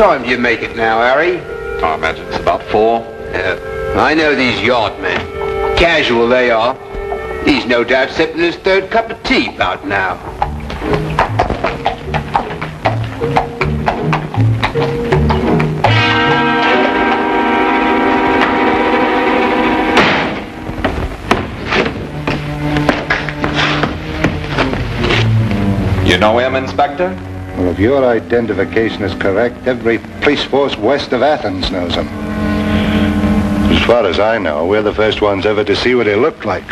time do you make it now, Harry? I imagine it's about 4. I know these yard men. Casual they are. He's no doubt sipping his 3rd cup of tea about now. You know him, Inspector? Well, if your identification is correct, every police force west of Athens knows him. As far as I know, we're the first ones ever to see what he looked like.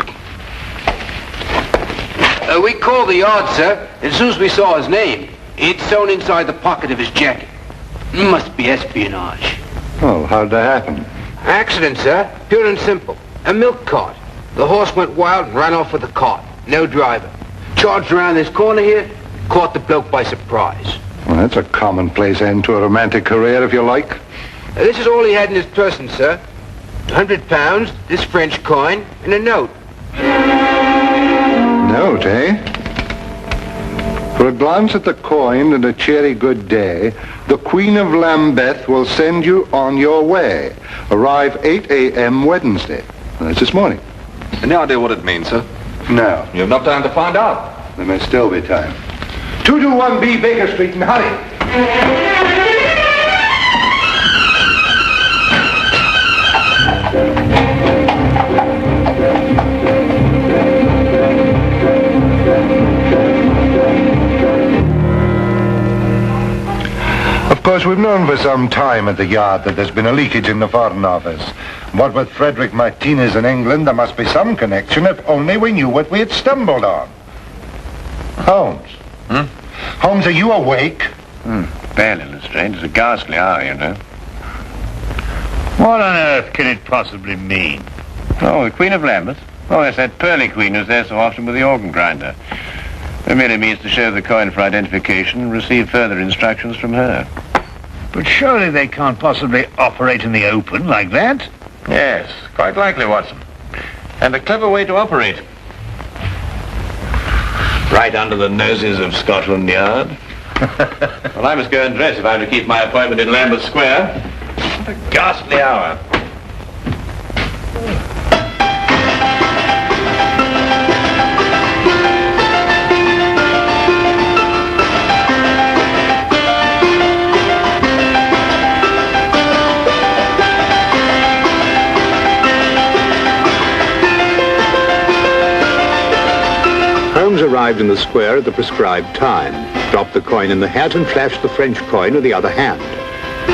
We called the yard, sir. As soon as we saw his name, it's sewn inside the pocket of his jacket. Must be espionage. Oh, how'd that happen? Accident, sir. Pure and simple. A milk cart. The horse went wild and ran off with the cart. No driver. Charged around this corner here, caught the bloke by surprise. Well, that's a commonplace end to a romantic career, if you like. This is all he had in his person, sir. £100, this French coin, and a note. Note, eh? For a glance at the coin and a cheery good day, the Queen of Lambeth will send you on your way. Arrive 8 a.m. Wednesday. Well, that's this morning. Any idea what it means, sir? No. You have enough time to find out. There may still be time. 221B Baker Street, and hurry! Of course, we've known for some time at the yard that there's been a leakage in the Foreign Office. What with Frederick Martinez in England, there must be some connection, if only we knew what we had stumbled on. Holmes. Holmes, are you awake? Barely, Lestrade. It's a ghastly hour, you know. What on earth can it possibly mean? Oh, the Queen of Lambeth? Oh, yes, that pearly queen who's there so often with the organ grinder. It merely means to show the coin for identification and receive further instructions from her. But surely they can't possibly operate in the open like that? Yes, quite likely, Watson. And a clever way to operate. Right under the noses of Scotland Yard. Well, I must go and dress if I'm to keep my appointment in Lambeth Square. What a ghastly hour. Holmes arrived in the square at the prescribed time, dropped the coin in the hat and flashed the French coin with the other hand.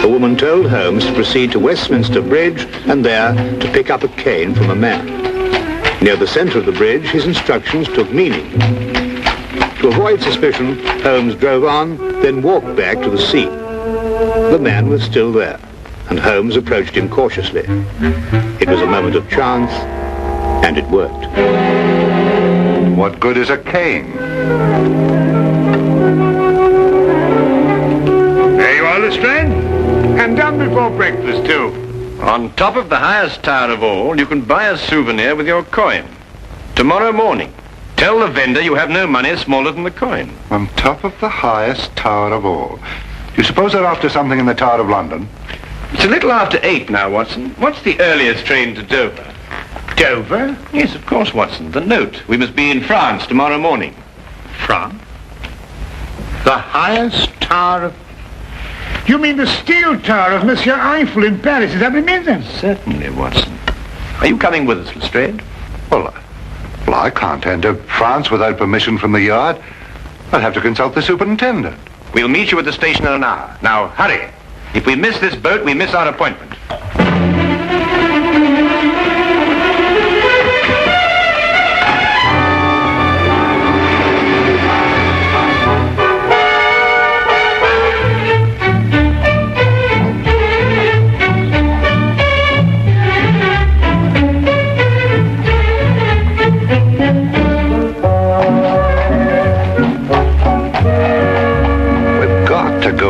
The woman told Holmes to proceed to Westminster Bridge and there to pick up a cane from a man. Near the center of the bridge, his instructions took meaning. To avoid suspicion, Holmes drove on, then walked back to the scene. The man was still there, and Holmes approached him cautiously. It was a moment of chance, and it worked. What good is a cane? There you are, Lestrade. And done before breakfast, too. On top of the highest tower of all, you can buy a souvenir with your coin. Tomorrow morning, tell the vendor you have no money smaller than the coin. On top of the highest tower of all. You suppose they're after something in the Tower of London? It's a little after 8 now, Watson. What's the earliest train to Dover? Dover? Yes, of course, Watson. The note. We must be in France tomorrow morning. France? The highest tower of... You mean the steel tower of Monsieur Eiffel in Paris? Is that what it means then? Certainly, Watson. Are you coming with us, Lestrade? Well, I can't enter France without permission from the yard. I'd have to consult the superintendent. We'll meet you at the station in an hour. Now, hurry. If we miss this boat, we miss our appointment.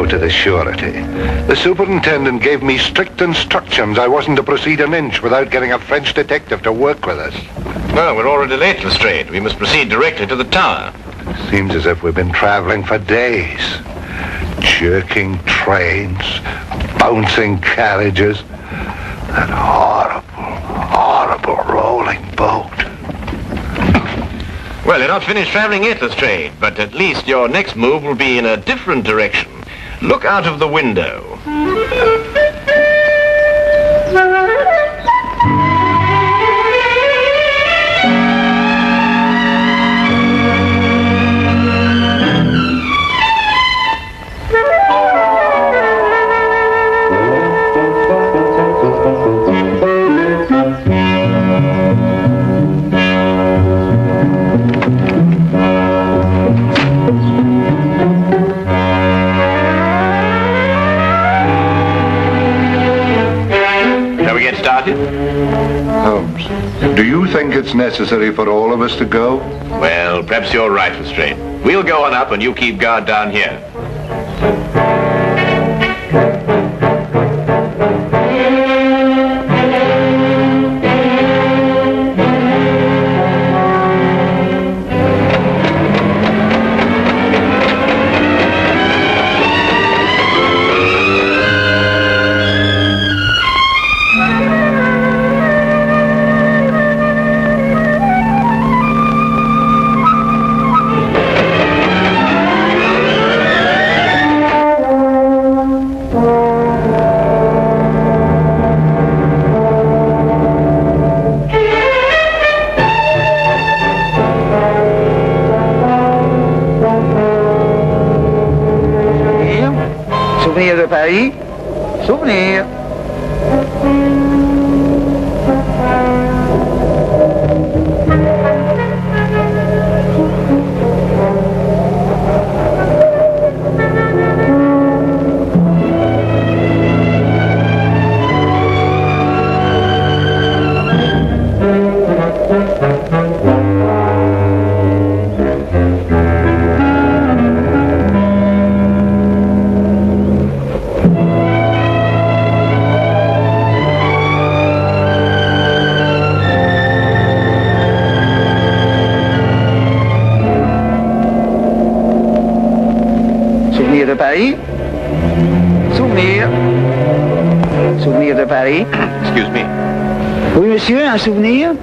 To the surety. The superintendent gave me strict instructions I wasn't to proceed an inch without getting a French detective to work with us. No, we're already late, Lestrade. We must proceed directly to the tower. Seems as if we've been traveling for days. Jerking trains, bouncing carriages, that horrible rolling boat. Well, you're not finished traveling yet, Lestrade, but at least your next move will be in a different direction. Look out of the window. Holmes, do you think it's necessary for all of us to go? Well, perhaps you're right, Lestrade. We'll go on up and you keep guard down here. Souvenir de Paris. Souvenir. Souvenir de Paris. Souvenir. Souvenir de Paris. Excuse me. Oui, monsieur, un souvenir?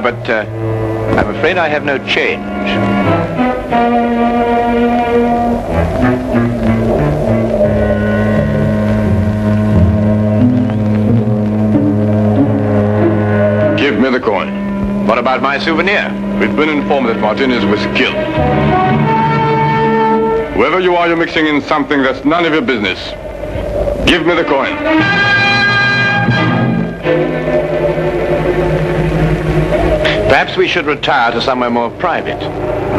But I'm afraid I have no change. Give me the coin. What about my souvenir? We've been informed that Martinez was killed. Whoever you are, you're mixing in something that's none of your business. Give me the coin. Perhaps we should retire to somewhere more private.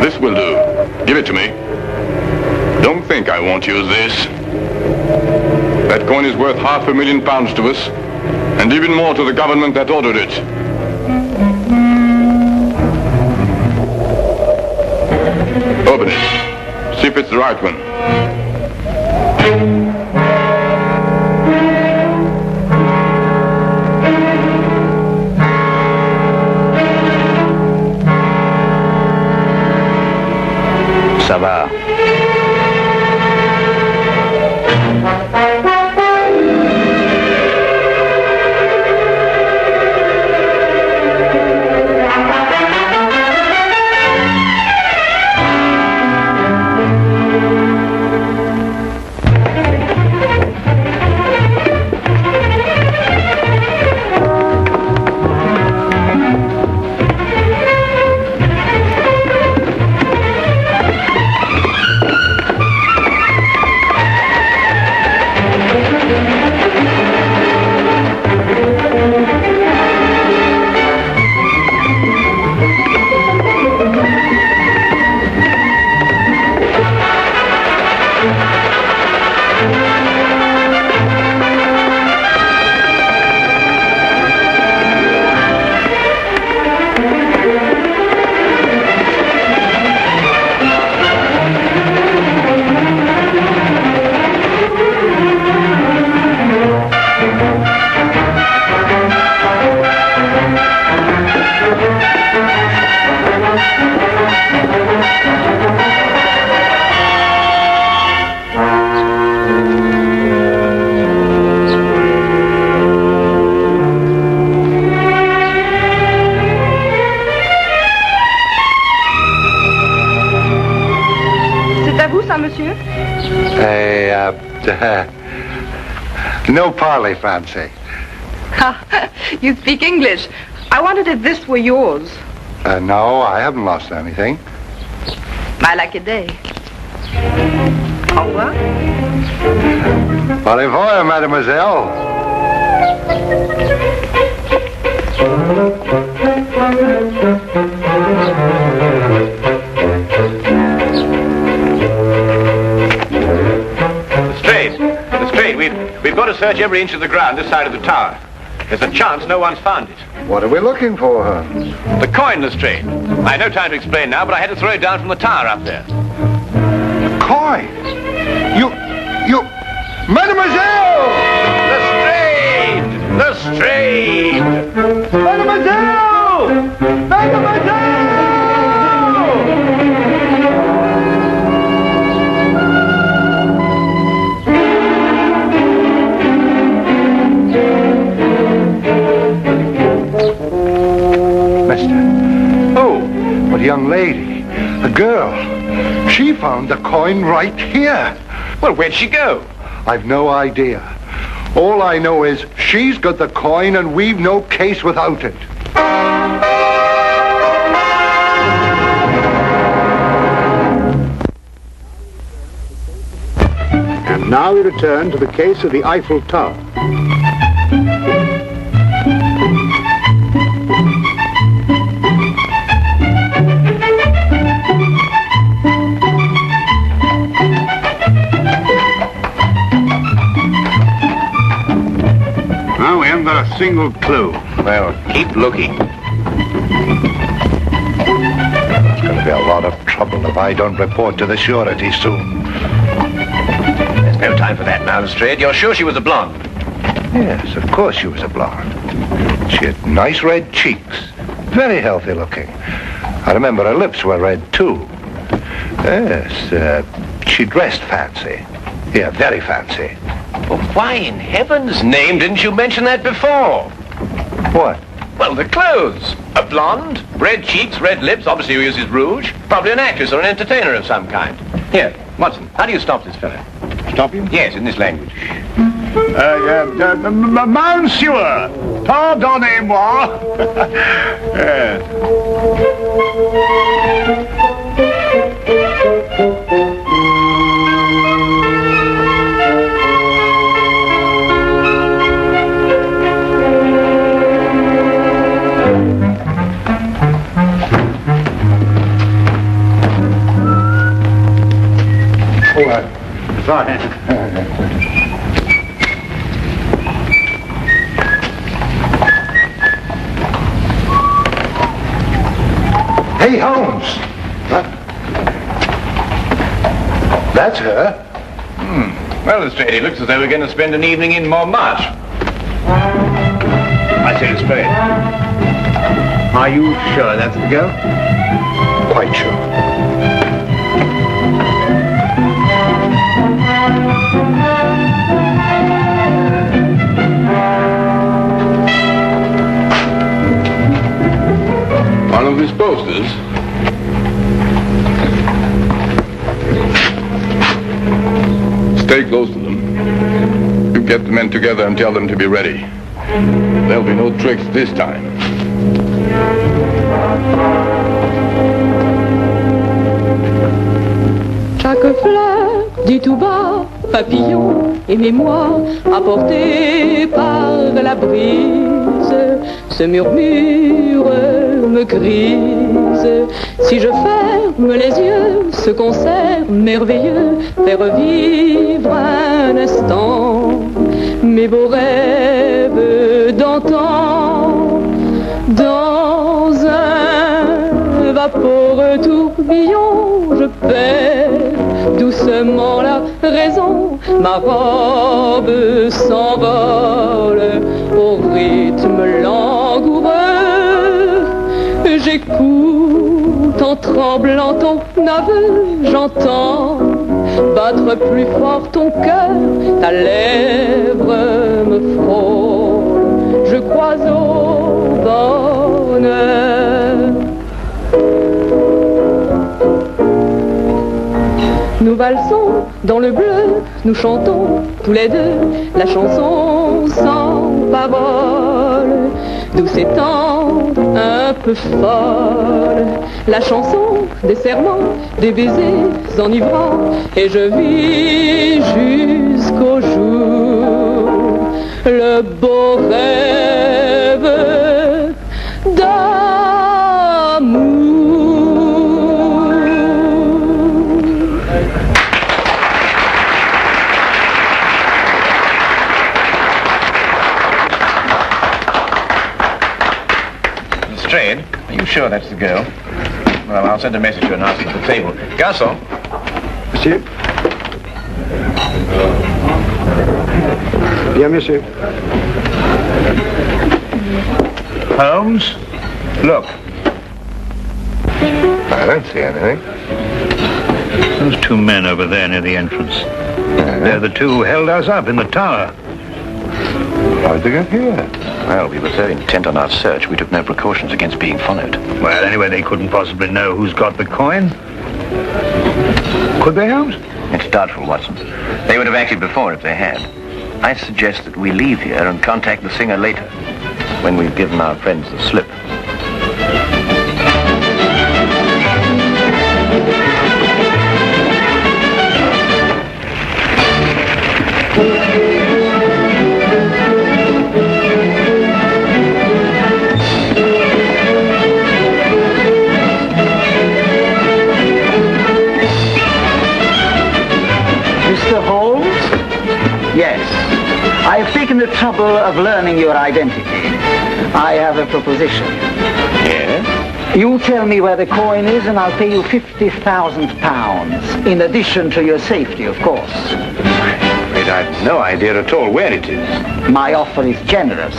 This will do. Give it to me. Don't think I won't use this. That coin is worth £500,000 to us, and even more to the government that ordered it. Open it. See if it's the right one. Ça va. No parley, Fancy. You speak English. I wondered if this were yours. No, I haven't lost anything. I like a day. Au revoir. Au revoir, mademoiselle. Lestrade, we've got to search every inch of the ground this side of the tower. There's a chance no one's found it. What are we looking for, Holmes? The coin, Lestrade. I have no time to explain now, but I had to throw it down from the tower up there. Coin? You... Mademoiselle! Lestrade! Mademoiselle! Mademoiselle! A young lady, a girl. She found the coin right here. Well, where'd she go? I've no idea. All I know is she's got the coin and we've no case without it. And now we return to the case of the Eiffel Tower. Well, we haven't got a single clue. Well, keep looking. It's going to be a lot of trouble if I don't report to the surety soon. There's no time for that now, Lestrade. You're sure she was a blonde? Yes, of course she was a blonde. She had nice red cheeks. Very healthy looking. I remember her lips were red, too. Yes, she dressed fancy. Yeah, very fancy. Well, why in heaven's name didn't you mention that before? What? Well, the clothes. A blonde, red cheeks, red lips, obviously who uses rouge. Probably an actress or an entertainer of some kind. Here, Watson, how do you stop this fellow? Stop him? Yes, in this language. Monsieur, pardonnez-moi. Hey, Holmes! What? That's her. Well, Lestrade, it looks as though we're going to spend an evening in Montmartre. I say, Lestrade. Are you sure that's the girl? Quite sure. One of these posters. Stay close to them. You get the men together and tell them to be ready. There'll be no tricks this time. Chaque fleur dit tout bas, papillon et mémoire, apporté par la brise, ce murmure me grise. Si je ferme les yeux, ce concert merveilleux fait revivre un instant mes beaux rêves d'antan. Dans un vaporeux tourbillon, je perds doucement la raison. Ma robe s'envole au rythme langoureux. J'écoute en tremblant ton aveu, j'entends battre plus fort ton cœur, ta lèvre me frôle, je crois au bonheur. Nous valsons dans le bleu, nous chantons tous les deux la chanson sans parole, douce et tendre, un peu folle, la chanson des serments, des baisers enivrants, et je vis jusqu'au jour le beau rêve d'amour. Lestrade, are you sure that's the girl? Well, I'll send a message to her and ask her at the table. Garçon. Monsieur. Bien, monsieur. Holmes, look. I don't see anything. Those two men over there near the entrance. They're the two who held us up in the tower. How'd they get here? Well, we were so intent on our search, we took no precautions against being followed. Well, anyway, they couldn't possibly know who's got the coin. Could they, Holmes? It's doubtful, Watson. They would have acted before if they had. I suggest that we leave here and contact the singer later, when we've given our friends the slip. Mr. Holmes? Yes. I have taken the trouble of learning your identity. I have a proposition. Yes? You tell me where the coin is and I'll pay you £50,000. In addition to your safety, of course. I've no idea at all where it is. My offer is generous.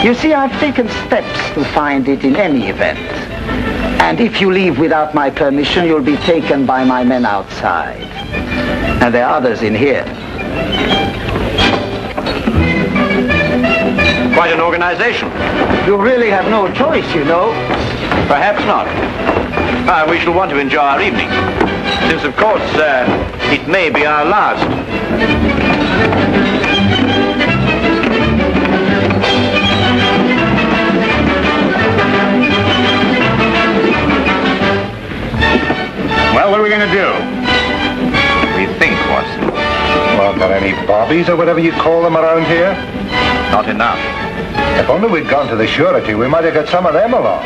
You see, I've taken steps to find it in any event. And if you leave without my permission, you'll be taken by my men outside. And there are others in here. Quite an organization. You really have no choice, you know. Perhaps not. We shall want to enjoy our evening. Since, of course, it may be our last. Well, what are we going to do? We think, Watson. Well, are there any bobbies or whatever you call them around here? Not enough. If only we'd gone to the surety, we might have got some of them along.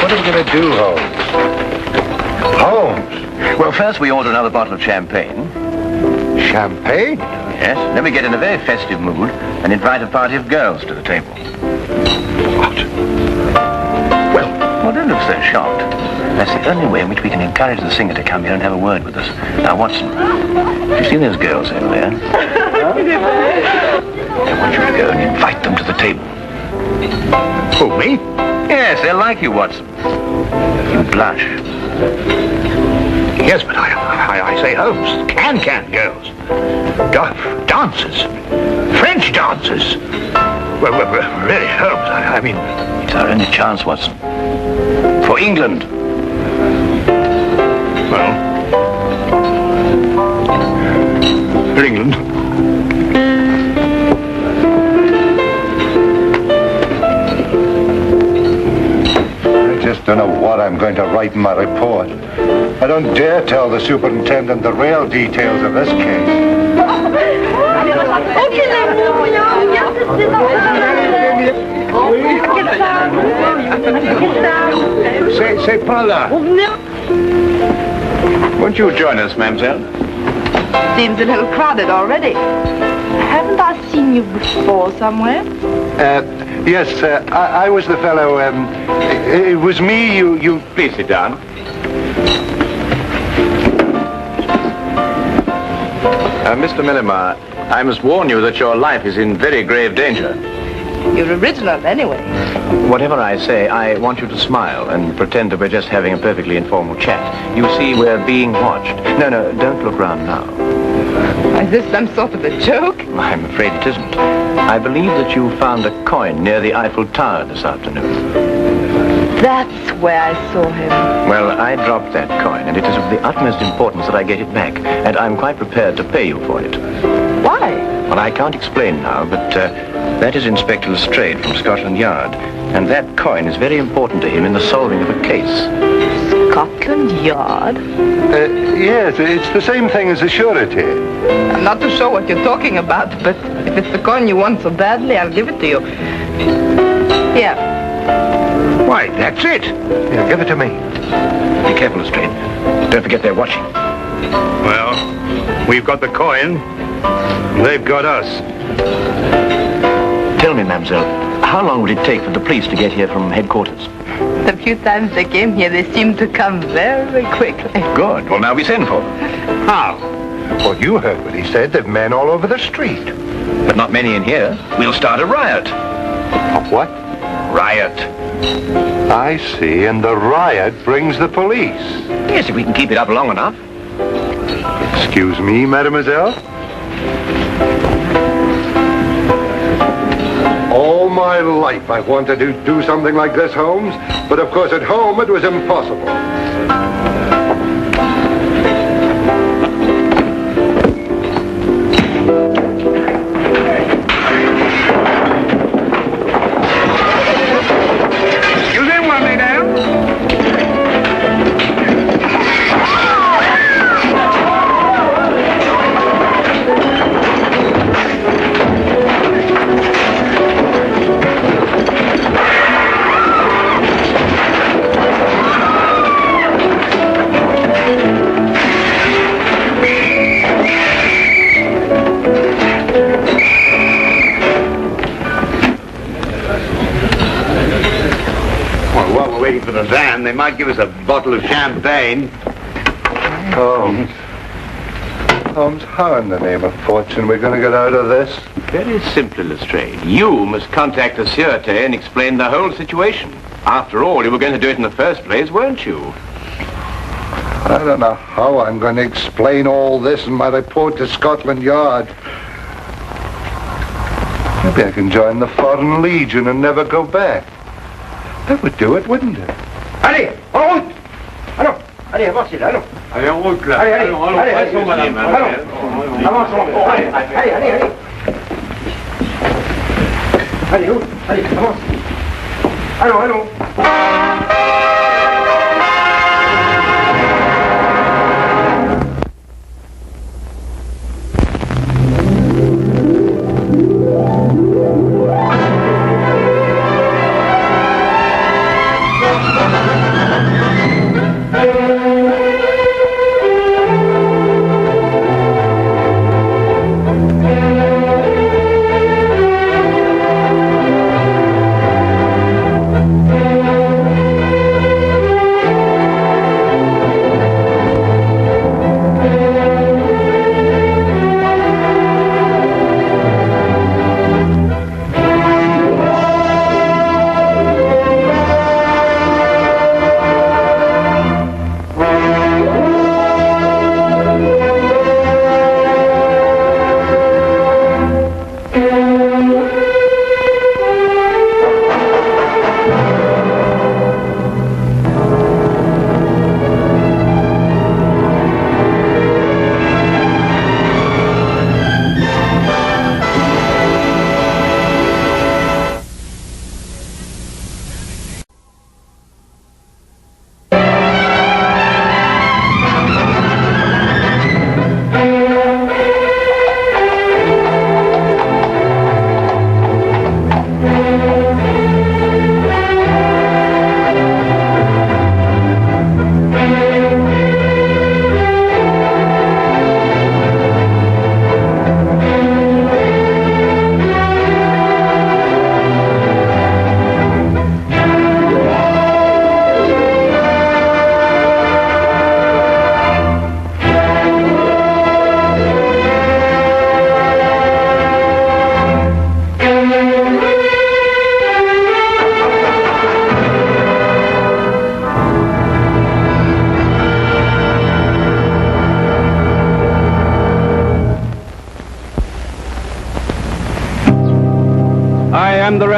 What are we going to do, Holmes? Holmes? Well, first we order another bottle of champagne. Champagne? Yes. Then we get in a very festive mood and invite a party of girls to the table. What? Well, don't look so shocked. That's the only way in which we can encourage the singer to come here and have a word with us. Now, Watson, you see those girls over there? I want you to go and invite them to the table. Who, me? Yes, they'll like you, Watson. You blush. Yes, but I say, Holmes, can girls. Dancers. French dancers. Well, really, Holmes, I mean... It's our only chance, Watson. For England. Well... For England. Don't know what I'm going to write in my report. I don't dare tell the superintendent the real details of this case. C'est pas là. Won't you join us, mademoiselle? Seems a little crowded already. Haven't I seen you before somewhere? Yes, I was the fellow, it was me you... Please sit down. Mr. Millimar, I must warn you that your life is in very grave danger. You're original anyway. Whatever I say, I want you to smile and pretend that we're just having a perfectly informal chat. You see, we're being watched. No, don't look round now. Is this some sort of a joke? I'm afraid it isn't. I believe that you found a coin near the Eiffel Tower this afternoon. That's where I saw him. Well, I dropped that coin, and it is of the utmost importance that I get it back, and I'm quite prepared to pay you for it. Why? Well, I can't explain now, but that is Inspector Lestrade from Scotland Yard, and that coin is very important to him in the solving of a case. Scotland Yard? Yes, it's the same thing as a surety. I'm not too sure what you're talking about, but if it's the coin you want so badly, I'll give it to you. Here. Why, that's it. Yeah, give it to me. Be careful, Lestrade. Don't forget they're watching. Well, we've got the coin. They've got us. Tell me, mademoiselle, how long would it take for the police to get here from headquarters? The few times they came here, they seemed to come very quickly. Good. Well, now we send for them. How? Well, you heard what he said. There's men all over the street. But not many in here. We'll start a riot. A what? Riot. I see, and the riot brings the police. Yes, if we can keep it up long enough. Excuse me, mademoiselle? All my life I've wanted to do something like this, Holmes, but of course at home it was impossible. You didn't want me down? Waiting for the van, they might give us a bottle of champagne. Holmes. Holmes, how in the name of fortune we're going to get out of this? Very simply, Lestrade. You must contact the Sûreté and explain the whole situation. After all, you were going to do it in the first place, weren't you? I don't know how I'm going to explain all this in my report to Scotland Yard. Maybe I can join the Foreign Legion and never go back. That would do it, wouldn't it? Allez, en route! Allons, allez, avancez là, allons. Allez, en route là. Allez, allez, allez, allez, madame. Allons, avançons. Allez, allez, allez, allez. Allez, où? Allez, avance. Allons, allons.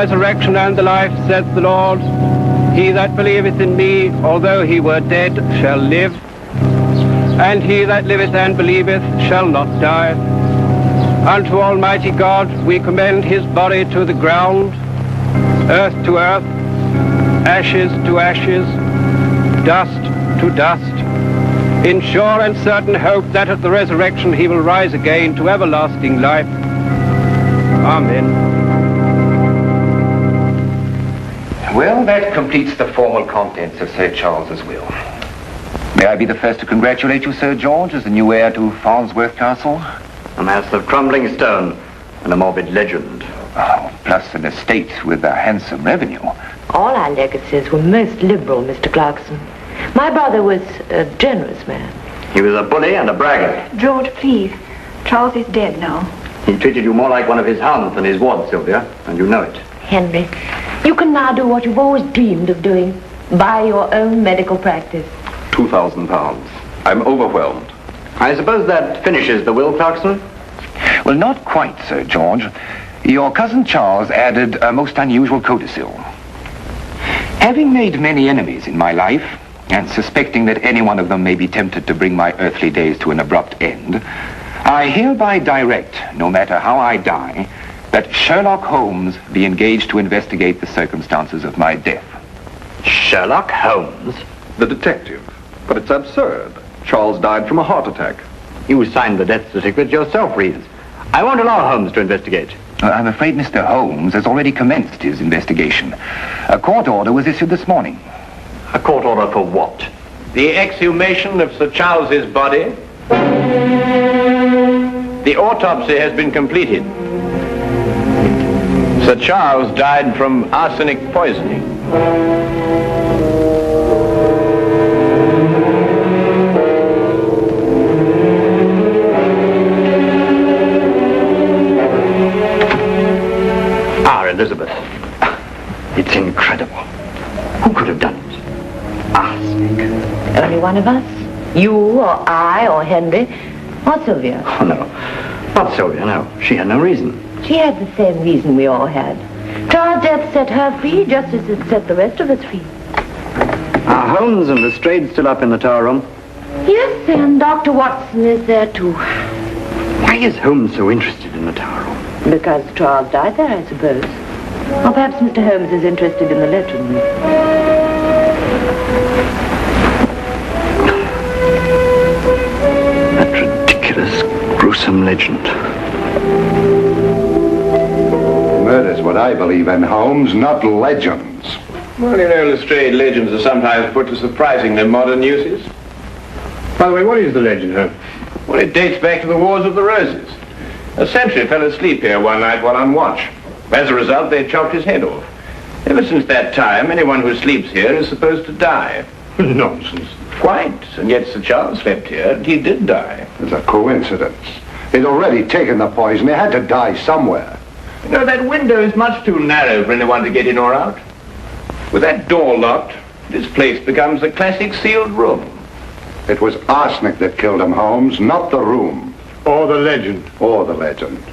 resurrection and the life, saith the Lord. He that believeth in me, although he were dead, shall live. And he that liveth and believeth shall not die. Unto Almighty God we commend his body to the ground, earth to earth, ashes to ashes, dust to dust, in sure and certain hope that at the resurrection he will rise again to everlasting life. Amen. Well, that completes the formal contents of Sir Charles's will. May I be the first to congratulate you, Sir George, as the new heir to Farnsworth Castle? A mass of crumbling stone and a morbid legend. Oh, plus an estate with a handsome revenue. All our legacies were most liberal, Mr. Clarkson. My brother was a generous man. He was a bully and a bragger. George, please. Charles is dead now. He treated you more like one of his hounds than his ward, Sylvia, and you know it. Henry, you can now do what you've always dreamed of doing. Buy your own medical practice. £2,000. I'm overwhelmed. I suppose that finishes the will, Clarkson? Well, not quite, Sir George. Your cousin Charles added a most unusual codicil. Having made many enemies in my life, and suspecting that any one of them may be tempted to bring my earthly days to an abrupt end, I hereby direct, no matter how I die, that Sherlock Holmes be engaged to investigate the circumstances of my death. Sherlock Holmes? The detective. But it's absurd. Charles died from a heart attack. You signed the death certificate yourself, Reeves. I won't allow Holmes to investigate. I'm afraid Mr. Holmes has already commenced his investigation. A court order was issued this morning. A court order for what? The exhumation of Sir Charles's body. The autopsy has been completed. Sir Charles died from arsenic poisoning. Elizabeth. It's incredible. Who could have done it? Arsenic. Only one of us. You or I or Henry or Sylvia. Oh, no. Not Sylvia, no. She had no reason. She had the same reason we all had. Charles' death set her free just as it set the rest of us free. Are Holmes and Lestrade still up in the tower room? Yes, and Dr. Watson is there too. Why is Holmes so interested in the tower room? Because Charles died there, I suppose. Or perhaps Mr. Holmes is interested in the legend. That ridiculous, gruesome legend. Murder's what I believe in, Holmes, not legends. Well, you know, Lestrade, legends are sometimes put to surprisingly modern uses. By the way, what is the legend, Holmes? Well, it dates back to the Wars of the Roses. A sentry fell asleep here one night while on watch. As a result, they chopped his head off. Ever since that time, anyone who sleeps here is supposed to die. Nonsense. Quite. And yet Sir Charles slept here, and he did die. It's a coincidence. He'd already taken the poison. He had to die somewhere. You know, that window is much too narrow for anyone to get in or out. With that door locked, this place becomes a classic sealed room. It was arsenic that killed him, Holmes, not the room. Or the legend. Or the legend.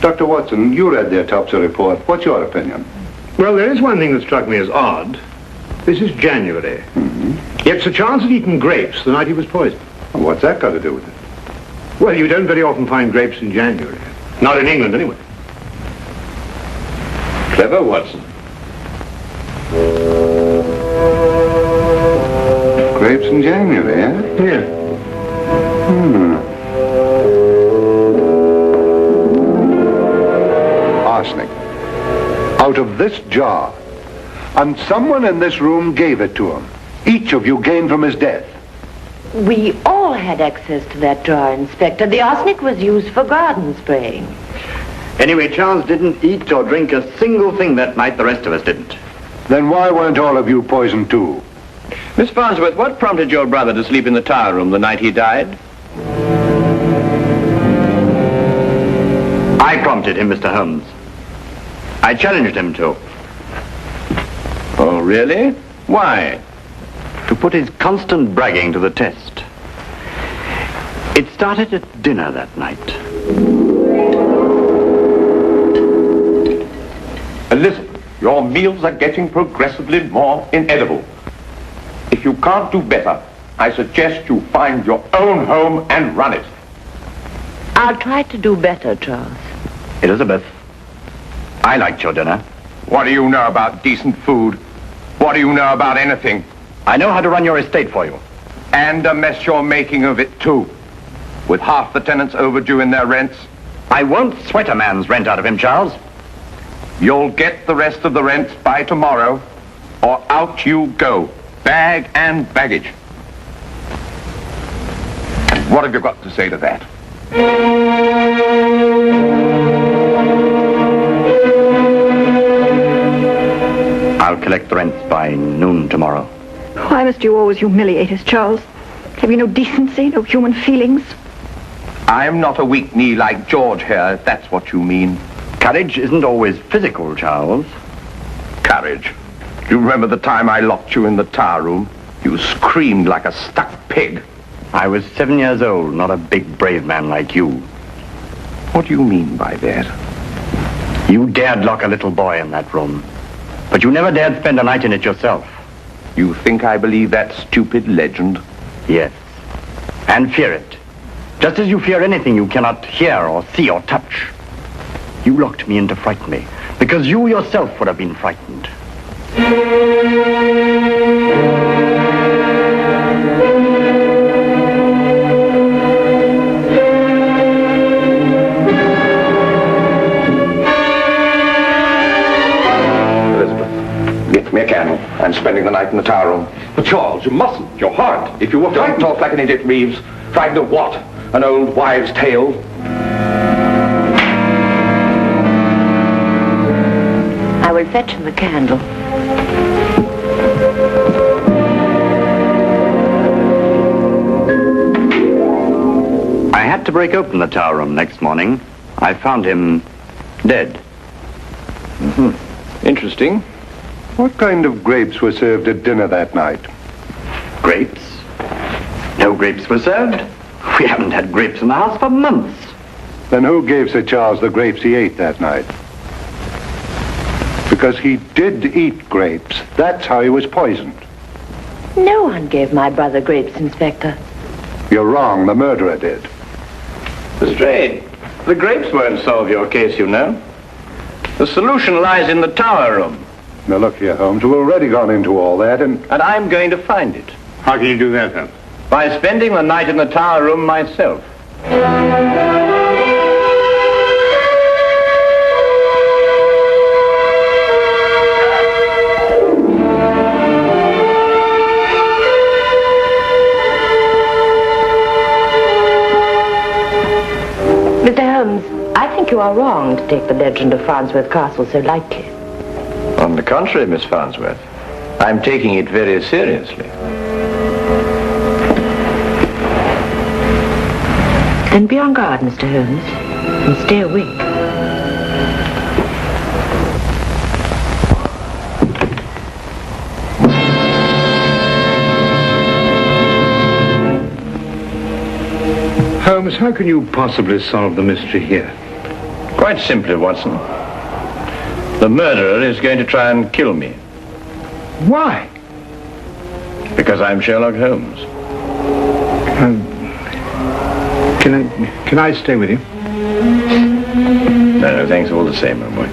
Dr. Watson, you read the autopsy report. What's your opinion? Well, there is one thing that struck me as odd. This is January. Mm-hmm. Yet Sir Charles had eaten grapes the night he was poisoned. Well, what's that got to do with it? Well, you don't very often find grapes in January. Not in England, anyway. Clever, Watson. Grapes in January, eh? Yeah. Arsenic. Out of this jar. And someone in this room gave it to him. Each of you gained from his death. We all had access to that jar, Inspector. The arsenic was used for garden spraying. Anyway, Charles didn't eat or drink a single thing that night. The rest of us didn't. Then why weren't all of you poisoned too? Miss Farnsworth, what prompted your brother to sleep in the tower room the night he died? I prompted him, Mr. Holmes. I challenged him to. Oh, really? Why? To put his constant bragging to the test. It started at dinner that night. Listen. Your meals are getting progressively more inedible. If you can't do better, I suggest you find your own home and run it. I'll try to do better, Charles. Elizabeth, I liked your dinner. What do you know about decent food? What do you know about anything? I know how to run your estate for you. And a mess you're making of it, too. With half the tenants overdue in their rents. I won't sweat a man's rent out of him, Charles. You'll get the rest of the rent by tomorrow, or out you go. Bag and baggage. What have you got to say to that? I'll collect the rents by noon tomorrow. Why must you always humiliate us, Charles? Have you no decency, no human feelings? I'm not a weak knee like George here, if that's what you mean. Courage isn't always physical, Charles. Courage? Do you remember the time I locked you in the tower room? You screamed like a stuck pig. I was 7 years old, not a big, brave man like you. What do you mean by that? You dared lock a little boy in that room, but you never dared spend a night in it yourself. You think I believe that stupid legend? Yes, and fear it. Just as you fear anything you cannot hear or see or touch. You locked me in to frighten me, because you yourself would have been frightened. Elizabeth, get me a candle. I'm spending the night in the tower room. But Charles, you mustn't. You're hard. If you were frightened, talk like an idiot, Reeves. Frightened of what? An old wives' tale? I will fetch him a candle. I had to break open the tower room next morning. I found him dead. Mm-hmm. Interesting. What kind of grapes were served at dinner that night? Grapes? No grapes were served. We haven't had grapes in the house for months. Then who gave Sir Charles the grapes he ate that night? Because he did eat grapes. That's how he was poisoned. No one gave my brother grapes, Inspector. You're wrong. The murderer did. Lestrade, the grapes won't solve your case, you know. The solution lies in the tower room. Now look here, Holmes. We've already gone into all that, and I'm going to find it. How can you do that, Holmes? By spending the night in the tower room myself. Mr. Holmes, I think you are wrong to take the legend of Farnsworth Castle so lightly. On the contrary, Miss Farnsworth, I'm taking it very seriously. Then be on guard, Mr. Holmes, and stay awake. Holmes, how can you possibly solve the mystery here? Quite simply, Watson. The murderer is going to try and kill me. Why? Because I'm Sherlock Holmes. Can I stay with you? No, thanks all the same, my boy.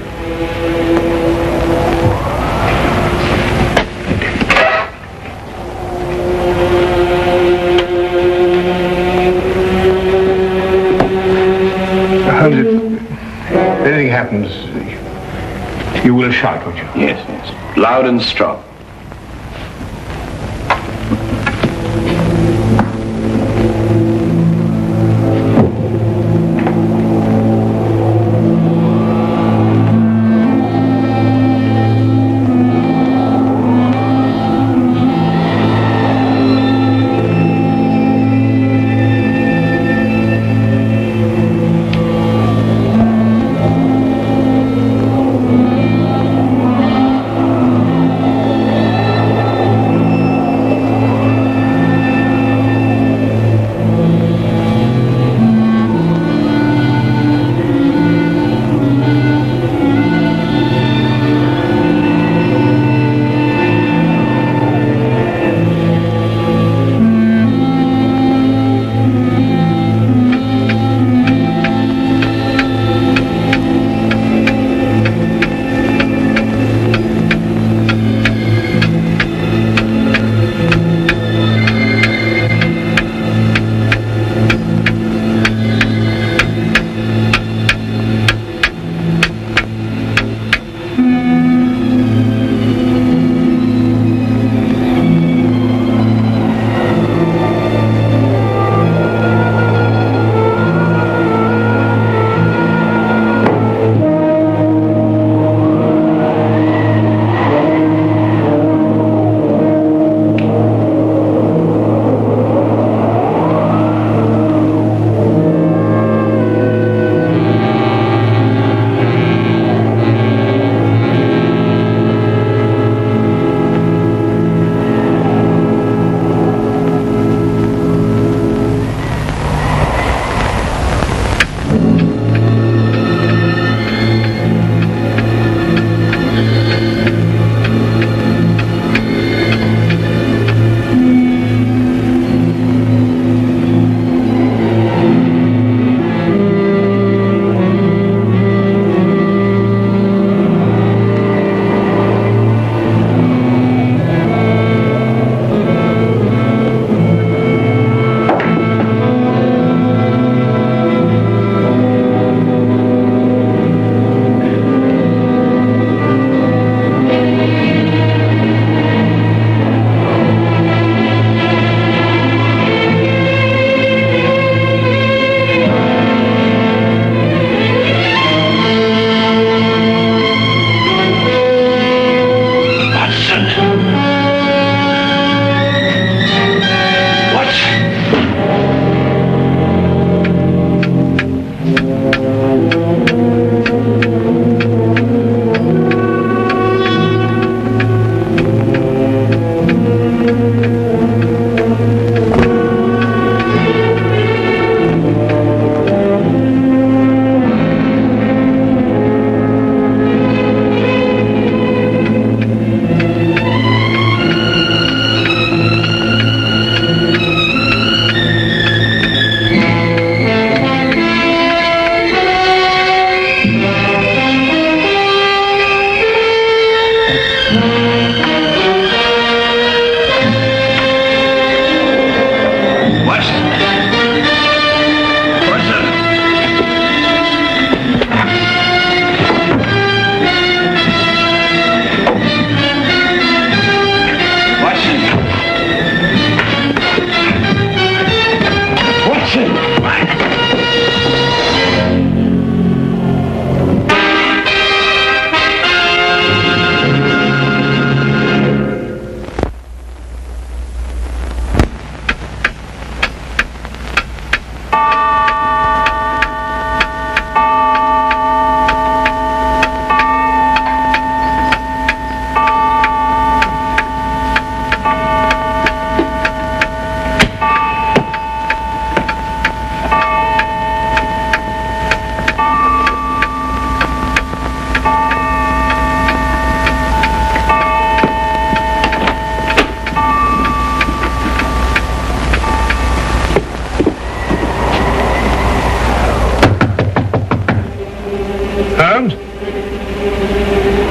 Holmes, if anything happens, you will shout, won't you? Yes, yes. Loud and strong.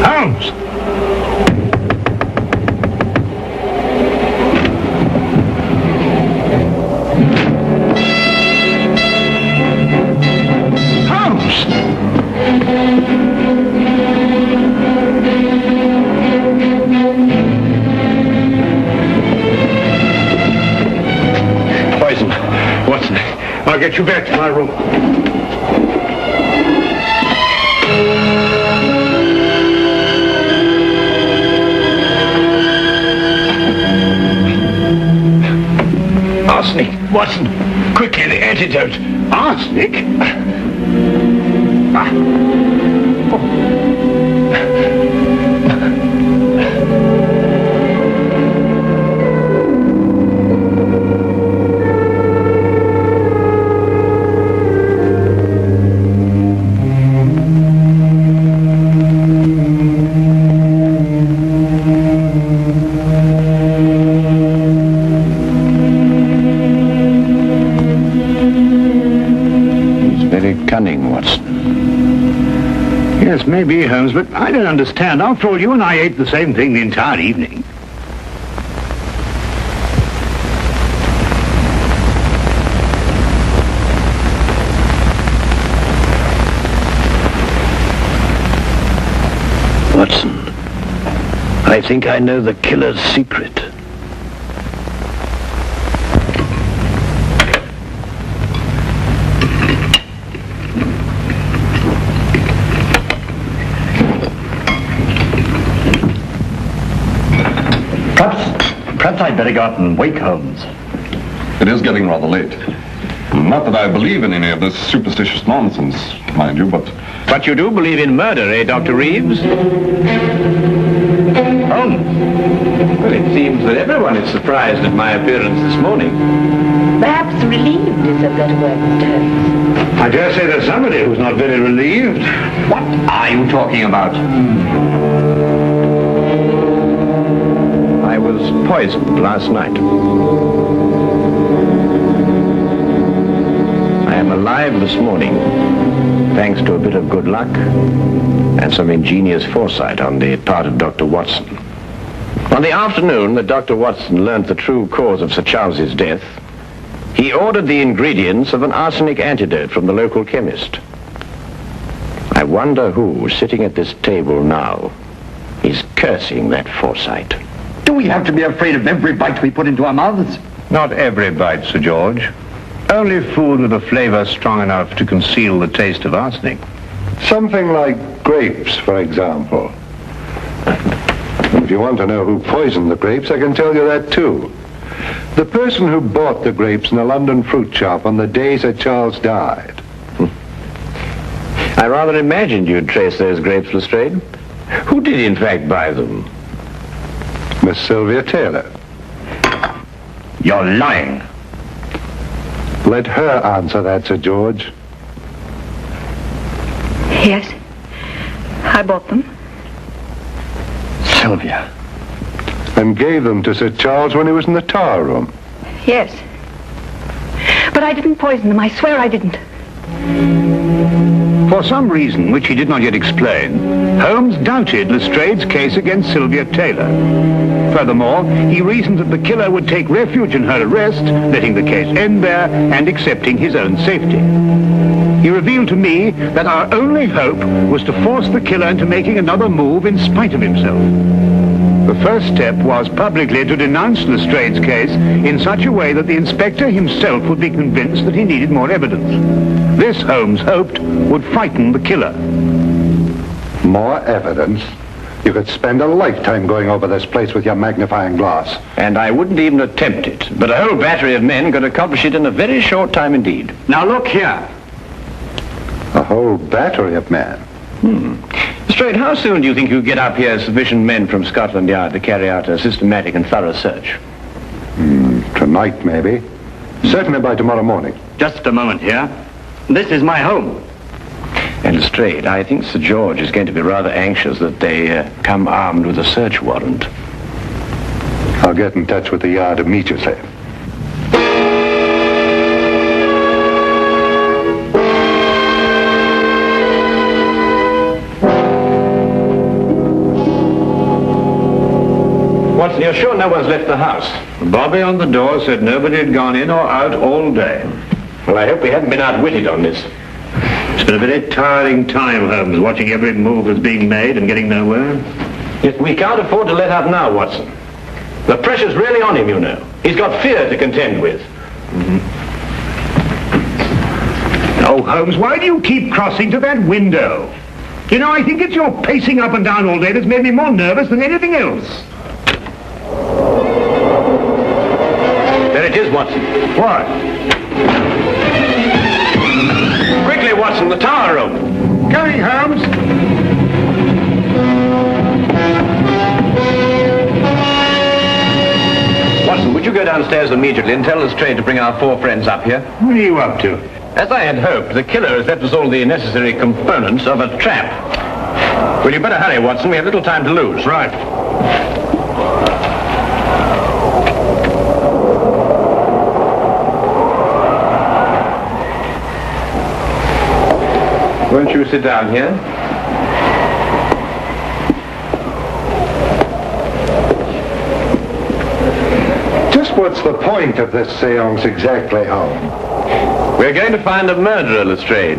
Holmes? Holmes! Poison. Watson, I'll get you back to my room. Arsenic. Watson, quickly, the antidote. Arsenic? Cunning, Watson. Yes, maybe, Holmes, but I don't understand. After all, you and I ate the same thing the entire evening. Watson, I think I know the killer's secret. Perhaps I'd better go out and wake Holmes. It is getting rather late. Not that I believe in any of this superstitious nonsense, mind you, but... But you do believe in murder, eh, Dr. Reeves? Holmes! Well, it seems that everyone is surprised at my appearance this morning. Perhaps relieved is a better word, Mr. Holmes. I dare say there's somebody who's not very relieved. What are you talking about? I was poisoned last night. I am alive this morning, thanks to a bit of good luck and some ingenious foresight on the part of Dr. Watson. On the afternoon that Dr. Watson learned the true cause of Sir Charles's death, he ordered the ingredients of an arsenic antidote from the local chemist. I wonder who, sitting at this table now, is cursing that foresight. Do we have to be afraid of every bite we put into our mouths? Not every bite, Sir George. Only food with a flavor strong enough to conceal the taste of arsenic. Something like grapes, for example. And if you want to know who poisoned the grapes, I can tell you that too. The person who bought the grapes in the London fruit shop on the day Sir Charles died. I rather imagined you'd trace those grapes, Lestrade. Who did in fact buy them? Miss Sylvia Taylor. You're lying. Let her answer that, Sir George. Yes. I bought them. Sylvia. And gave them to Sir Charles when he was in the tower room. Yes. But I didn't poison them. I swear I didn't. For some reason which he did not yet explain, Holmes doubted Lestrade's case against Sylvia Taylor. Furthermore, he reasoned that the killer would take refuge in her arrest, letting the case end there and accepting his own safety. He revealed to me that our only hope was to force the killer into making another move in spite of himself. The first step was publicly to denounce Lestrade's case in such a way that the inspector himself would be convinced that he needed more evidence. This, Holmes hoped, would frighten the killer. More evidence? You could spend a lifetime going over this place with your magnifying glass. And I wouldn't even attempt it. But a whole battery of men could accomplish it in a very short time indeed. Now look here. A whole battery of men? Lestrade, how soon do you think you'll get up here sufficient men from Scotland Yard to carry out a systematic and thorough search? Tonight, maybe. Certainly by tomorrow morning. Just a moment here. This is my home. And Lestrade, I think Sir George is going to be rather anxious that they come armed with a search warrant. I'll get in touch with the Yard immediately. Watson, you're sure no one's left the house? Bobby on the door said nobody had gone in or out all day. Well, I hope we haven't been outwitted on this. It's been a very tiring time, Holmes, watching every move that's being made and getting nowhere. Yet we can't afford to let up now, Watson. The pressure's really on him, you know. He's got fear to contend with. Oh, Holmes, why do you keep crossing to that window? You know, I think it's your pacing up and down all day that's made me more nervous than anything else. There it is, Watson. What? Quickly, Watson, the tower room. Coming, Holmes. Watson, would you go downstairs immediately and tell Lestrade to bring our 4 friends up here? What are you up to? As I had hoped, the killer has left us all the necessary components of a trap. Well, you better hurry, Watson. We have little time to lose. Right. Won't you sit down here? Just what's the point of this seance exactly, Holmes? We're going to find a murderer, Lestrade.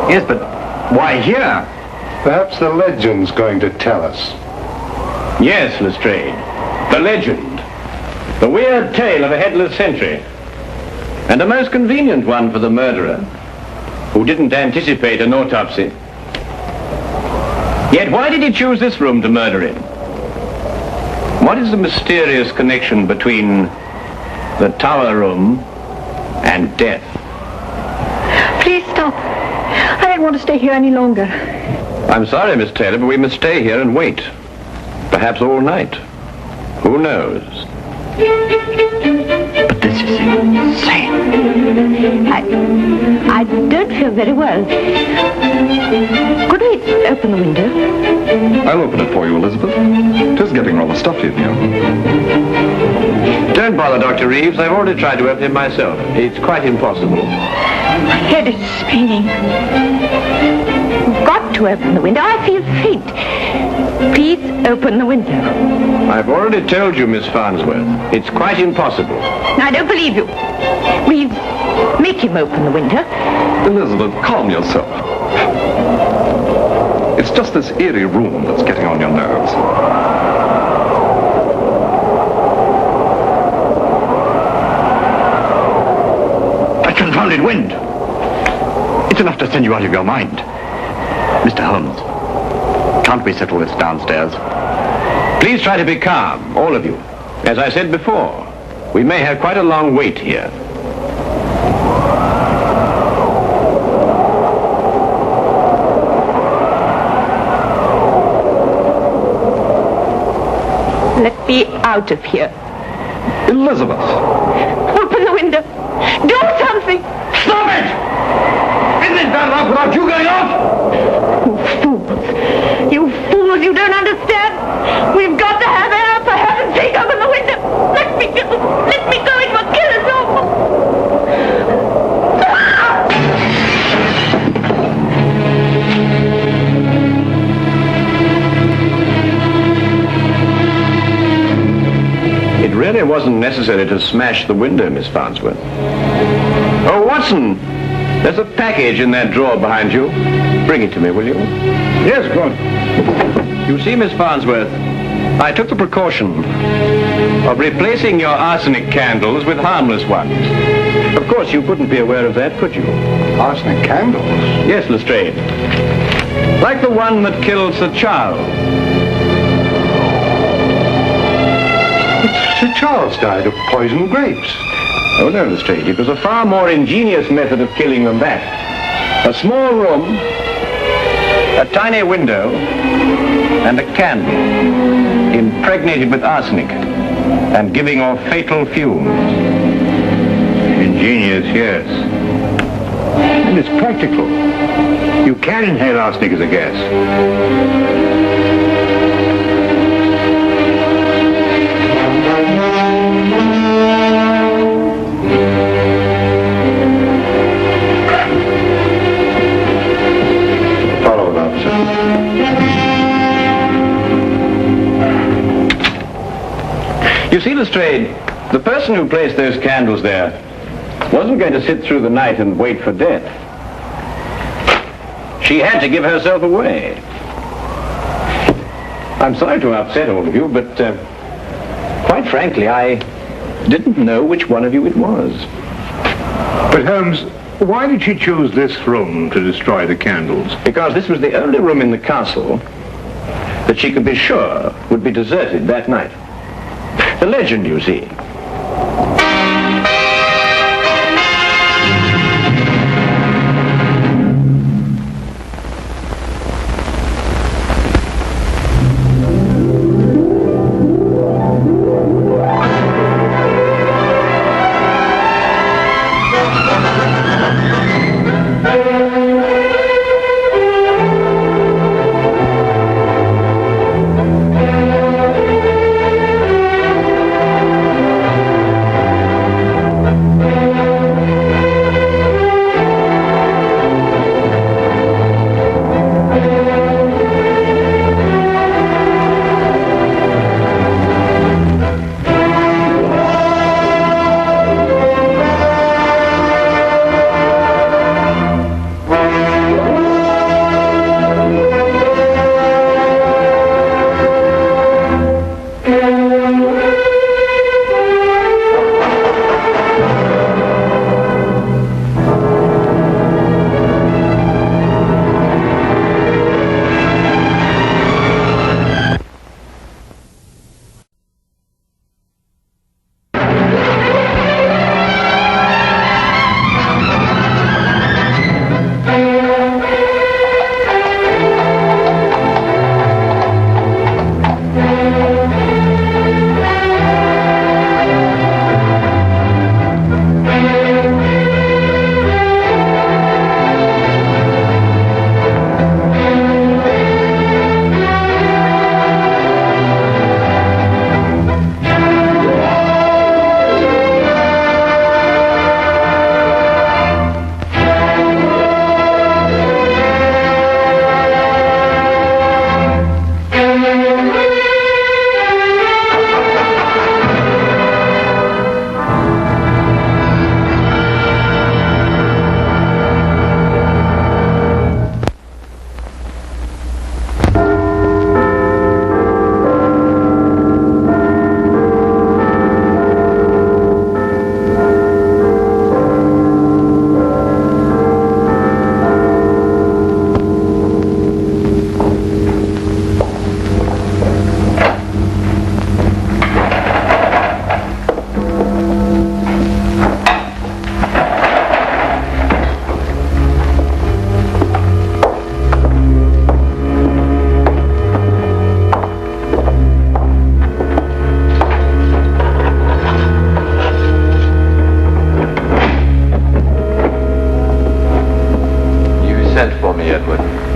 Yes, but why here? Perhaps the legend's going to tell us. Yes, Lestrade. The legend. The weird tale of a headless sentry. And a most convenient one for the murderer, who didn't anticipate an autopsy. Yet why did he choose this room to murder in? What is the mysterious connection between the tower room and death? Please stop. I don't want to stay here any longer. I'm sorry, Miss Taylor, but we must stay here and wait. Perhaps all night. Who knows? But this is insane. I don't feel very well. Could we open the window? I'll open it for you, Elizabeth. It is getting rather stuffy in here. Don't bother, Dr. Reeves. I've already tried to open it myself. It's quite impossible. My head is spinning. You've got to open the window. I feel faint. Please open the window. I've already told you, Miss Farnsworth. It's quite impossible. I don't believe you. Reeves, make him open the window. Elizabeth, calm yourself. It's just this eerie room that's getting on your nerves. That confounded wind. It's enough to send you out of your mind. Mr. Holmes, can't we settle this downstairs? Please try to be calm, all of you. As I said before, we may have quite a long wait here. Let me out of here. Elizabeth! Open the window. Do something. Stop it! Isn't it bad enough without you going off? You fools, you don't understand. We've got to have air. For heaven's sake, open the window. Let me go. Let me go. It will kill us all. wasn't necessary to smash the window, Miss Farnsworth. Oh, Watson, there's a package in that drawer behind you. Bring it to me, will you? Yes, go on. You see, Miss Farnsworth, I took the precaution of replacing your arsenic candles with harmless ones. Of course, you couldn't be aware of that, could you? Arsenic candles? Yes, Lestrade. Like the one that killed Sir Charles. But Sir Charles died of poisoned grapes. Oh, no, Lestrade. It was a far more ingenious method of killing than that. A small room, a tiny window, and a candle impregnated with arsenic and giving off fatal fumes. Ingenious, yes. And it's practical. You can inhale arsenic as a gas. You see, Lestrade, the person who placed those candles there wasn't going to sit through the night and wait for death. She had to give herself away. I'm sorry to upset all of you, but quite frankly, I didn't know which one of you it was. But Holmes, why did she choose this room to destroy the candles? Because this was the only room in the castle that she could be sure would be deserted that night. The legend, you see.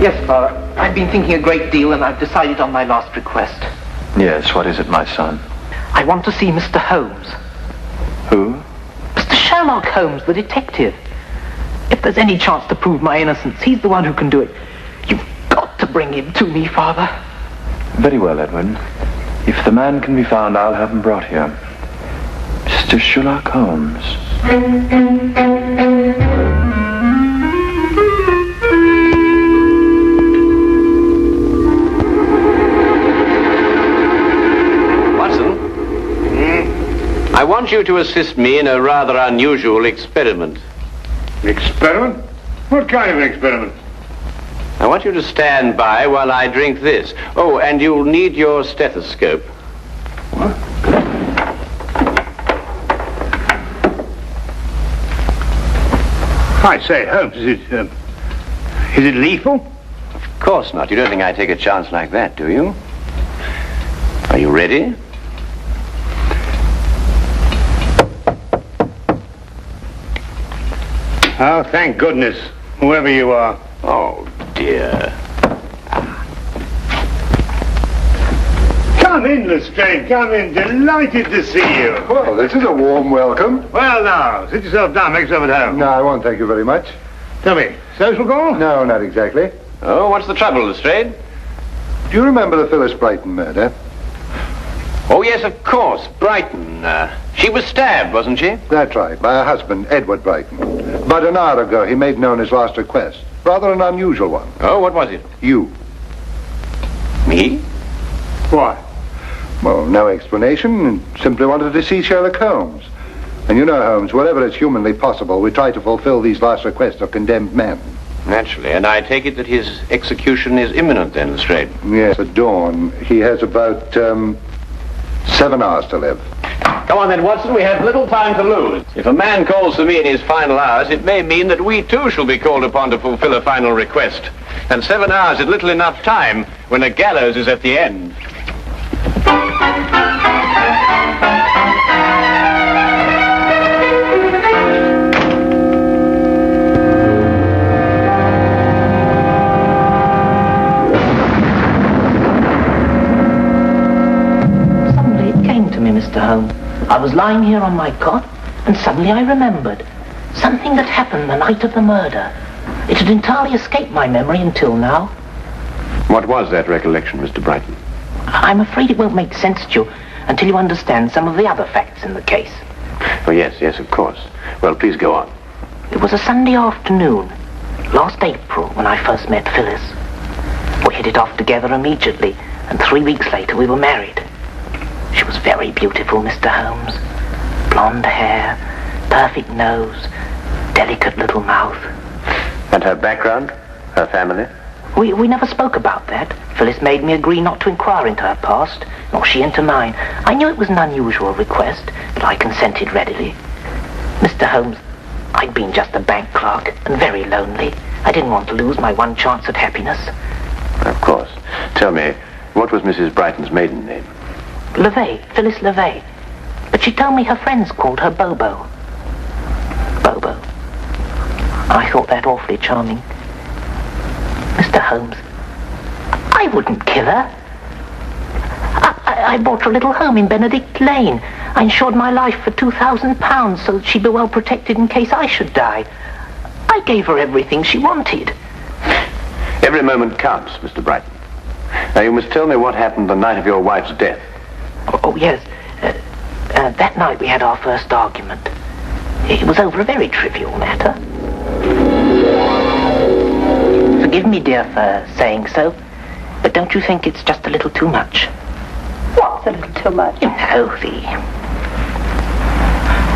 Yes, Father. I've been thinking a great deal, and I've decided on my last request. Yes, what is it, my son? I want to see Mr. Holmes. Who? Mr. Sherlock Holmes, the detective. If there's any chance to prove my innocence, he's the one who can do it. You've got to bring him to me, Father. Very well, Edward. If the man can be found, I'll have him brought here. Mr. Sherlock Holmes. I want you to assist me in a rather unusual experiment. Experiment? What kind of an experiment? I want you to stand by while I drink this. Oh, and you'll need your stethoscope. What? I say, Holmes, is it lethal? Of course not. You don't think I'd take a chance like that, do you? Are you ready? Oh, thank goodness, whoever you are. Oh, dear. Come in, Lestrade, come in. Delighted to see you. Well, this is a warm welcome. Well, now, sit yourself down, make yourself at home. No, I won't, thank you very much. Tell me, social call? No, not exactly. Oh, what's the trouble, Lestrade? Do you remember the Phyllis Brighton murder? Oh, yes, of course. Brighton. She was stabbed, wasn't she? That's right, by her husband, Edward Brighton. About an hour ago, he made known his last request. Rather an unusual one. Oh, what was it? You. Me? Why? Well, no explanation. Simply wanted to see Sherlock Holmes. And you know, Holmes, wherever it's humanly possible, we try to fulfill these last requests of condemned men. Naturally. And I take it that his execution is imminent then, Lestrade? Yes, at dawn. He has about 7 hours to live. Come on then, Watson. We have little time to lose. If a man calls for me in his final hours, it may mean that we too shall be called upon to fulfill a final request. And 7 hours is little enough time when the gallows is at the end. Mr. Holmes. I was lying here on my cot, and suddenly I remembered something that happened the night of the murder. It had entirely escaped my memory until now. What was that recollection, Mr. Brighton? I'm afraid it won't make sense to you until you understand some of the other facts in the case. Oh, yes, of course. Well, please go on. It was a Sunday afternoon, last April, when I first met Phyllis. We hit it off together immediately, and 3 weeks later we were married. She was very beautiful, Mr. Holmes. Blonde hair, perfect nose, delicate little mouth. And her background? Her family? We never spoke about that. Phyllis made me agree not to inquire into her past, nor she into mine. I knew it was an unusual request, but I consented readily. Mr. Holmes, I'd been just a bank clerk and very lonely. I didn't want to lose my one chance at happiness. Of course. Tell me, what was Mrs. Brighton's maiden name? LeVay, Phyllis LeVay. But she told me her friends called her Bobo. Bobo. I thought that awfully charming. Mr. Holmes, I wouldn't kill her. I bought her a little home in Benedict Lane. I insured my life for £2,000 so that she'd be well protected in case I should die. I gave her everything she wanted. Every moment counts, Mr. Brighton. Now, you must tell me what happened the night of your wife's death. Oh, yes. That night we had our first argument. It was over a very trivial matter. Forgive me, dear, for saying so, but don't you think it's just a little too much? What's a little too much? You know,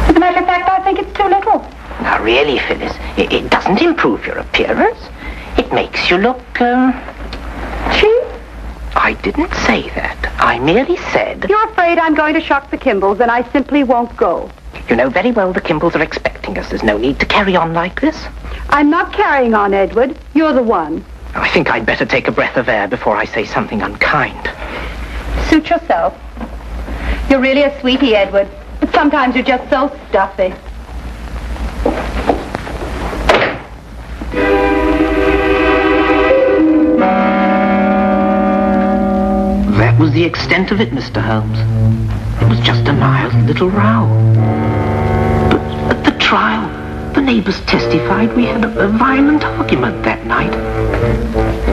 As a matter of fact, I think it's too little. Now, really, Phyllis, it doesn't improve your appearance. It makes you look, Cheap? I didn't say that. I merely said... You're afraid I'm going to shock the Kimballs, and I simply won't go. You know very well the Kimballs are expecting us. There's no need to carry on like this. I'm not carrying on, Edward. You're the one. I think I'd better take a breath of air before I say something unkind. Suit yourself. You're really a sweetie, Edward. But sometimes you're just so stuffy. That was the extent of it, Mr. Holmes. It was just a mild little row. But at the trial, the neighbors testified we had a violent argument that night.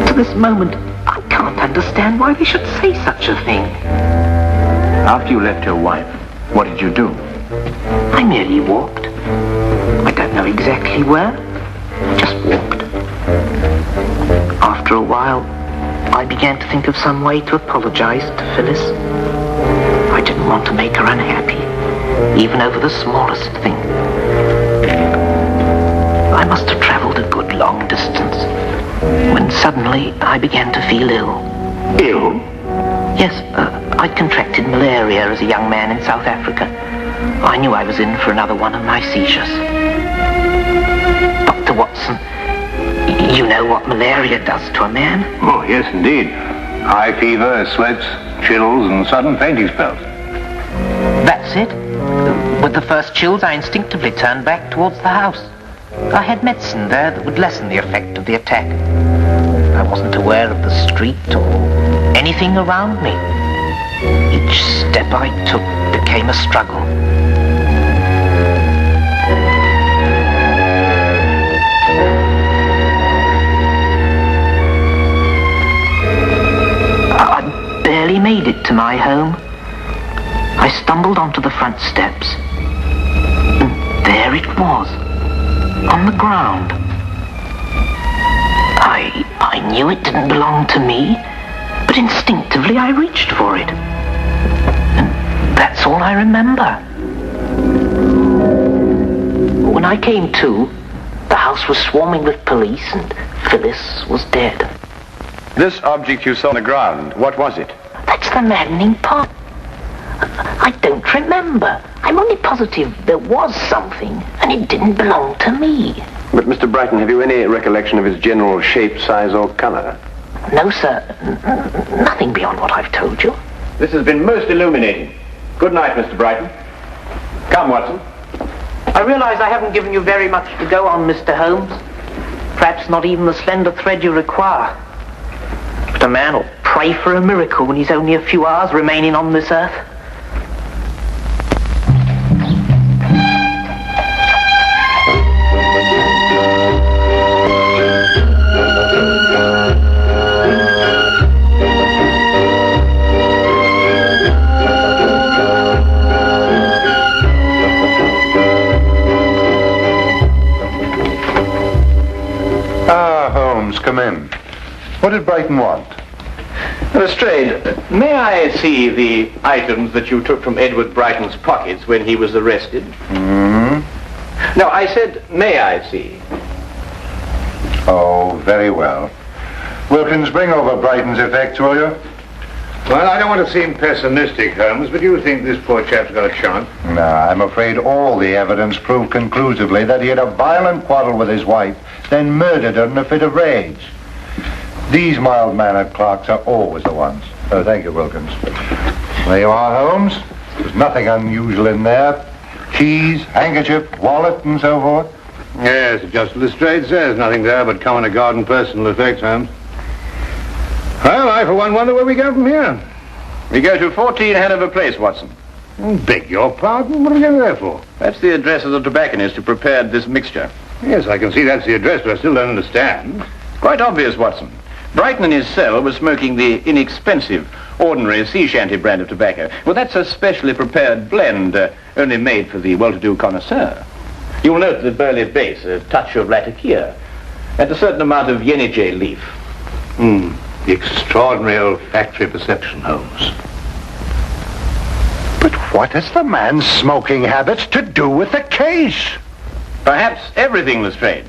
To this moment, I can't understand why they should say such a thing. After you left your wife, what did you do? I merely walked. I don't know exactly where. Just walked. After a while, I began to think of some way to apologize to Phyllis. I didn't want to make her unhappy, even over the smallest thing. I must have traveled a good long distance when suddenly I began to feel ill. Ill? Yes, I'd contracted malaria as a young man in South Africa. I knew I was in for another one of my seizures. Dr. Watson, you know what malaria does to a man? Oh, yes, indeed. High fever, sweats, chills, and sudden fainting spells. That's it. With the first chills, I instinctively turned back towards the house. I had medicine there that would lessen the effect of the attack. I wasn't aware of the street or anything around me. Each step I took became a struggle. I barely made it to my home. I stumbled onto the front steps, and there it was, on the ground. I knew it didn't belong to me, but instinctively I reached for it. And that's all I remember. When I came to, the house was swarming with police and Phyllis was dead. This object you saw on the ground, what was it? That's the maddening part. I don't remember. I'm only positive there was something, and it didn't belong to me. But, Mr. Brighton, have you any recollection of its general shape, size, or color? No, sir. Nothing beyond what I've told you. This has been most illuminating. Good night, Mr. Brighton. Come, Watson. I realize I haven't given you very much to go on, Mr. Holmes. Perhaps not even the slender thread you require. But a man will pray for a miracle when he's only a few hours remaining on this earth. Come in. What did Brighton want? Lestrade, may I see the items that you took from Edward Brighton's pockets when he was arrested? Hmm? No, I said, may I see? Oh, very well. Wilkins, bring over Brighton's effects, will you? Well, I don't want to seem pessimistic, Holmes, but you think this poor chap's got a chance? No, I'm afraid all the evidence proved conclusively that he had a violent quarrel with his wife, then murdered her in a fit of rage. These mild-mannered clerks are always the ones. Oh, thank you, Wilkins. There you are, Holmes. There's nothing unusual in there. Keys, handkerchief, wallet, and so forth. Yes, just Lestrade says nothing there but common and garden personal effects, Holmes. Well, I, for one, wonder where we go from here. We go to 14 Hanover Place, Watson. Beg your pardon? What are we going there for? That's the address of the tobacconist who prepared this mixture. Yes, I can see that's the address, but I still don't understand. Quite obvious, Watson. Brighton in his cell was smoking the inexpensive, ordinary sea shanty brand of tobacco. Well, that's a specially prepared blend, only made for the well-to-do connoisseur. You'll note the burley base, a touch of latakia, and a certain amount of yenijay leaf. Extraordinary olfactory perception, Holmes. But what has the man's smoking habits to do with the case? Perhaps everything, Lestrade.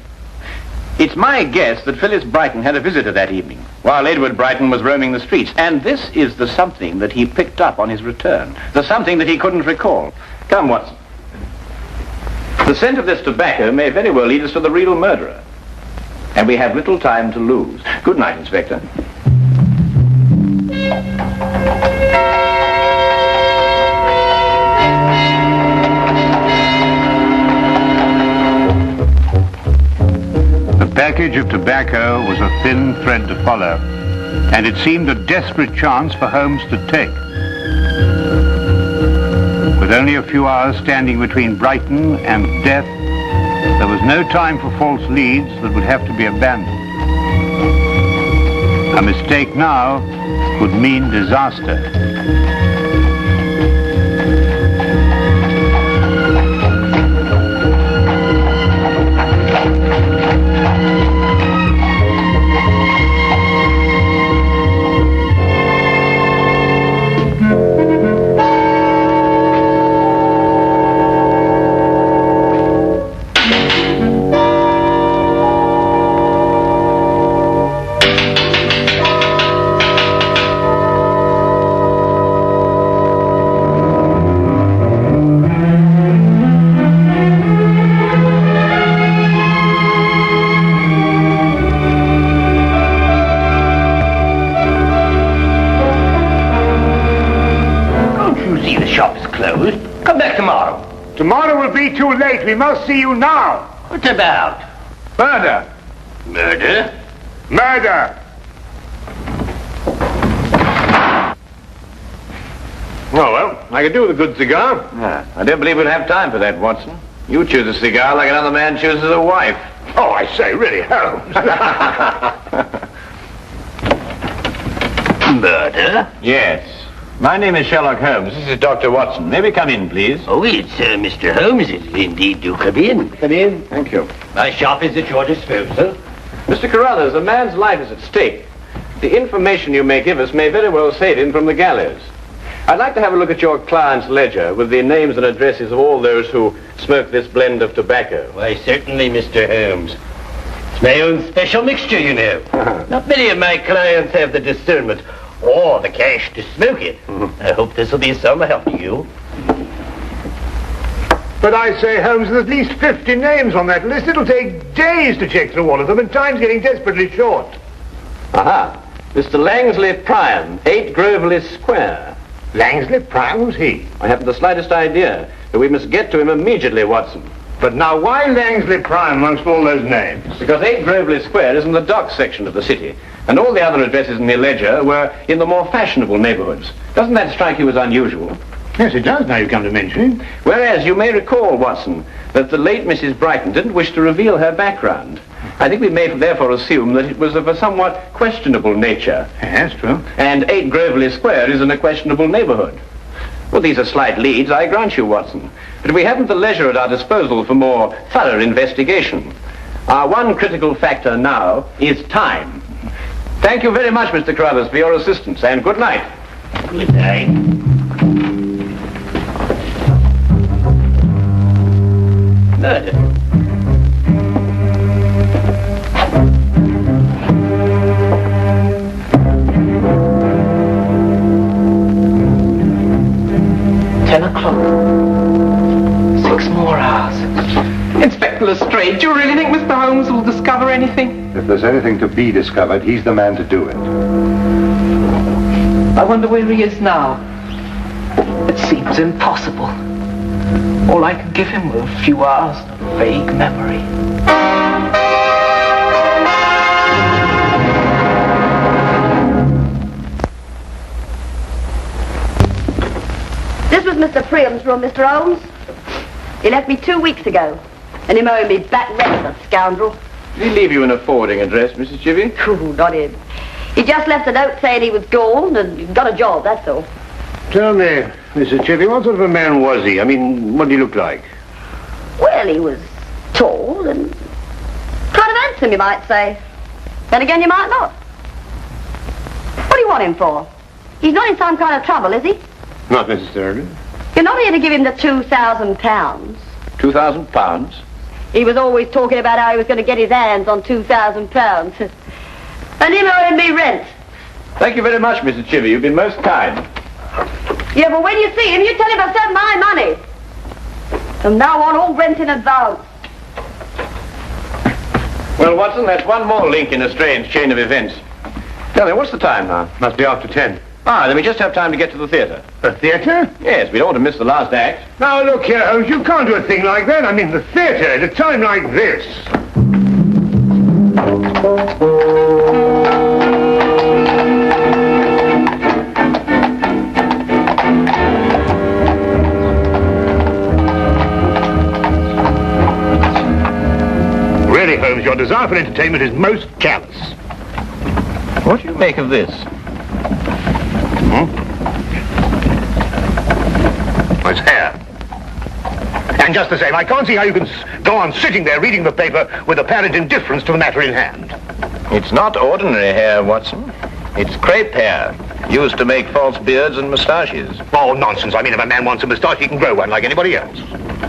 It's my guess that Phyllis Brighton had a visitor that evening, while Edward Brighton was roaming the streets. And this is the something that he picked up on his return. The something that he couldn't recall. Come, Watson. The scent of this tobacco may very well lead us to the real murderer. And we have little time to lose. Good night, Inspector. The package of tobacco was a thin thread to follow, and it seemed a desperate chance for Holmes to take. With only a few hours standing between Brighton and death, there was no time for false leads that would have to be abandoned. A mistake now could mean disaster. shop is closed. Come back tomorrow. Tomorrow will be too late. We must see you now. What about? Murder. Murder? Murder. Oh, well, I could do with a good cigar. I don't believe we'll have time for that, Watson. You choose a cigar like another man chooses a wife. Oh, I say, really, Holmes. Murder? Yes. My name is Sherlock Holmes. This is Dr. Watson. May we come in, please? Oh, it's Mr. Holmes. Indeed, do come in. Come in. Thank you. My shop is at your disposal. Mr. Carruthers, a man's life is at stake. The information you may give us may very well save him from the gallows. I'd like to have a look at your client's ledger with the names and addresses of all those who smoke this blend of tobacco. Why, certainly, Mr. Holmes. It's my own special mixture, you know. Not many of my clients have the discernment or the cash to smoke it. I hope this will be some help to you. But I say, Holmes, there's at least 50 names on that list. It'll take days to check through all of them, and time's getting desperately short. Aha. Mr. Langsley Prime, 8 Groveley Square. Langsley Prime? Who's he? I haven't the slightest idea, but we must get to him immediately, Watson. But now, why Langsley Prime amongst all those names? Because 8 Groveley Square is in the docks section of the city, and all the other addresses in the ledger were in the more fashionable neighborhoods. Doesn't that strike you as unusual? Yes, it does, now you come to mention it. Whereas you may recall, Watson, that the late Mrs. Brighton didn't wish to reveal her background. I think we may therefore assume that it was of a somewhat questionable nature. Yes, true. And 8 Groveley Square is in a questionable neighborhood. Well, these are slight leads, I grant you, Watson. But we haven't the leisure at our disposal for more thorough investigation. Our one critical factor now is time. Thank you very much, Mr. Carruthers, for your assistance, and good night. Good night. Murder. Inspector Lestrade, do you really think Mr. Holmes will discover anything? If there's anything to be discovered, he's the man to do it. I wonder where he is now. It seems impossible. All I could give him were a few hours of vague memory. This was Mr. Priam's room, Mr. Holmes. He left me 2 weeks ago. And him owing me back rent, that scoundrel. Did he leave you in a forwarding address, Mrs. Chivy? Ooh, not him. He just left a note saying he was gone and got a job, that's all. Tell me, Mrs. Chivy, what sort of a man was he? I mean, what did he look like? Well, he was tall and kind of handsome, you might say. Then again, you might not. What do you want him for? He's not in some kind of trouble, is he? Not necessarily. You're not here to give him the £2,000. £2,000? He was always talking about how he was going to get his hands on £2,000. And him owing me rent. Thank you very much, Mrs. Chivy. You've been most kind. Yeah, but when you see him, you tell him I've sent my money. From now on, all rent in advance. Well, Watson, that's one more link in a strange chain of events. Tell me, what's the time now? Must be after 10. Ah, then we just have time to get to the theatre. The theatre? Yes, we don't want to miss the last act. Now, look here, Holmes, you can't do a thing like that. I mean, the theatre at a time like this. Really, Holmes, your desire for entertainment is most callous. What do you make of this? It's hair. And just the same, I can't see how you can go on sitting there reading the paper with apparent indifference to the matter in hand. It's not ordinary hair, Watson. It's crepe hair, used to make false beards and moustaches. Oh, nonsense. I mean, if a man wants a moustache, he can grow one like anybody else.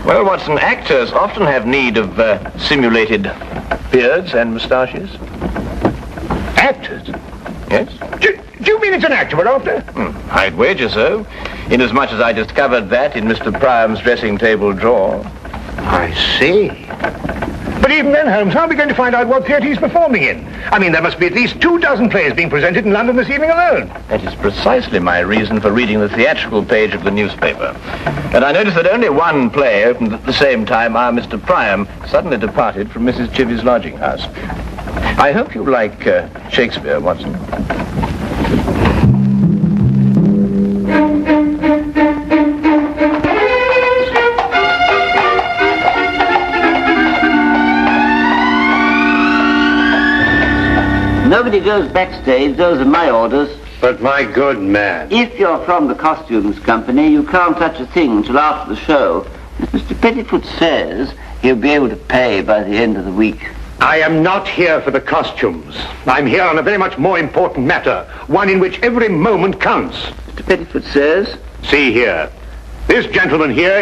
Well, Watson, actors often have need of simulated beards and moustaches. Actors? Yes. Do you mean it's an actor we're after? I'd wager so, inasmuch as I discovered that in Mr. Priam's dressing table drawer. I see. But even then, Holmes, how are we going to find out what theatre he's performing in? I mean, there must be at least 24 plays being presented in London this evening alone. That is precisely my reason for reading the theatrical page of the newspaper. And I noticed that only one play opened at the same time our Mr. Priam suddenly departed from Mrs. Chivy's lodging house. I hope you like Shakespeare, Watson. Nobody goes backstage, those are my orders. But my good man. If you're from the costumes company, you can't touch a thing until after the show. As Mr. Pettifoot says, he'll be able to pay by the end of the week. I am not here for the costumes. I'm here on a very much more important matter, one in which every moment counts. Mr. Pettifoot says? See here. This gentleman here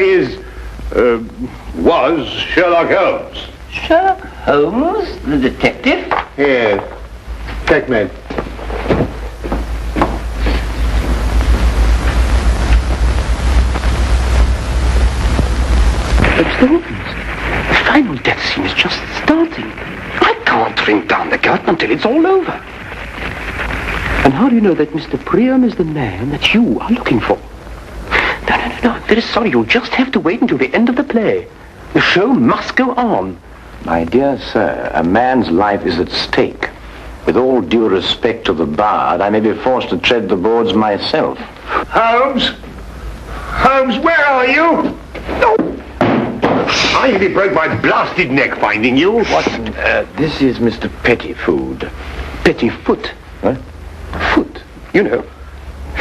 was Sherlock Holmes. Sherlock Holmes, the detective? Yes. Checkmate. Mr. Holmes, the final death scene is just starting. I can't ring down the curtain until it's all over. And how do you know that Mr. Priam is the man that you are looking for? No. I'm very sorry. You'll just have to wait until the end of the play. The show must go on. My dear sir, a man's life is at stake. With all due respect to the bard, I may be forced to tread the boards myself. Holmes? Holmes, where are you? Oh. I nearly broke my blasted neck finding you. Watson, this is Mr. Pettifoot. Pettifoot? Huh? Foot. You know.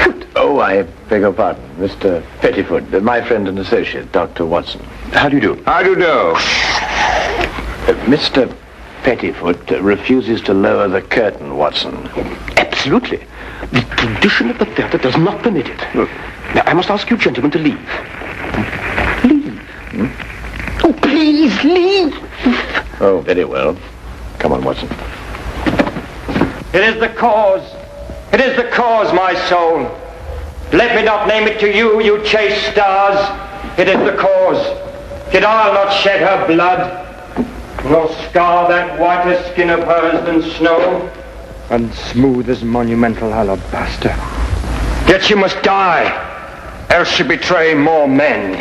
Foot. Oh, I beg your pardon. Mr. Pettifoot, my friend and associate, Dr. Watson. How do you do? How do you do? Mr. Pettifoot refuses to lower the curtain, Watson. Absolutely. The tradition of the theatre does not permit it. Now, I must ask you gentlemen to leave. Leave. Oh, please, leave. Oh, very well. Come on, Watson. It is the cause. It is the cause, my soul. Let me not name it to you, you chaste stars. It is the cause. Yet I'll not shed her blood, nor scar that whiter skin of hers than snow, And smooth as monumental alabaster. Yet she must die, else she betray more men.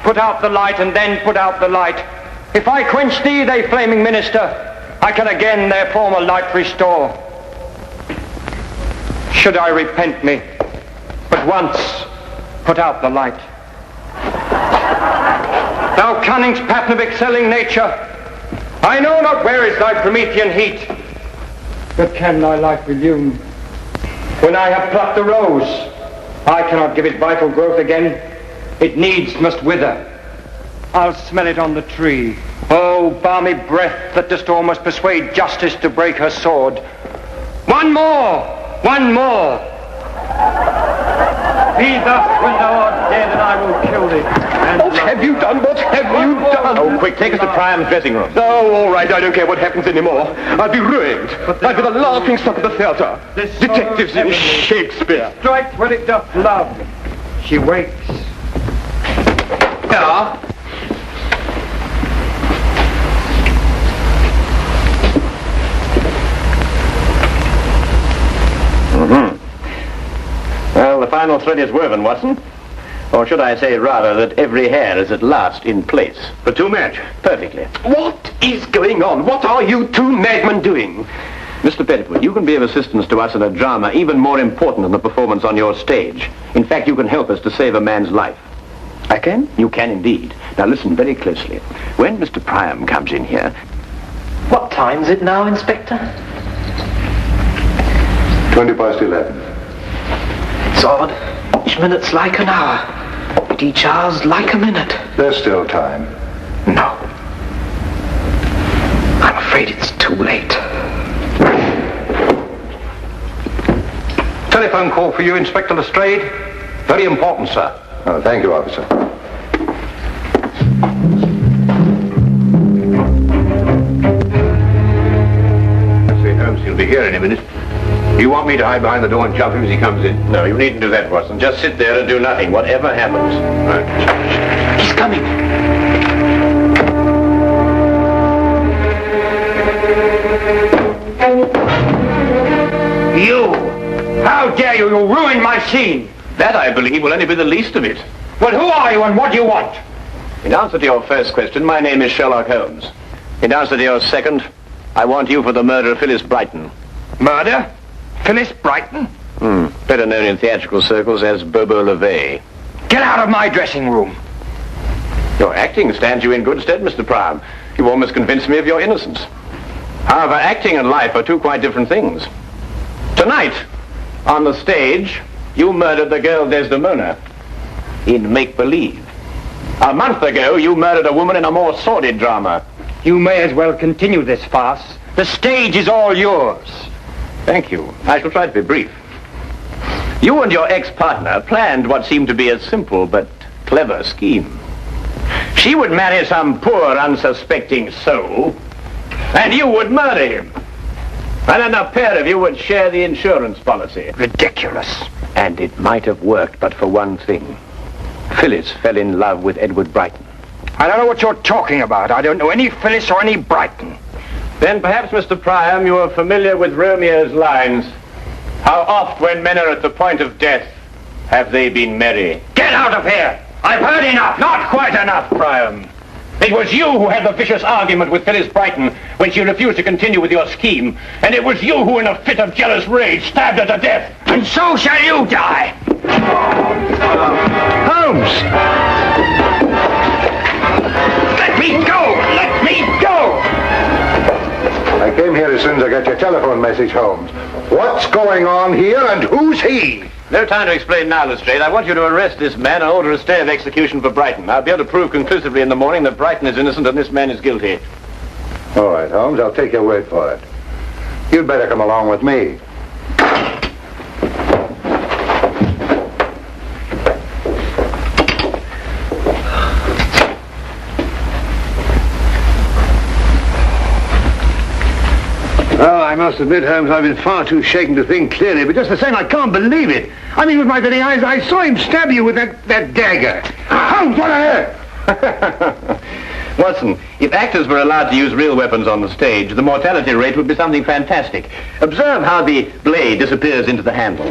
Put out the light, and then put out the light. If I quench thee, they flaming minister, I can again their former light restore. Should I repent me, but once put out the light. Thou cunning's pattern of excelling nature, I know not where is thy Promethean heat, but can thy light illume? When I have plucked the rose, I cannot give it vital growth again. It needs must wither. I'll smell it on the tree. Oh, balmy breath that dost almost persuade justice to break her sword. One more! One more! Be thus when thou art dead, and I will kill thee. What have you done? What have you done? Oh, quick, take us to Priam's dressing room. Oh, all right, I don't care what happens anymore. I'll be ruined. I'll be the laughing stock of the theatre. Detectives in Shakespeare. Strike where it doth love. She wakes. Yeah. Well, the final thread is woven, Watson. Or should I say, rather, that every hair is at last in place. The two match. Perfectly. What is going on? What are you two madmen doing? Mr. Pettifoot, you can be of assistance to us in a drama even more important than the performance on your stage. In fact, you can help us to save a man's life. I can? You can indeed. Now listen very closely. When Mr. Priam comes in here... What time's it now, Inspector? 11:20. It's odd. Each minute's like an hour, but each hour's like a minute. There's still time. No. I'm afraid it's too late. Telephone call for you, Inspector Lestrade. Very important, sir. Oh, thank you, officer. I say, Holmes, he'll be here in a minute. You want me to hide behind the door and jump him as he comes in? No, you needn't do that, Watson. Just sit there and do nothing, whatever happens. Right. He's coming. You! How dare you! You ruined my scene! That, I believe, will only be the least of it. Well, who are you and what do you want? In answer to your first question, my name is Sherlock Holmes. In answer to your second, I want you for the murder of Phyllis Brighton. Murder? Phyllis Brighton? Better known in theatrical circles as Bobo LeVay. Get out of my dressing room. Your acting stands you in good stead, Mr. Prime. You almost convinced me of your innocence. However, acting and life are two quite different things. Tonight, on the stage, you murdered the girl Desdemona in make-believe. A month ago, you murdered a woman in a more sordid drama. You may as well continue this farce. The stage is all yours. Thank you. I shall try to be brief. You and your ex-partner planned what seemed to be a simple but clever scheme. She would marry some poor, unsuspecting soul, and you would murder him. And then a pair of you would share the insurance policy. Ridiculous. And it might have worked, but for one thing. Phyllis fell in love with Edward Brighton. I don't know what you're talking about. I don't know any Phyllis or any Brighton. Then perhaps, Mr. Priam, you are familiar with Romeo's lines. How oft when men are at the point of death have they been merry? Get out of here! I've heard enough! Not quite enough, Priam. It was you who had the vicious argument with Phyllis Brighton when she refused to continue with your scheme. And it was you who, in a fit of jealous rage, stabbed her to death. And so shall you die! Holmes! Let me go! Let me go! I came here as soon as I got your telephone message, Holmes. What's going on here and who's he? No time to explain now, Lestrade. I want you to arrest this man and order a stay of execution for Brighton. I'll be able to prove conclusively in the morning that Brighton is innocent and this man is guilty. All right, Holmes, I'll take your word for it. You'd better come along with me. Oh, I must admit, Holmes, I've been far too shaken to think clearly, but just the same, I can't believe it. I mean, with my very eyes, I saw him stab you with that dagger. Holmes, what on earth? Watson, if actors were allowed to use real weapons on the stage, the mortality rate would be something fantastic. Observe how the blade disappears into the handle.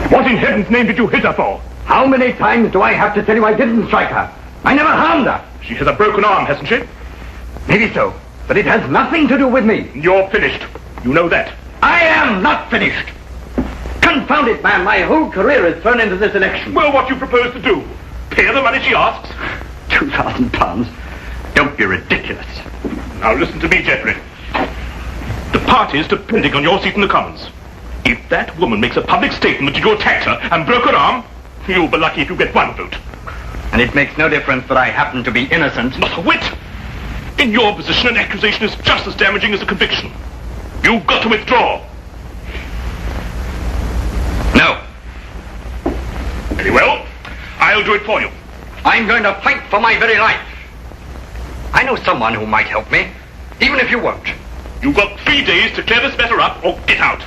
What in heaven's name did you hit her for? How many times do I have to tell you I didn't strike her? I never harmed her. She has a broken arm, hasn't she? Maybe so, but it has nothing to do with me. You're finished. You know that. I am not finished. Confound it, man. My whole career is thrown into this election. Well, what do you propose to do? Pay her the money she asks? £2,000? Don't be ridiculous. Now listen to me, Geoffrey. The party's depending on your seat in the Commons. If that woman makes a public statement that you attacked her and broke her arm, you'll be lucky if you get one vote. And it makes no difference that I happen to be innocent. Not a whit. In your position, an accusation is just as damaging as a conviction. You've got to withdraw. No. Very well. I'll do it for you. I'm going to fight for my very life. I know someone who might help me, even if you won't. You've got 3 days to clear this matter up or get out.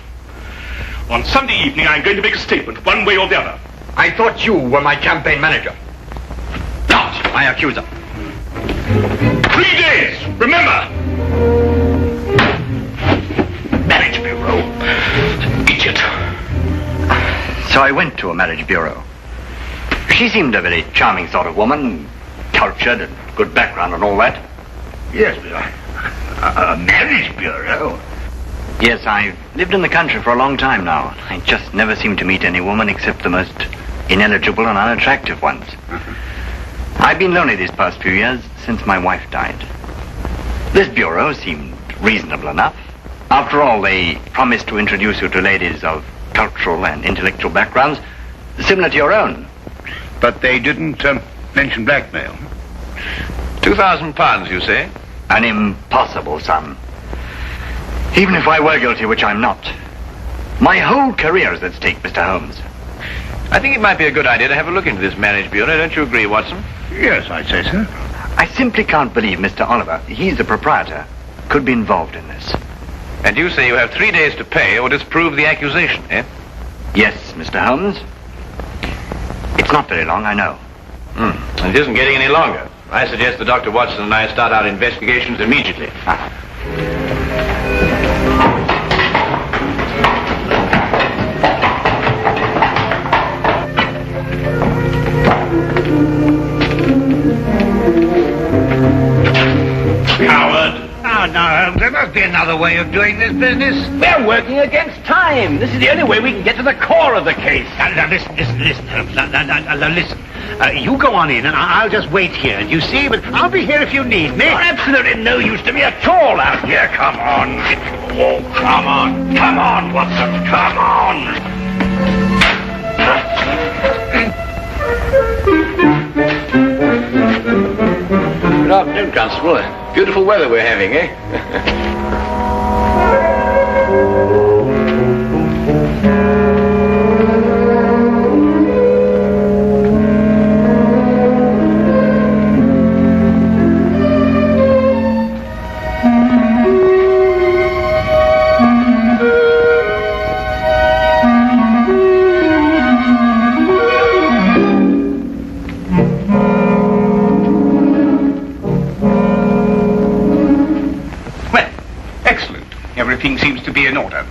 On Sunday evening, I'm going to make a statement, one way or the other. I thought you were my campaign manager, not my accuser. 3 days, remember! Marriage Bureau. Idiot. So I went to a marriage bureau. She seemed a very charming sort of woman, cultured and good background and all that. Yes, but a marriage bureau? Yes, I've lived in the country for a long time now. I just never seem to meet any woman except the most ineligible and unattractive ones. I've been lonely these past few years since my wife died. This bureau seemed reasonable enough. After all, they promised to introduce you to ladies of cultural and intellectual backgrounds similar to your own. But they didn't mention blackmail. £2,000, you say? An impossible sum. Even if I were guilty, which I'm not. My whole career is at stake, Mr. Holmes. I think it might be a good idea to have a look into this marriage bureau. Don't you agree, Watson? Yes, I'd say so. I simply can't believe Mr. Oliver, he's the proprietor, could be involved in this. And you say you have 3 days to pay or disprove the accusation, eh? Yes, Mr. Holmes. It's not very long, I know. It isn't getting any longer. I suggest that Dr. Watson and I start our investigations immediately. Coward! Oh, no, there must be another way of doing this business. We're working against time. This is the only way we can get to the core of the case. Now, listen, Holmes. Now, listen. You go on in, and I'll just wait here. You see, but I'll be here if you need me. You're absolutely no use to me at all out here. Come on. Oh, come on. Come on, Watson. Come on. Good afternoon, Constable. Beautiful weather we're having, eh? Everything seems to be in order.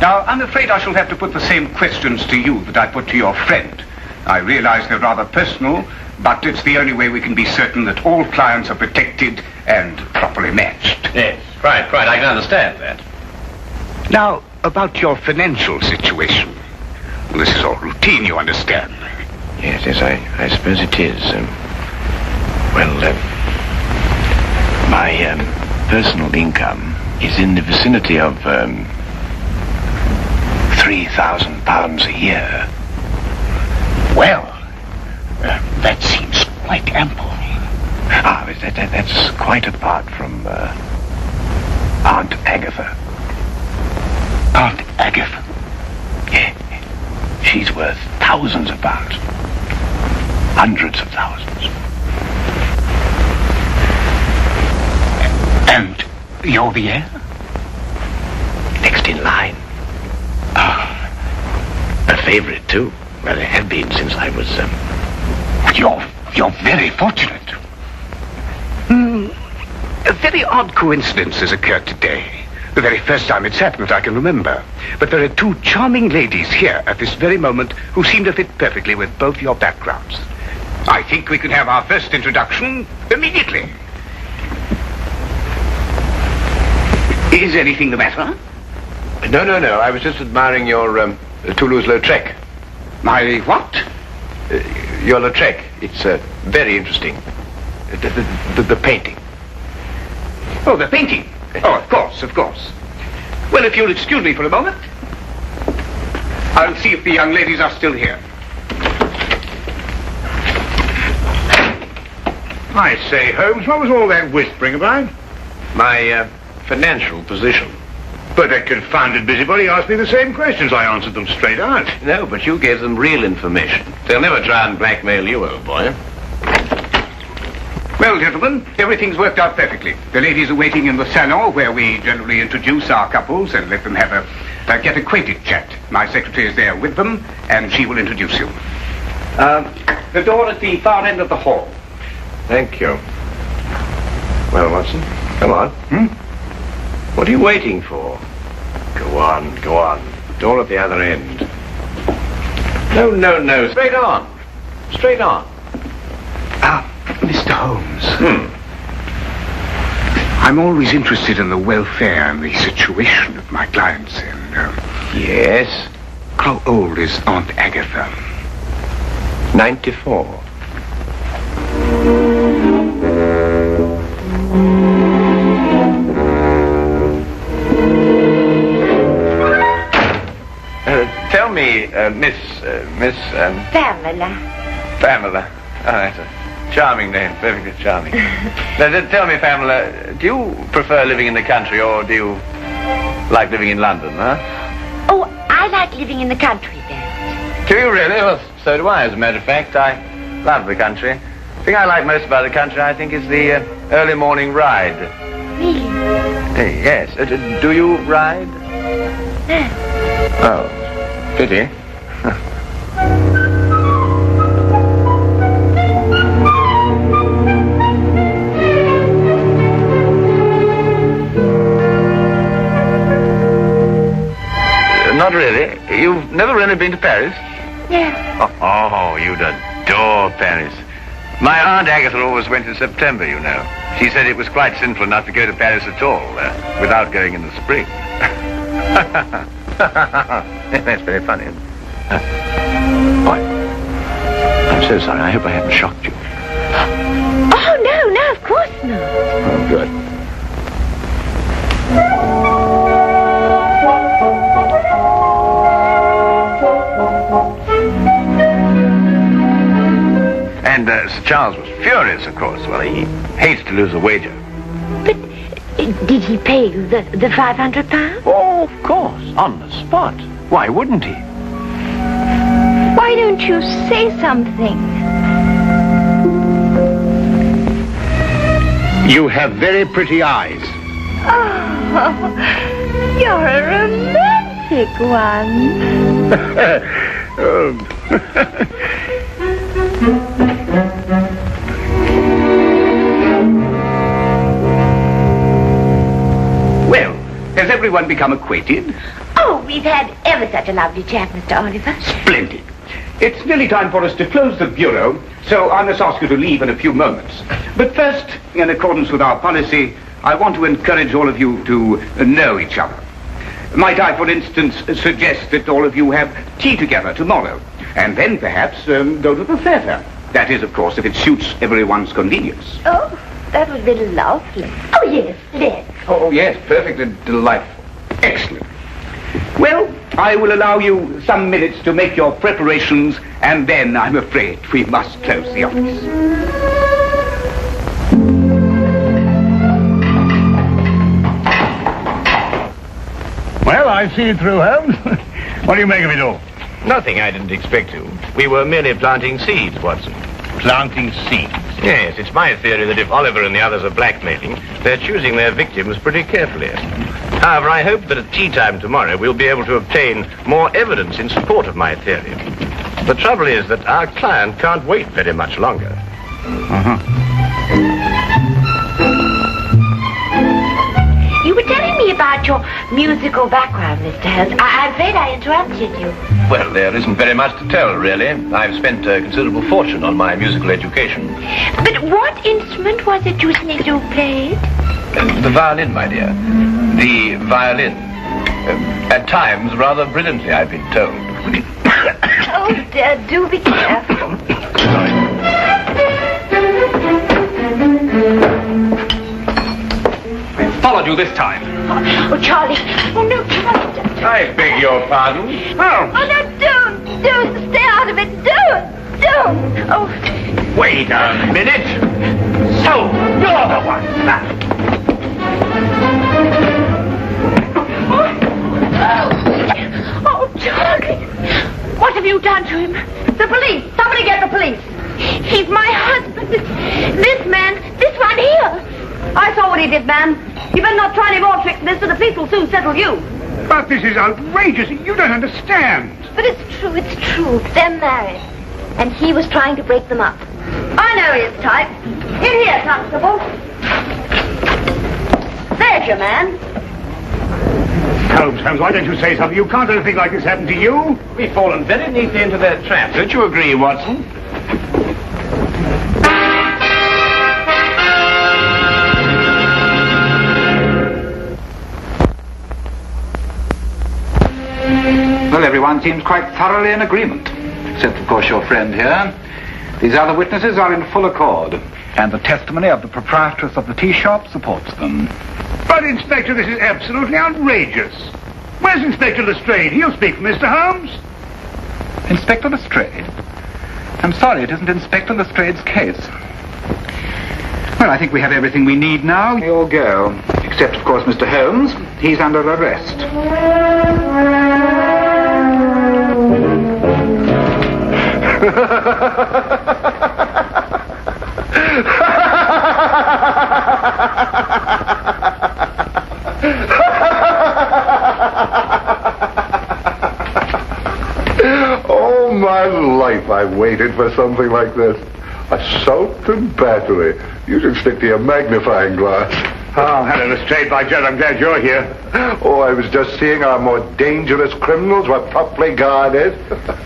Now, I'm afraid I shall have to put the same questions to you that I put to your friend. I realize they're rather personal, but it's the only way we can be certain that all clients are protected and properly matched. Yes, quite. I can understand that. Now, about your financial situation. Well, this is all routine, you understand. Yes, I suppose it is. My personal income is in the vicinity of £3,000 a year. Well, that seems quite ample. That's quite apart from Aunt Agatha. Aunt Agatha? Yeah. She's worth thousands of pounds. Hundreds of thousands. And you're the heir? Next in line. A favorite, too. Well, I have been since I was, You're very fortunate. A very odd coincidence has occurred today. The very first time it's happened that I can remember. But there are two charming ladies here at this very moment who seem to fit perfectly with both your backgrounds. I think we could have our first introduction immediately. Is anything the matter? No. I was just admiring your Toulouse-Lautrec. My what? Your Lautrec. It's very interesting. The painting. Oh, the painting. Oh, of course. Well, if you'll excuse me for a moment, I'll see if the young ladies are still here. I say, Holmes, what was all that whispering about? My financial position. But that confounded busybody asked me the same questions. I answered them straight out. No, but you gave them real information. They'll never try and blackmail you, old boy. Well, gentlemen, everything's worked out perfectly. The ladies are waiting in the salon where we generally introduce our couples and let them have a get acquainted chat. My secretary is there with them, and she will introduce you. The door at the far end of the hall. Thank you. Well, Watson, come on. What are you waiting for? Go on. Door at the other end. No. Straight on. Mr. Holmes. I'm always interested in the welfare and the situation of my clients, and... Yes? How old is Aunt Agatha? 94. Tell me, Miss... Pamela. Oh, that's a charming name, perfectly charming. Now, tell me, Pamela, do you prefer living in the country or do you like living in London, huh? Oh, I like living in the country best. Do you really? Well, so do I, as a matter of fact. I love the country. The thing I like most about the country, I think, is the early morning ride. Really? Yes. Do you ride? No. Oh, pity. Not really. You've never really been to Paris? No. Oh, you'd adore Paris. My Aunt Agatha always went in September, you know. She said it was quite sinful not to go to Paris at all, without going in the spring. That's very funny. Boy, I'm so sorry. I hope I haven't shocked you. Oh, no, of course not. Oh, good. And Sir Charles was furious, of course. Well, he hates to lose a wager. But did he pay you the £500? Oh, of course, on the spot. Why wouldn't he? Why don't you say something? You have very pretty eyes. Oh, you're a romantic one. Well, has everyone become acquainted? Oh, we've had ever such a lovely chat, Mr. Oliver. Splendid. It's nearly time for us to close the bureau, so I must ask you to leave in a few moments. But first, in accordance with our policy, I want to encourage all of you to know each other. Might I, for instance, suggest that all of you have tea together tomorrow, and then perhaps go to the theatre? That is, of course, if it suits everyone's convenience. Oh, that would be lovely. Oh, yes, let's. Oh, yes, perfectly delightful. Excellent. Well, I will allow you some minutes to make your preparations, and then I'm afraid we must close the office. Well, I see it through, Holmes. What do you make of it all? Nothing. I didn't expect to. We were merely planting seeds, Watson. Planting seeds? Yes, it's my theory that if Oliver and the others are blackmailing, they're choosing their victims pretty carefully. However, I hope that at tea time tomorrow we'll be able to obtain more evidence in support of my theory. The trouble is that our client can't wait very much longer. You were telling me about about your musical background, Mr. Holmes. I'm afraid I interrupted you. Well, there isn't very much to tell, really. I've spent a considerable fortune on my musical education. But what instrument was it you said you played? The violin, my dear. The violin. At times, rather brilliantly, I've been told. Oh, dear, do be careful. Followed you this time. Oh, Charlie. Oh, no, Charlie. I beg your pardon. Oh, no, don't. Stay out of it. Don't. Oh. Wait a minute. So, you're the one. Oh, Charlie. What have you done to him? The police. Somebody get the police. He's my husband. This man, this one here. I saw what he did, ma'am. You better not try any more tricks, mister. The police will soon settle you. But this is outrageous. You don't understand. But it's true. They're married. And he was trying to break them up. I know his type. In here, Constable. There's your man. Holmes, why don't you say something? You can't let a thing like this happen to you. We've fallen very neatly into their trap. Don't you agree, Watson? Well, everyone seems quite thoroughly in agreement, except, of course, your friend here. These other witnesses are in full accord, and the testimony of the proprietress of the tea shop supports them. But, Inspector, this is absolutely outrageous. Where's Inspector Lestrade? He'll speak for Mr. Holmes. Inspector Lestrade? I'm sorry, it isn't Inspector Lestrade's case. Well, I think we have everything we need now. We all go, except, of course, Mr. Holmes. He's under arrest. All my life I waited for something like this. Assault and battery. You should stick to your magnifying glass. Oh, hello, Lestrade. By Jove, I'm glad you're here. Oh, I was just seeing our more dangerous criminals were properly guarded.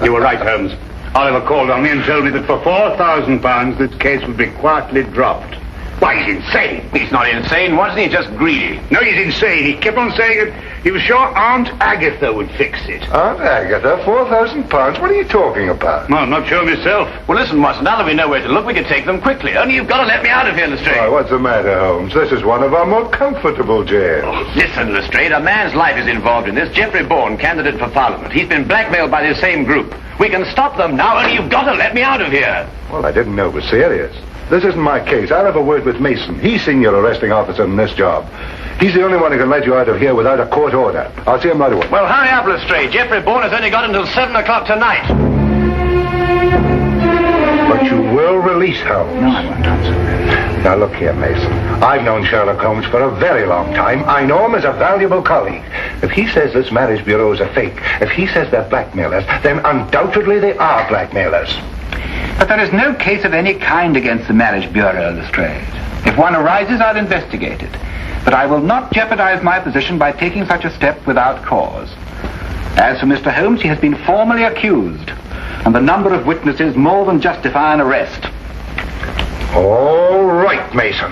You were right, Holmes. Oliver called on me and told me that for £4,000 this case would be quietly dropped. Why, he's insane. He's not insane, wasn't he? Just greedy. No, he's insane. He kept on saying that he was sure Aunt Agatha would fix it. Aunt Agatha? £4,000? What are you talking about? Well, I'm not sure myself. Well, listen, Watson, now that we know where to look, we can take them quickly. Only you've got to let me out of here, Lestrade. Why, what's the matter, Holmes? This is one of our more comfortable jails. Oh, listen, Lestrade, a man's life is involved in this. Geoffrey Bourne, candidate for Parliament. He's been blackmailed by this same group. We can stop them now, only you've got to let me out of here. Well, I didn't know it was serious. This isn't my case. I'll have a word with Mason. He's senior arresting officer in this job. He's the only one who can let you out of here without a court order. I'll see him right away. Well, hurry up, Lestrade. Geoffrey Bourne has only got until 7 o'clock tonight. But you will release Holmes. No, I won't answer. Now, look here, Mason. I've known Sherlock Holmes for a very long time. I know him as a valuable colleague. If he says this marriage bureau is a fake, if he says they're blackmailers, then undoubtedly they are blackmailers. But there is no case of any kind against the Marriage Bureau, Lestrade. If one arises, I'll investigate it. But I will not jeopardize my position by taking such a step without cause. As for Mr. Holmes, he has been formally accused, and the number of witnesses more than justify an arrest. All right, Mason.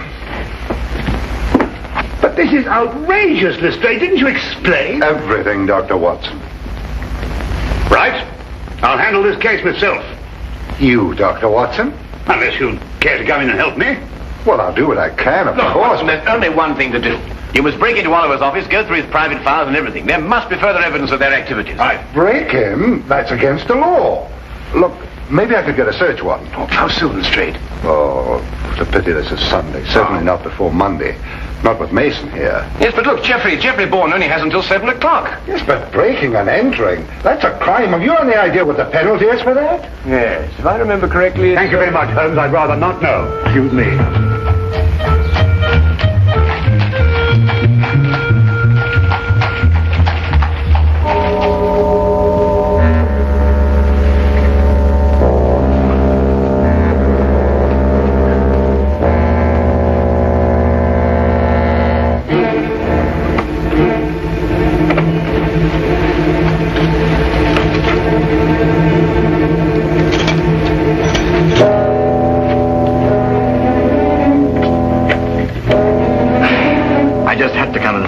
But this is outrageous, Lestrade. Didn't you explain? Everything, Dr. Watson. Right. I'll handle this case myself. You, Dr. Watson? Unless you'd care to come in and help me. Well, I'll do what I can, of Look, course. Watson, there's only one thing to do. You must break into Oliver's office, go through his private files and everything. There must be further evidence of their activities. I break him? That's against the law. Look, maybe I could get a search warrant. Oh, how soon, Lestrade? Oh, it's a pity this is Sunday. Certainly not before Monday. Not with Mason here. Yes, but look, Geoffrey Bourne only has until 7 o'clock. Yes, but breaking and entering, that's a crime. Have you any idea what the penalty is for that? Yes, if I remember correctly... Thank you very much, Holmes. I'd rather not know. Excuse me.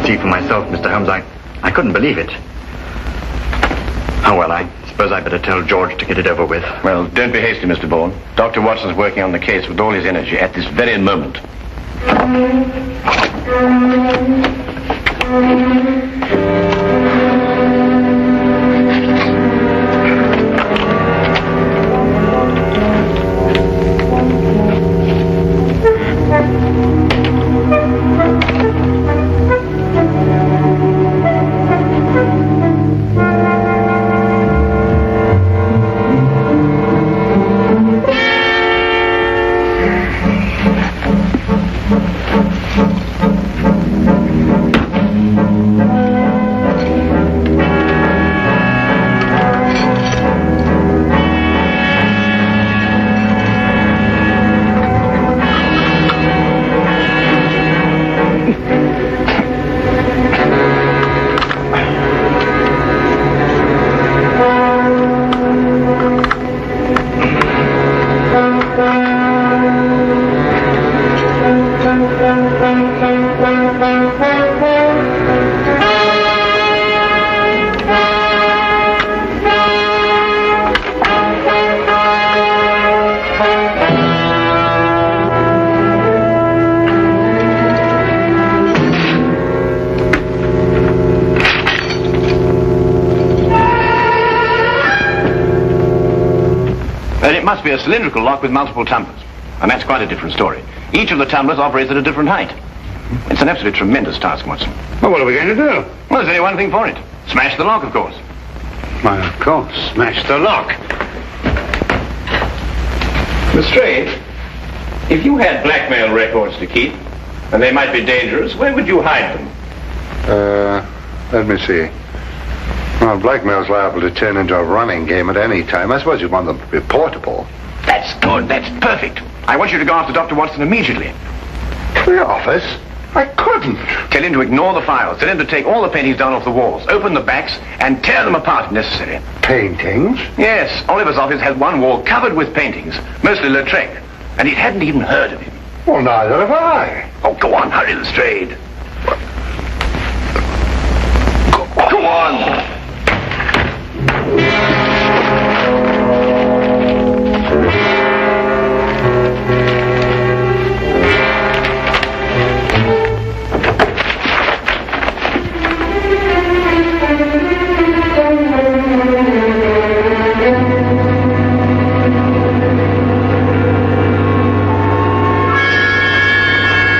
see for myself, Mr. Holmes. I couldn't believe it. Oh, well, I suppose I'd better tell George to get it over with. Well, don't be hasty, Mr. Bourne. Dr. Watson's working on the case with all his energy at this very moment. Must be a cylindrical lock with multiple tumblers. And that's quite a different story. Each of the tumblers operates at a different height. It's an absolutely tremendous task, Watson. Well, what are we going to do? Well, there's only one thing for it. Smash the lock, of course. Why, of course. Smash the lock. Lestrade, if you had blackmail records to keep, and they might be dangerous, where would you hide them? Let me see. Well, blackmail's liable to turn into a running game at any time. I suppose you want them to be portable. That's good. That's perfect. I want you to go after Dr. Watson immediately. To the office? I couldn't. Tell him to ignore the files. Tell him to take all the paintings down off the walls, open the backs, and tear them apart if necessary. Paintings? Yes. Oliver's office has one wall covered with paintings, mostly Lautrec, and he hadn't even heard of him. Well, neither have I. Oh, go on, hurry, Lestrade. Go on.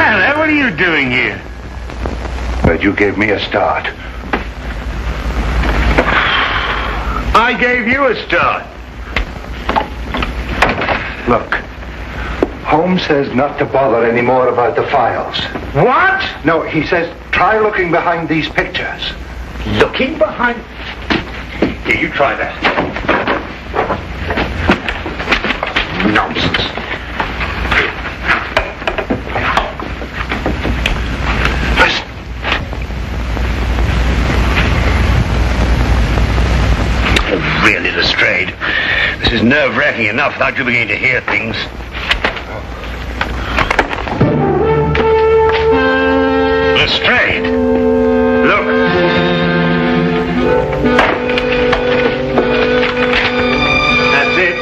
Hello, what are you doing here? But you gave me a start. I gave you a start. Look, Holmes says not to bother anymore about the files. What? No, he says try looking behind these pictures. Looking behind? Here, you try that. Nonsense. Really, Lestrade. This is nerve-wracking enough without you beginning to hear things. Lestrade! Look! That's it.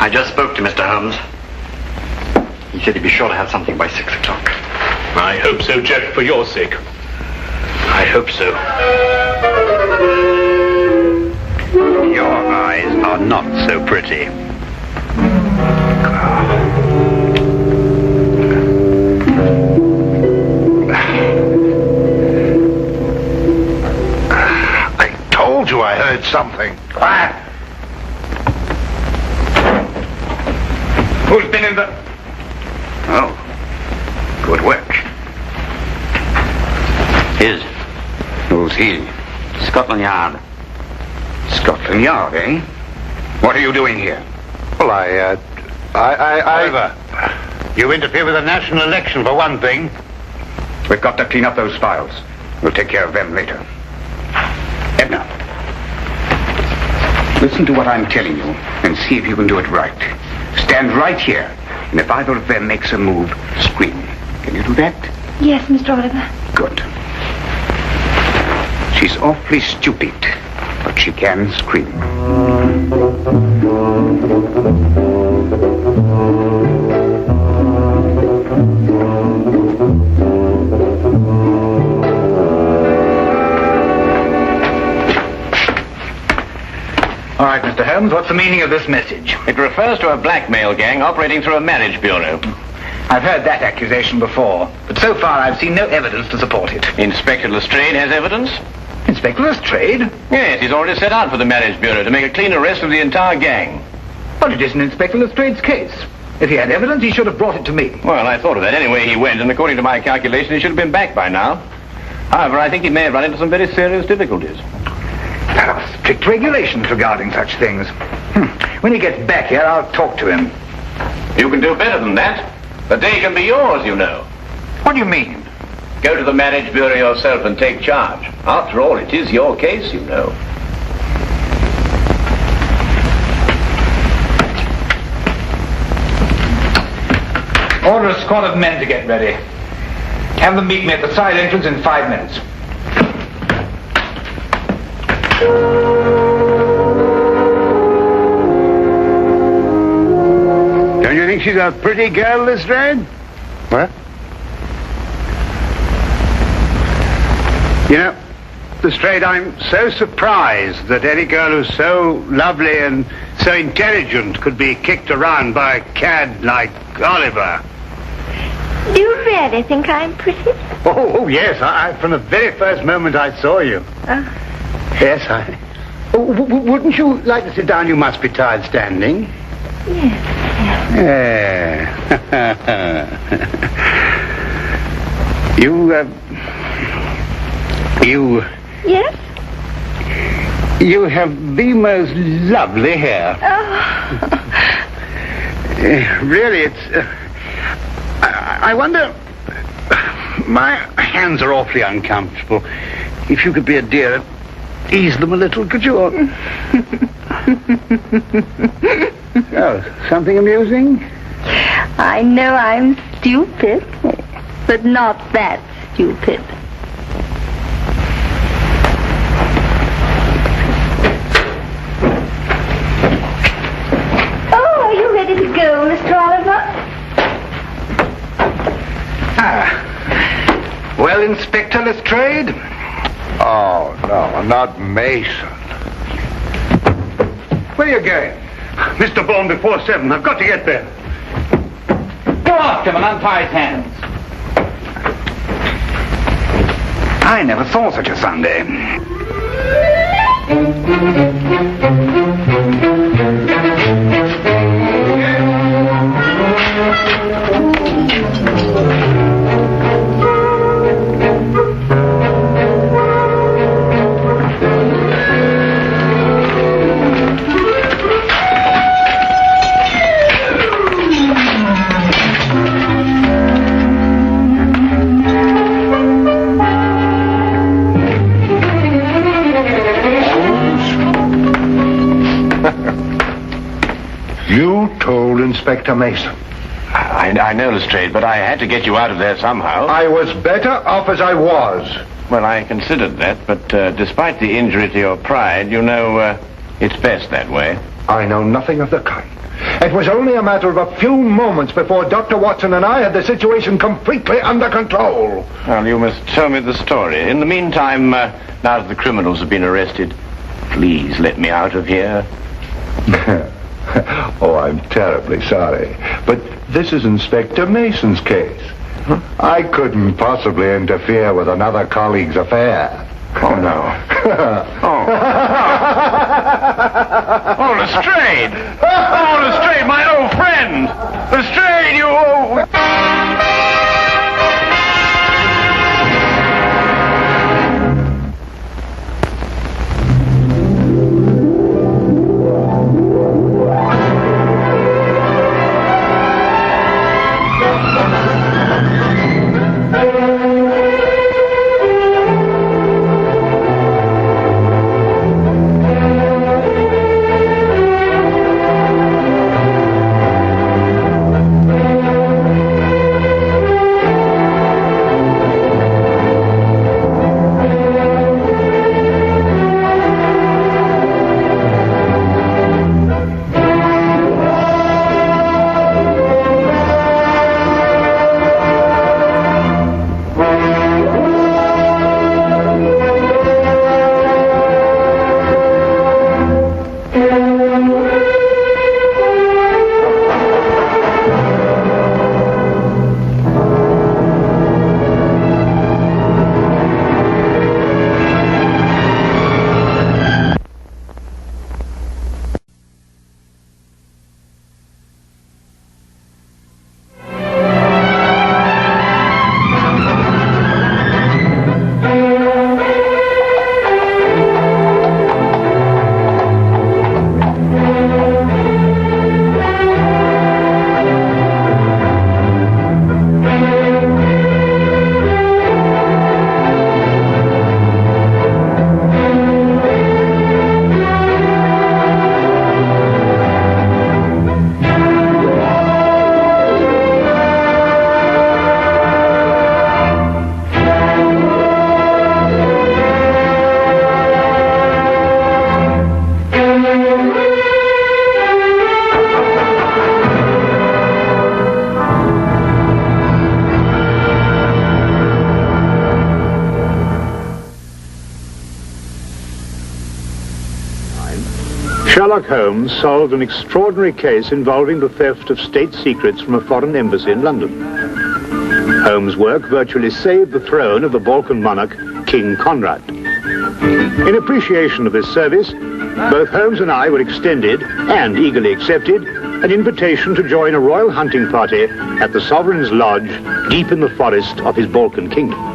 I just spoke to Mr. Holmes. He said he'd be sure to have something by 6 o'clock. I hope so, Jeff, for your sake. I hope so. Your eyes are not so pretty. I told you I heard something. Quiet! Who's been in the... Oh, good work. Who's he? Scotland Yard. Scotland Yard, eh? What are you doing here? Well, Oliver, you interfere with the national election, for one thing. We've got to clean up those files. We'll take care of them later. Edna, listen to what I'm telling you and see if you can do it right. Stand right here, and if either of them makes a move, scream. Can you do that? Yes, Mr. Oliver. Good. She's awfully stupid, but she can scream. All right, Mr. Holmes, what's the meaning of this message? It refers to a blackmail gang operating through a marriage bureau. I've heard that accusation before, but so far I've seen no evidence to support it. Inspector Lestrade has evidence? Inspector Lestrade? Yes, he's already set out for the marriage bureau to make a clean arrest of the entire gang. But it isn't Inspector Lestrade's case. If he had evidence, he should have brought it to me. Well, I thought of that. Anyway, he went, and according to my calculation, he should have been back by now. However, I think he may have run into some very serious difficulties. There are strict regulations regarding such things. When he gets back here, I'll talk to him. You can do better than that. The day can be yours, you know. What do you mean? Go to the marriage bureau yourself and take charge. After all, it is your case, you know. Order a squad of men to get ready. Have them meet me at the side entrance in 5 minutes. Don't you think she's a pretty girl, Lestrade? What? You know, Lestrade, I'm so surprised that any girl who's so lovely and so intelligent could be kicked around by a cad like Oliver. Do you really think I'm pretty? Oh, yes. I from the very first moment I saw you. Yes, I... Oh, wouldn't you like to sit down? You must be tired standing. Yes. Yes? You have the most lovely hair. Really, it's... I wonder... My hands are awfully uncomfortable. If you could be a dear and ease them a little, could you? Oh, something amusing? I know I'm stupid, but not that stupid. Oh, are you ready to go, Mr. Oliver? Well, Inspector Lestrade? Oh, no, not Mason. Where are you going? Mr. Bourne, before 7. I've got to get there. Go after him and untie his hands. I never saw such a Sunday. You told Inspector Mason. I know, Lestrade, but I had to get you out of there somehow. I was better off as I was. Well, I considered that, but despite the injury to your pride, you know, it's best that way. I know nothing of the kind. It was only a matter of a few moments before Dr. Watson and I had the situation completely under control. Well, you must tell me the story. In the meantime, now that the criminals have been arrested, please let me out of here. Oh, I'm terribly sorry. But this is Inspector Mason's case. I couldn't possibly interfere with another colleague's affair. Oh, no. Oh, Lestrade! Oh, Lestrade, my old friend! Lestrade, you... Sherlock Holmes solved an extraordinary case involving the theft of state secrets from a foreign embassy in London. Holmes' work virtually saved the throne of the Balkan monarch, King Conrad. In appreciation of this service, both Holmes and I were extended, and eagerly accepted, an invitation to join a royal hunting party at the Sovereign's Lodge, deep in the forest of his Balkan kingdom.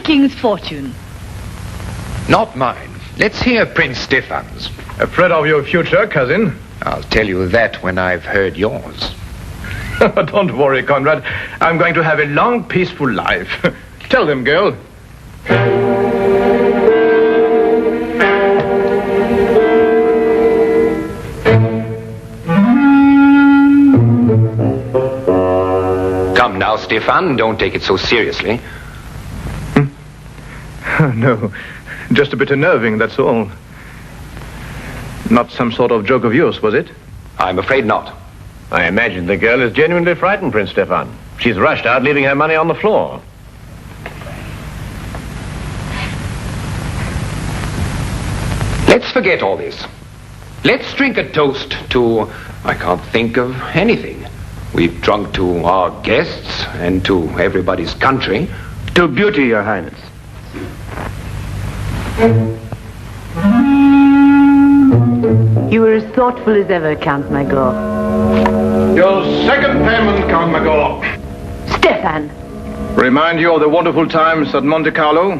King's fortune. Not mine. Let's hear Prince Stefan's. Afraid of your future, cousin? I'll tell you that when I've heard yours. Don't worry, Conrad. I'm going to have a long, peaceful life. Tell them, girl. Come now, Stefan, don't take it so seriously. No, just a bit unnerving, that's all. Not some sort of joke of yours, was it? I'm afraid not. I imagine the girl is genuinely frightened, Prince Stefan. She's rushed out, leaving her money on the floor. Let's forget all this. Let's drink a toast to... I can't think of anything. We've drunk to our guests and to everybody's country. To beauty, Your Highness. You were as thoughtful as ever, Count Magor. Your second payment, Count Magor. Stefan. Remind you of the wonderful times at Monte Carlo?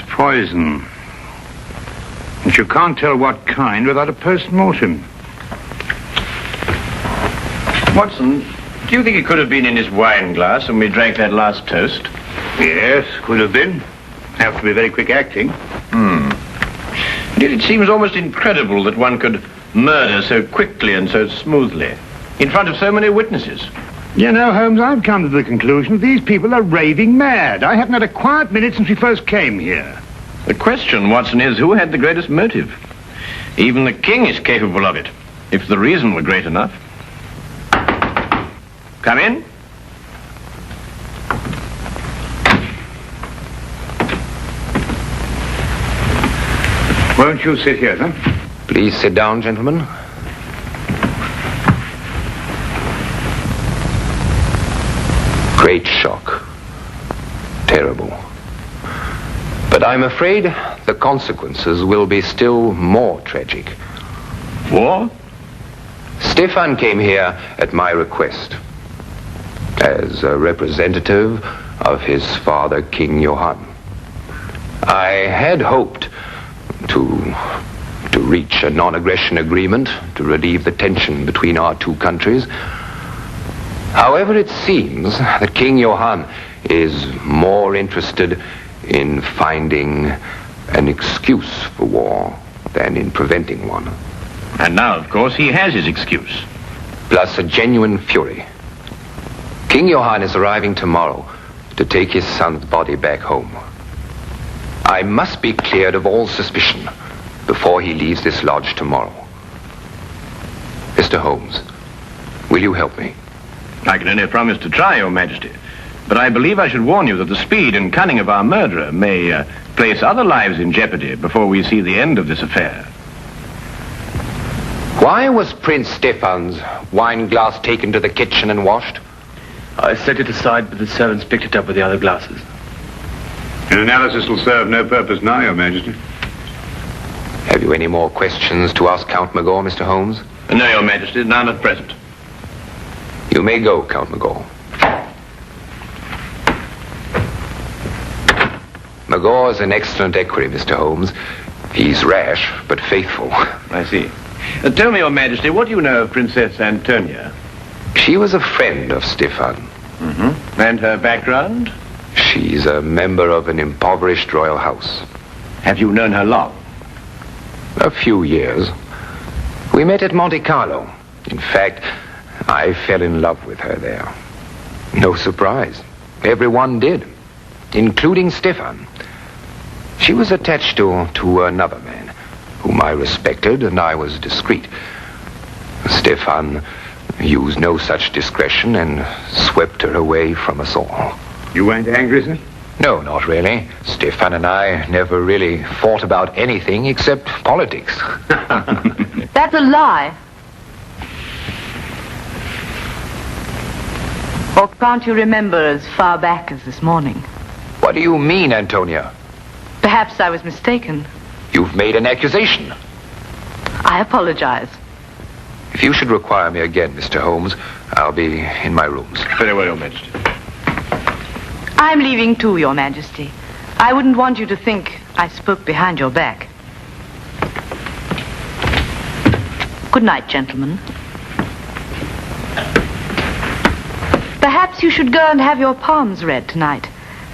Poison. But you can't tell what kind without a post-mortem. Watson, do you think it could have been in his wine glass when we drank that last toast? Yes, could have been. Have to be very quick acting. Indeed, it seems almost incredible that one could murder so quickly and so smoothly in front of so many witnesses. You know, Holmes, I've come to the conclusion that these people are raving mad. I haven't had a quiet minute since we first came here. The question, Watson, is who had the greatest motive? Even the king is capable of it, if the reason were great enough. Come in. Won't you sit here, then? Please sit down, gentlemen. Great shock. Terrible. But I'm afraid the consequences will be still more tragic. War? Stefan came here at my request as a representative of his father, King Johann. I had hoped to reach a non-aggression agreement to relieve the tension between our two countries. However, it seems that King Johann is more interested in finding an excuse for war than in preventing one. And now, of course, he has his excuse. Plus a genuine fury. King Johann is arriving tomorrow to take his son's body back home. I must be cleared of all suspicion before he leaves this lodge tomorrow. Mr. Mr. Holmes, will you help me? I can only promise to try, Your Majesty. But I believe I should warn you that the speed and cunning of our murderer may place other lives in jeopardy before we see the end of this affair. Why was Prince Stefan's wine glass taken to the kitchen and washed? I set it aside, but the servants picked it up with the other glasses. An analysis will serve no purpose now, Your Majesty. Have you any more questions to ask Count Magor, Mr. Holmes? No, Your Majesty, none at present. You may go, Count Magor. Magor is an excellent equerry, Mr. Holmes. He's rash, but faithful. I see. Tell me, Your Majesty, what do you know of Princess Antonia? She was a friend of Stefan. Mm-hmm. And her background? She's a member of an impoverished royal house. Have you known her long? A few years. We met at Monte Carlo. In fact, I fell in love with her there. No surprise. Everyone did, including Stefan. She was attached to another man, whom I respected, and I was discreet. Stefan used no such discretion and swept her away from us all. You weren't angry, sir? No, not really. Stefan and I never really fought about anything except politics. That's a lie. Or can't you remember as far back as this morning? What do you mean, Antonia? Perhaps I was mistaken. You've made an accusation. I apologize. If you should require me again, Mr. Holmes, I'll be in my rooms. Very well, Your Majesty. I'm leaving too, Your Majesty. I wouldn't want you to think I spoke behind your back. Good night, gentlemen. Perhaps you should go and have your palms read tonight.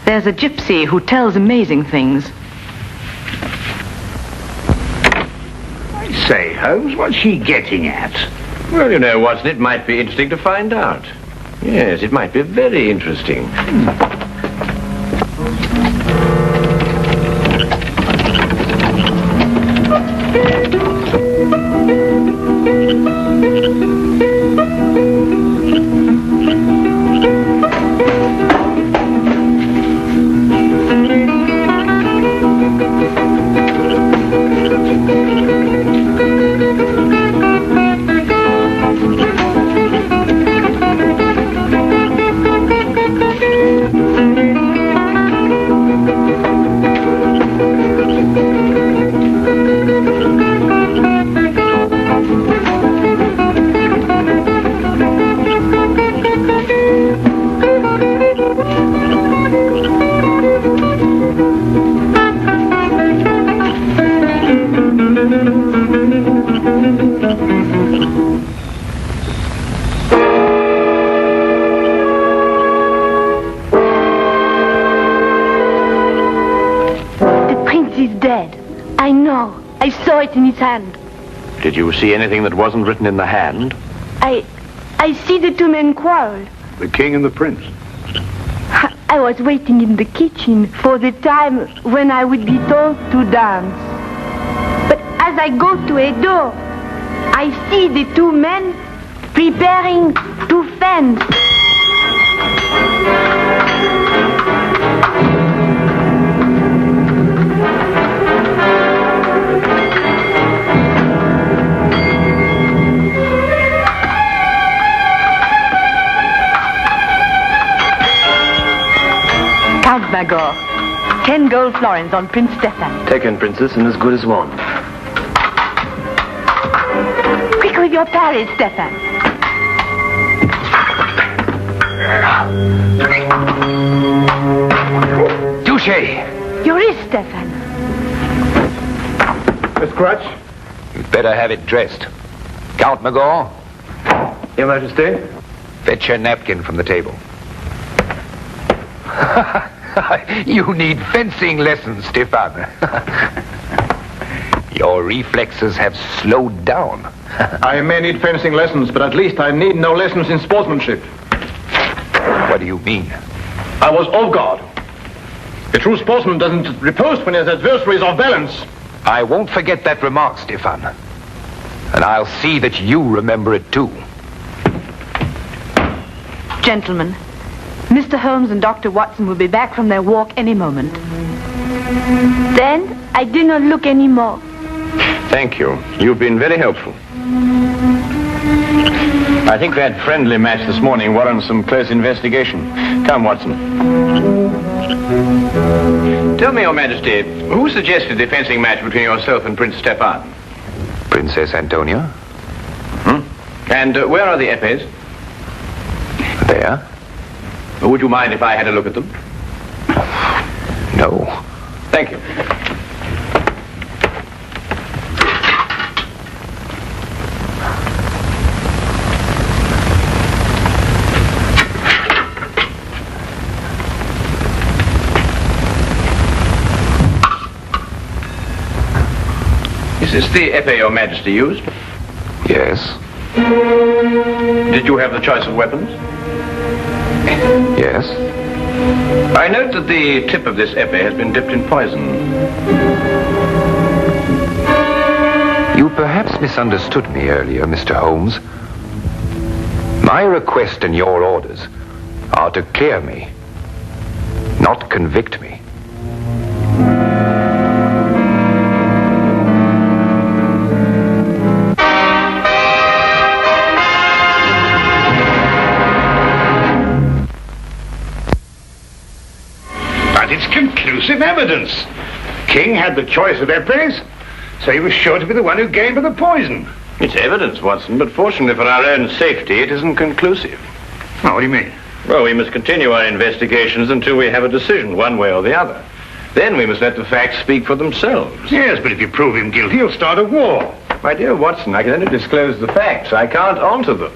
There's a gypsy who tells amazing things. I say, Holmes, what's she getting at? Well, you know, Watson, it might be interesting to find out. Yes, it might be very interesting. In his hand. Did you see anything that wasn't written in the hand? I see the two men quarrel. The king and the prince. I was waiting in the kitchen for the time when I would be told to dance. But as I go to a door, I see the two men preparing to fence. Count Magor, 10 gold florins on Prince Stefan. Taken, Princess, and as good as won. Quick with your parry, Stefan. Touché! Your wrist, Stefan. A scratch? You'd better have it dressed. Count Magor? Your Majesty? Fetch your napkin from the table. You need fencing lessons, Stefan. Your reflexes have slowed down. I may need fencing lessons, but at least I need no lessons in sportsmanship. What do you mean? I was off guard. A true sportsman doesn't riposte when his adversary is off balance. I won't forget that remark, Stefan. And I'll see that you remember it too. Gentlemen, Mr. Holmes and Dr. Watson will be back from their walk any moment. Then I do not look anymore. Thank you. You've been very helpful. I think that friendly match this morning warrants some close investigation. Come, Watson. Tell me, Your Majesty, who suggested the fencing match between yourself and Prince Stefan? Princess Antonia? And where are the epées? There. Would you mind if I had a look at them? No. Thank you. Is this the epée Your Majesty used? Yes. Did you have the choice of weapons? Yes. I note that the tip of this epée has been dipped in poison. You perhaps misunderstood me earlier, Mr. Holmes. My request and your orders are to clear me, not convict me. But it's conclusive evidence. King had the choice of epées, so he was sure to be the one who gave her the poison. It's evidence, Watson, but fortunately for our own safety, it isn't conclusive. Oh, what do you mean? Well, we must continue our investigations until we have a decision, one way or the other. Then we must let the facts speak for themselves. Yes, but if you prove him guilty, he'll start a war. My dear Watson, I can only disclose the facts. I can't alter them.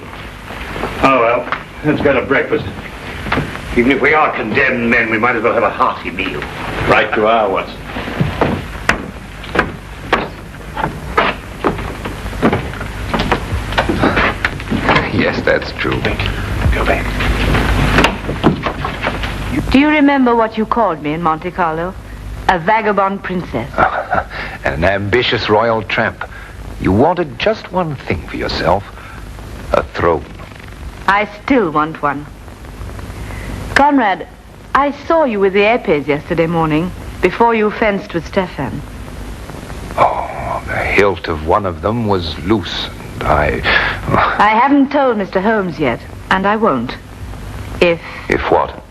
Oh, well, let's go to breakfast. Even if we are condemned men, we might as well have a hearty meal. Right you are, Watson. Yes, that's true. Go back. Do you remember what you called me in Monte Carlo? A vagabond princess. An ambitious royal tramp. You wanted just one thing for yourself. A throne. I still want one. Conrad, I saw you with the epées yesterday morning, before you fenced with Stefan. Oh, the hilt of one of them was loose, and I haven't told Mr. Holmes yet, and I won't. If what?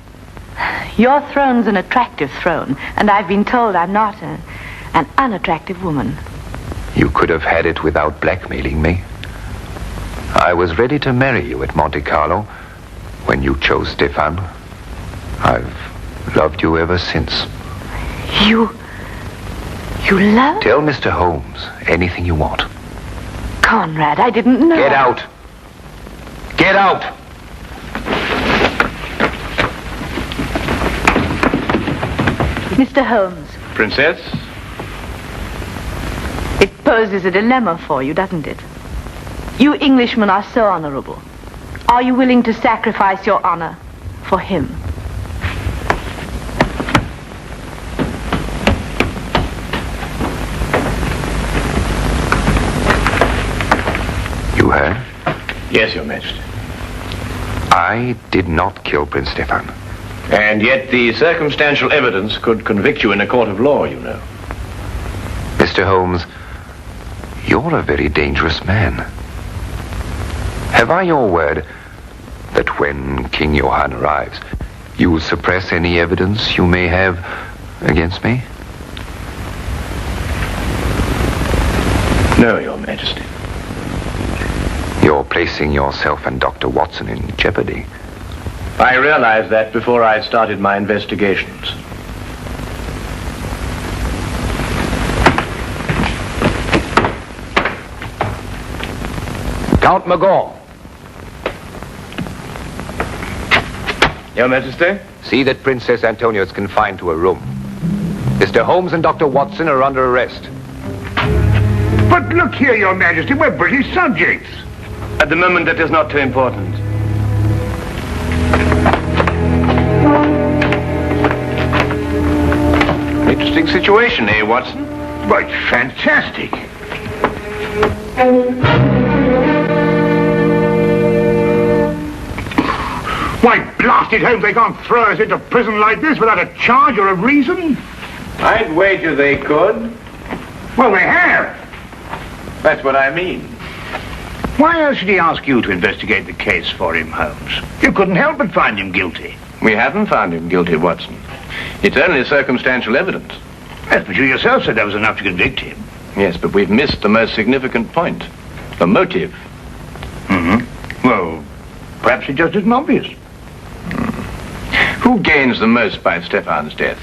Your throne's an attractive throne, and I've been told I'm not an unattractive woman. You could have had it without blackmailing me. I was ready to marry you at Monte Carlo when you chose Stefan. I've loved you ever since. You love? Tell Mr. Holmes anything you want. Conrad, I didn't know. Get out! Get out! Mr. Holmes. Princess? It poses a dilemma for you, doesn't it? You Englishmen are so honorable. Are you willing to sacrifice your honor for him? You heard? Yes, Your Majesty. I did not kill Prince Stefan. And yet the circumstantial evidence could convict you in a court of law, you know. Mr. Holmes, you're a very dangerous man. Have I your word that when King Johann arrives, you will suppress any evidence you may have against me? No, Your Majesty. You're placing yourself and Dr. Watson in jeopardy. I realized that before I started my investigations. Count Magall. Your Majesty? See that Princess Antonia is confined to a room. Mr. Holmes and Dr. Watson are under arrest. But look here, Your Majesty, we're British subjects. At the moment, that is not too important. Interesting situation, eh, Watson? But fantastic. Why, blasted Holmes, they can't throw us into prison like this without a charge or a reason. I'd wager they could. Well, they have. That's what I mean. Why else should he ask you to investigate the case for him, Holmes? You couldn't help but find him guilty. We haven't found him guilty, Watson. It's only circumstantial evidence. Yes, but you yourself said there was enough to convict him. Yes, but we've missed the most significant point. The motive. Mm-hmm. Well, perhaps it just isn't obvious. Who gains the most by Stefan's death?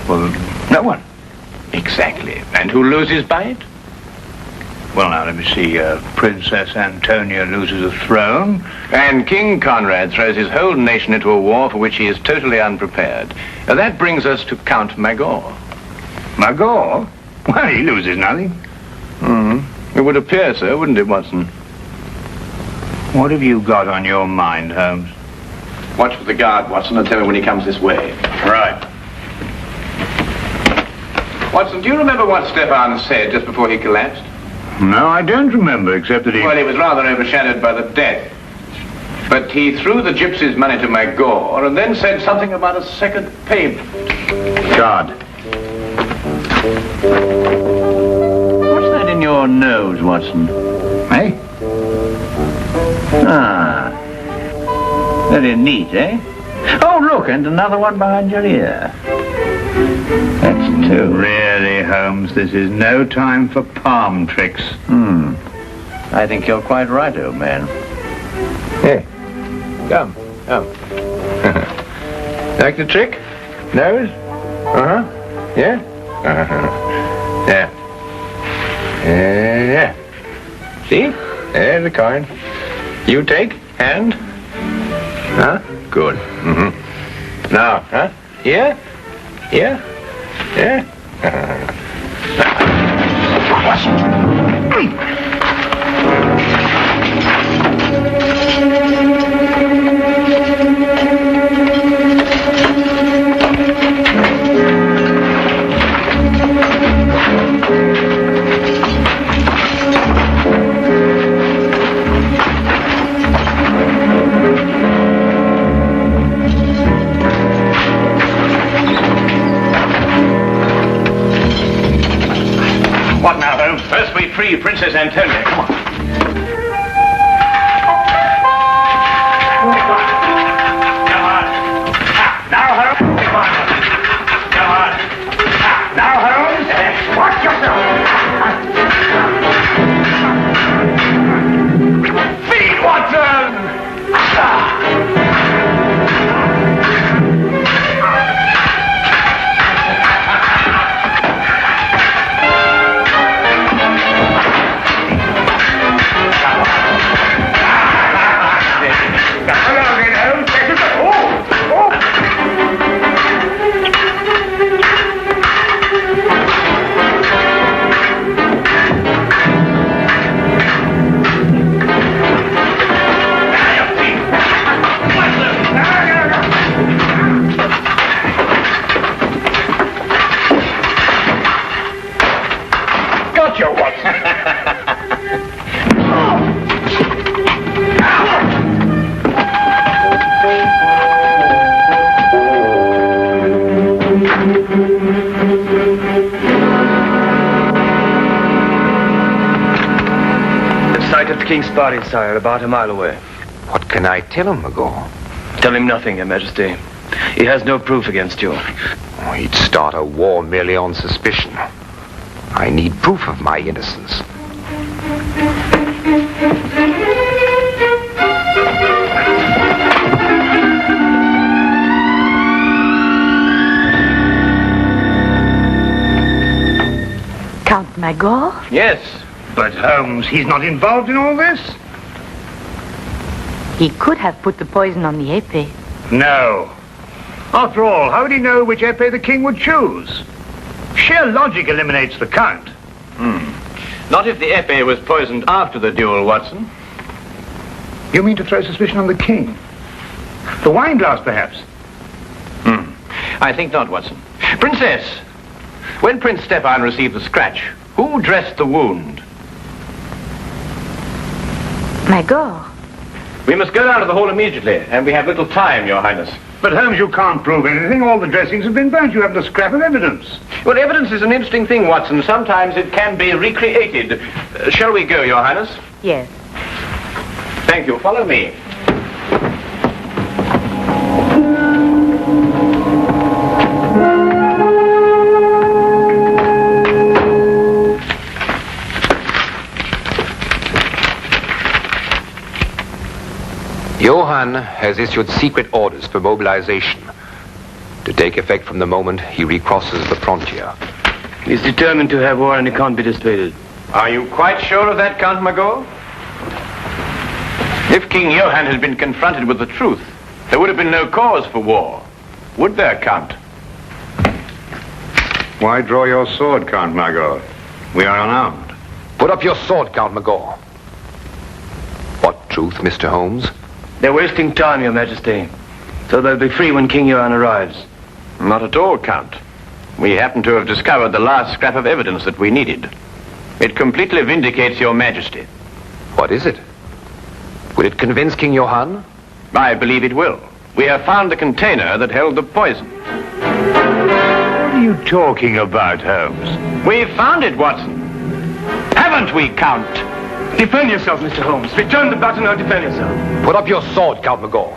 Well, no one. Exactly. And who loses by it? Well, now, let me see. Princess Antonia loses a throne. And King Conrad throws his whole nation into a war for which he is totally unprepared. Now, that brings us to Count Magor. Magor? Well, he loses nothing. It would appear so, wouldn't it, Watson? What have you got on your mind, Holmes? Watch for the guard, Watson, and tell me when he comes this way. Right. Watson, do you remember what Stefan said just before he collapsed? No, I don't remember, except that he... Well, he was rather overshadowed by the death. But he threw the gypsy's money to Magor and then said something about a second payment. God. What's that in your nose, Watson? Eh? Ah. Very neat, eh? Oh, look, and another one behind your ear. That's two. Really, Holmes, this is no time for palm tricks. I think you're quite right, old man. Hey, come. Like the trick? Nose? Yeah? Yeah. Yeah. See? There's the coin. You take, hand. Good. Now, Here? Yeah? What now, Holmes? First we free Princess Antonia. Come on. Watch yourself! Feed Watson! King's party, sire, about a mile away. What can I tell him, Magor? Tell him nothing, Your Majesty. He has no proof against you. Oh, he'd start a war merely on suspicion. I need proof of my innocence. Count Magor? Yes. But Holmes, he's not involved in all this? He could have put the poison on the épée. No. After all, how would he know which épée the king would choose? Sheer logic eliminates the count. Not if the épée was poisoned after the duel, Watson. You mean to throw suspicion on the king? The wine glass, perhaps? I think not, Watson. Princess! When Prince Stefan received the scratch, who dressed the wound? Magor. We must go down to the hall immediately, and we have little time, Your Highness. But Holmes, you can't prove anything. All the dressings have been burnt. You haven't a scrap of evidence. Well, evidence is an interesting thing, Watson. Sometimes it can be recreated. Shall we go, Your Highness? Yes. Thank you. Follow me. Johann has issued secret orders for mobilization to take effect from the moment he recrosses the frontier. He's determined to have war and he can't be dissuaded. Are you quite sure of that, Count Magor? If King Johann had been confronted with the truth, there would have been no cause for war. Would there, Count? Why draw your sword, Count Magor? We are unarmed. Put up your sword, Count Magor. What truth, Mr. Holmes? They're wasting time, Your Majesty. So they'll be free when King Johann arrives. Not at all, Count. We happen to have discovered the last scrap of evidence that we needed. It completely vindicates Your Majesty. What is it? Will it convince King Johann? I believe it will. We have found the container that held the poison. What are you talking about, Holmes? We found it, Watson. Haven't we, Count? Defend yourself, Mr. Holmes. Return the button or defend yourself. Put up your sword, Count Magor.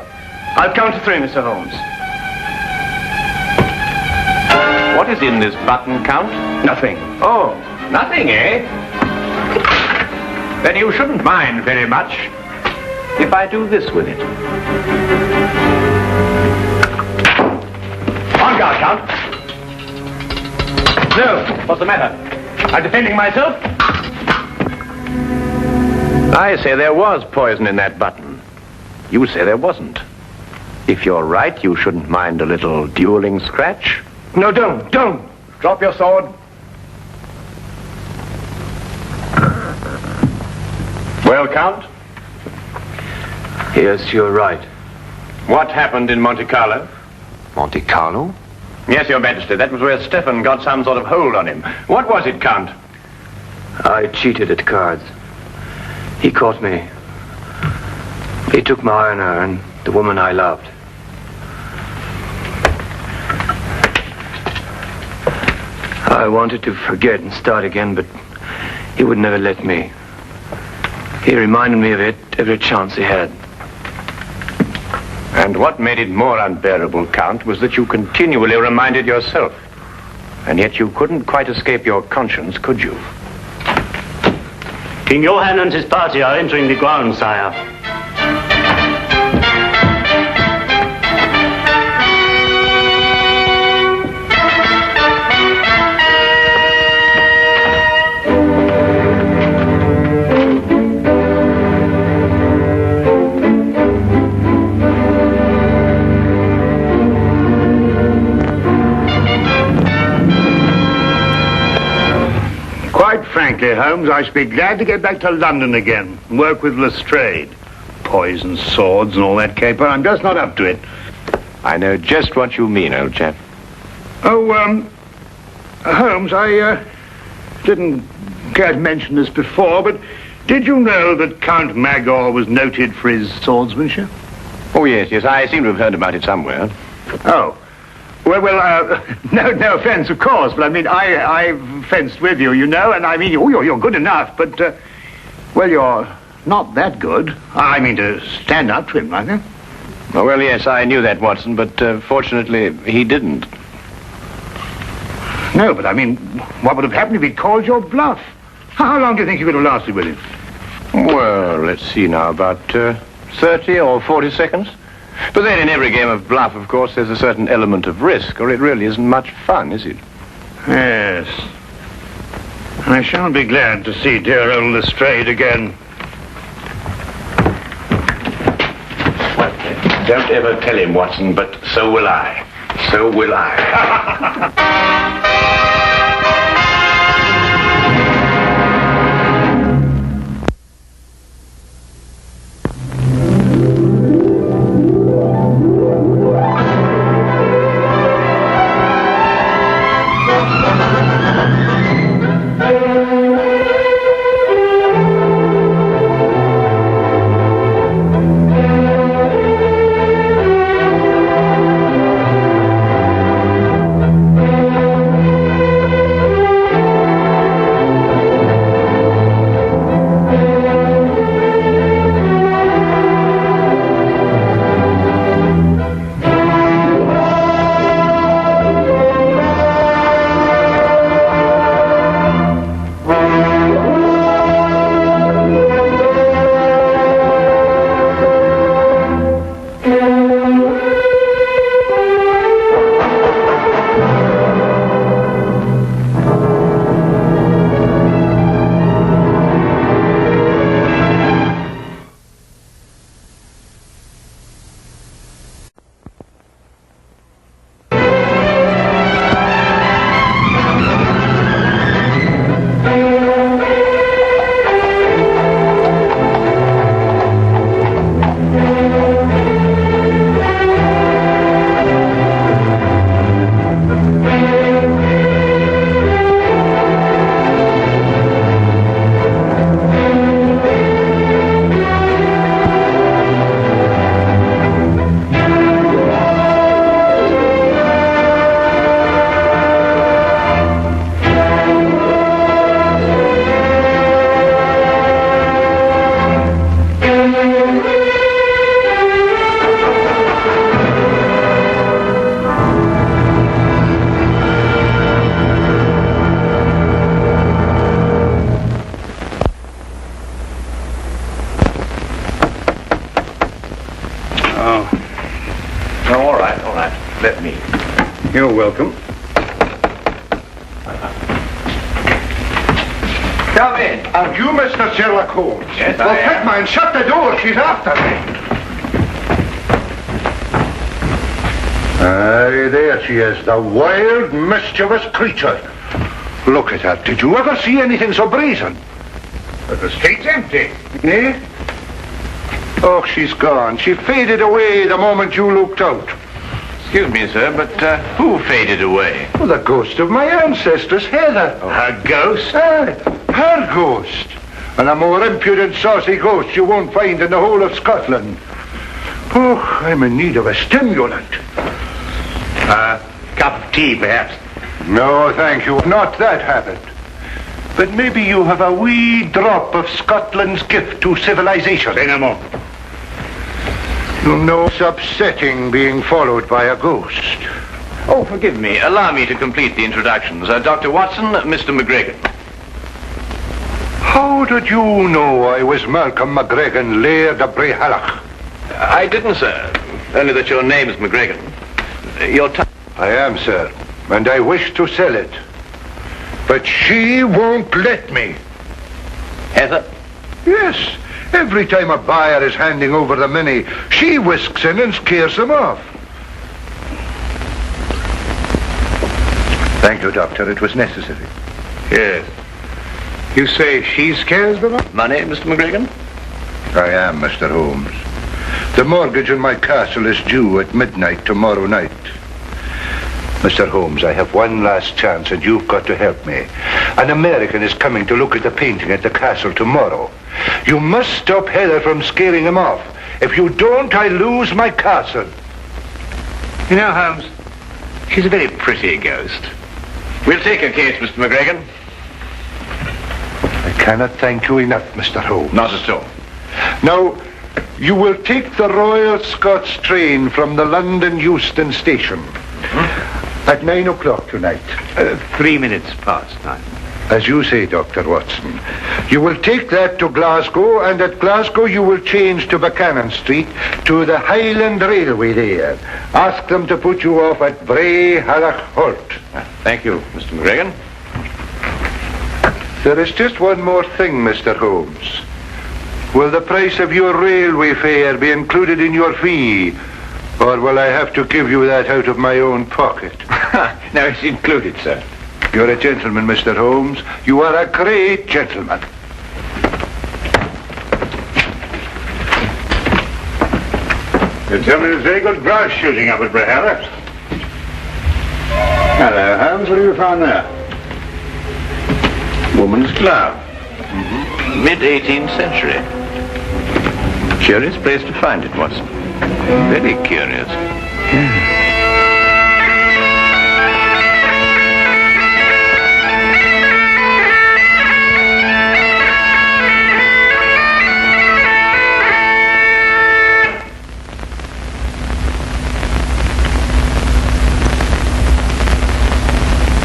I'll count to 3, Mr. Holmes. What is in this button, Count? Nothing. Oh, nothing, eh? Then you shouldn't mind very much if I do this with it. On guard, Count. No, what's the matter? I'm defending myself? I say there was poison in that button. You say there wasn't. If you're right, you shouldn't mind a little dueling scratch. No, don't. Drop your sword. Well, Count? Yes, you're right. What happened in Monte Carlo? Monte Carlo? Yes, Your Majesty. That was where Stefan got some sort of hold on him. What was it, Count? I cheated at cards. He caught me. He took my honor and the woman I loved. I wanted to forget and start again, but he would never let me. He reminded me of it every chance he had. And what made it more unbearable, Count, was that you continually reminded yourself. And yet you couldn't quite escape your conscience, could you? King Johann and his party are entering the grounds, sire. Quite frankly, Holmes, I should be glad to get back to London again and work with Lestrade. Poison swords and all that caper. I'm just not up to it. I know just what you mean, old chap. Oh, Holmes, I didn't care to mention this before, but did you know that Count Magor was noted for his swordsmanship? Oh, yes, I seem to have heard about it somewhere. Oh. Well, no offense, of course, but I mean, I've fenced with you, you know, and I mean, you're good enough, but, well, you're not that good. I mean, to stand up to him like that. Oh, well, yes, I knew that, Watson, but fortunately, he didn't. No, but I mean, what would have happened if he called your bluff? How long do you think you could have lasted with him? Well, let's see now, about 30 or 40 seconds. But then in every game of bluff, of course, there's a certain element of risk, or it really isn't much fun, is it? Yes. I shall be glad to see dear old Lestrade again. Well, don't ever tell him, Watson, but so will I. So will I. Come in. And you, Mr. Sherlock Holmes? Yes, well, I am. quick, man, shut the door. She's after me. Aye, there she is, the wild, mischievous creature. Look at her. Did you ever see anything so brazen? But the street's empty. Eh? Oh, she's gone. She faded away the moment you looked out. Excuse me, sir, but who faded away? Well, the ghost of my ancestress, Heather. Oh, her ghost? Aye, her ghost. And a more impudent, saucy ghost you won't find in the whole of Scotland. Oh, I'm in need of a stimulant. Cup of tea, perhaps? No, thank you. Not that habit. But maybe you have a wee drop of Scotland's gift to civilization. Say no more. You know, it's upsetting being followed by a ghost. Oh, forgive me. Allow me to complete the introductions. Dr. Watson, Mr. McGregor. How did you know I was Malcolm McGregor, Laird of Brehallach? I didn't, sir. Only that your name is McGregor. Your time... I am, sir, and I wish to sell it. But she won't let me. Heather? Yes. Every time a buyer is handing over the money, she whisks in and scares them off. Thank you, Doctor. It was necessary. Yes. You say she scares them off? Money, Mr. McGregor? I am, Mr. Holmes. The mortgage on my castle is due at midnight tomorrow night. Mr. Holmes, I have one last chance and you've got to help me. An American is coming to look at the painting at the castle tomorrow. You must stop Heather from scaring him off. If you don't, I lose my castle. You know, Holmes, she's a very pretty ghost. We'll take her case, Mr. McGregor. I cannot thank you enough, Mr. Holmes. Not at all. Now, you will take the Royal Scots train from the London Euston station at 9 o'clock tonight. 3 minutes past 9. As you say, Dr. Watson. You will take that to Glasgow, and at Glasgow you will change to Buchanan Street to the Highland Railway there. Ask them to put you off at Bray Hallach Holt. Thank you, Mr. McGregor. There is just one more thing, Mr. Holmes. Will the price of your railway fare be included in your fee? Or will I have to give you that out of my own pocket? No, it's included, sir. You're a gentleman, Mr. Holmes. You are a great gentleman. You tell me there's very good grouse shooting up at Brehallach. Hello, Holmes. What have you found there? Woman's glove. Mm-hmm. Mid-18th century. Curious place to find it, Watson. Very curious.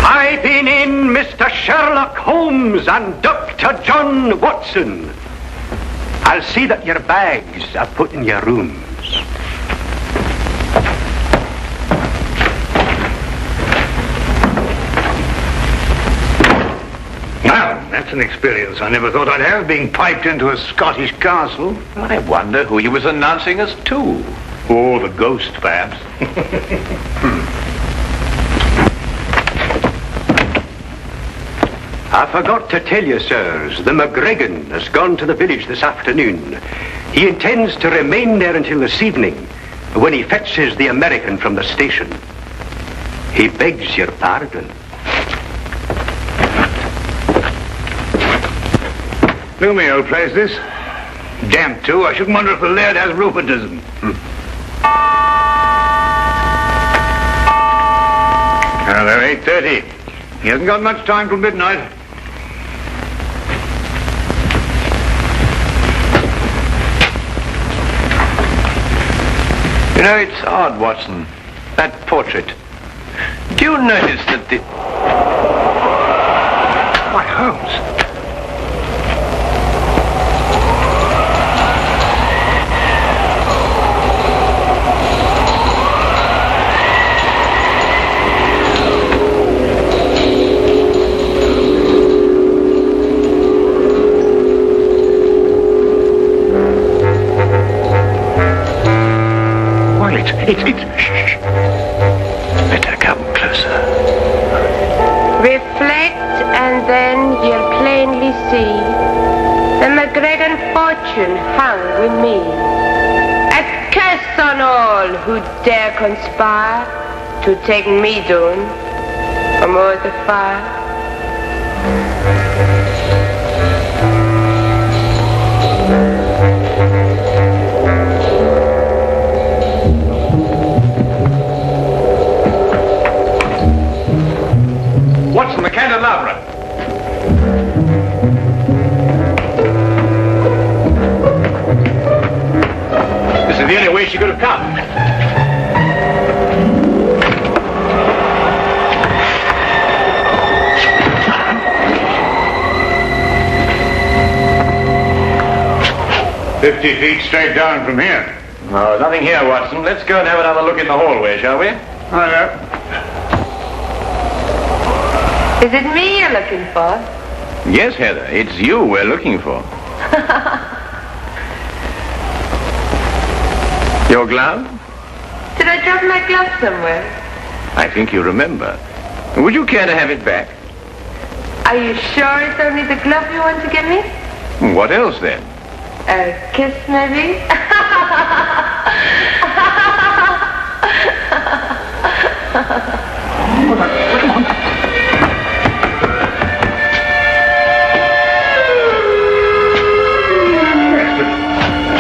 I've been in, Mr. Sherlock Holmes and Dr. John Watson. I'll see that your bags are put in your rooms. Well, that's an experience I never thought I'd have, being piped into a Scottish castle. I wonder who he was announcing us to. Oh, the ghost, perhaps. I forgot to tell you, sirs, the McGregor has gone to the village this afternoon. He intends to remain there until this evening, when he fetches the American from the station. He begs your pardon. Gloomy old place, this. Damp, too. I shouldn't wonder if the laird has rheumatism. Now, they're 8:30. He hasn't got much time till midnight. You know, it's odd, Watson. That portrait. Do you notice that the... Why, Holmes. Shh. Better come closer. Reflect, and then you'll plainly see the McGregor fortune hung with me. A curse on all who dare conspire to take me down from o'er the fire. Watson, the candelabra. This is the only way she could have come. "50 feet straight down from here." Oh, nothing here, Watson. Let's go and have another look in the hallway, shall we? I know. Is it me you're looking for? Yes, Heather, it's you we're looking for. Your glove? Did I drop my glove somewhere? I think you remember. Would you care to have it back? Are you sure it's only the glove you want to give me? What else, then? A kiss, maybe?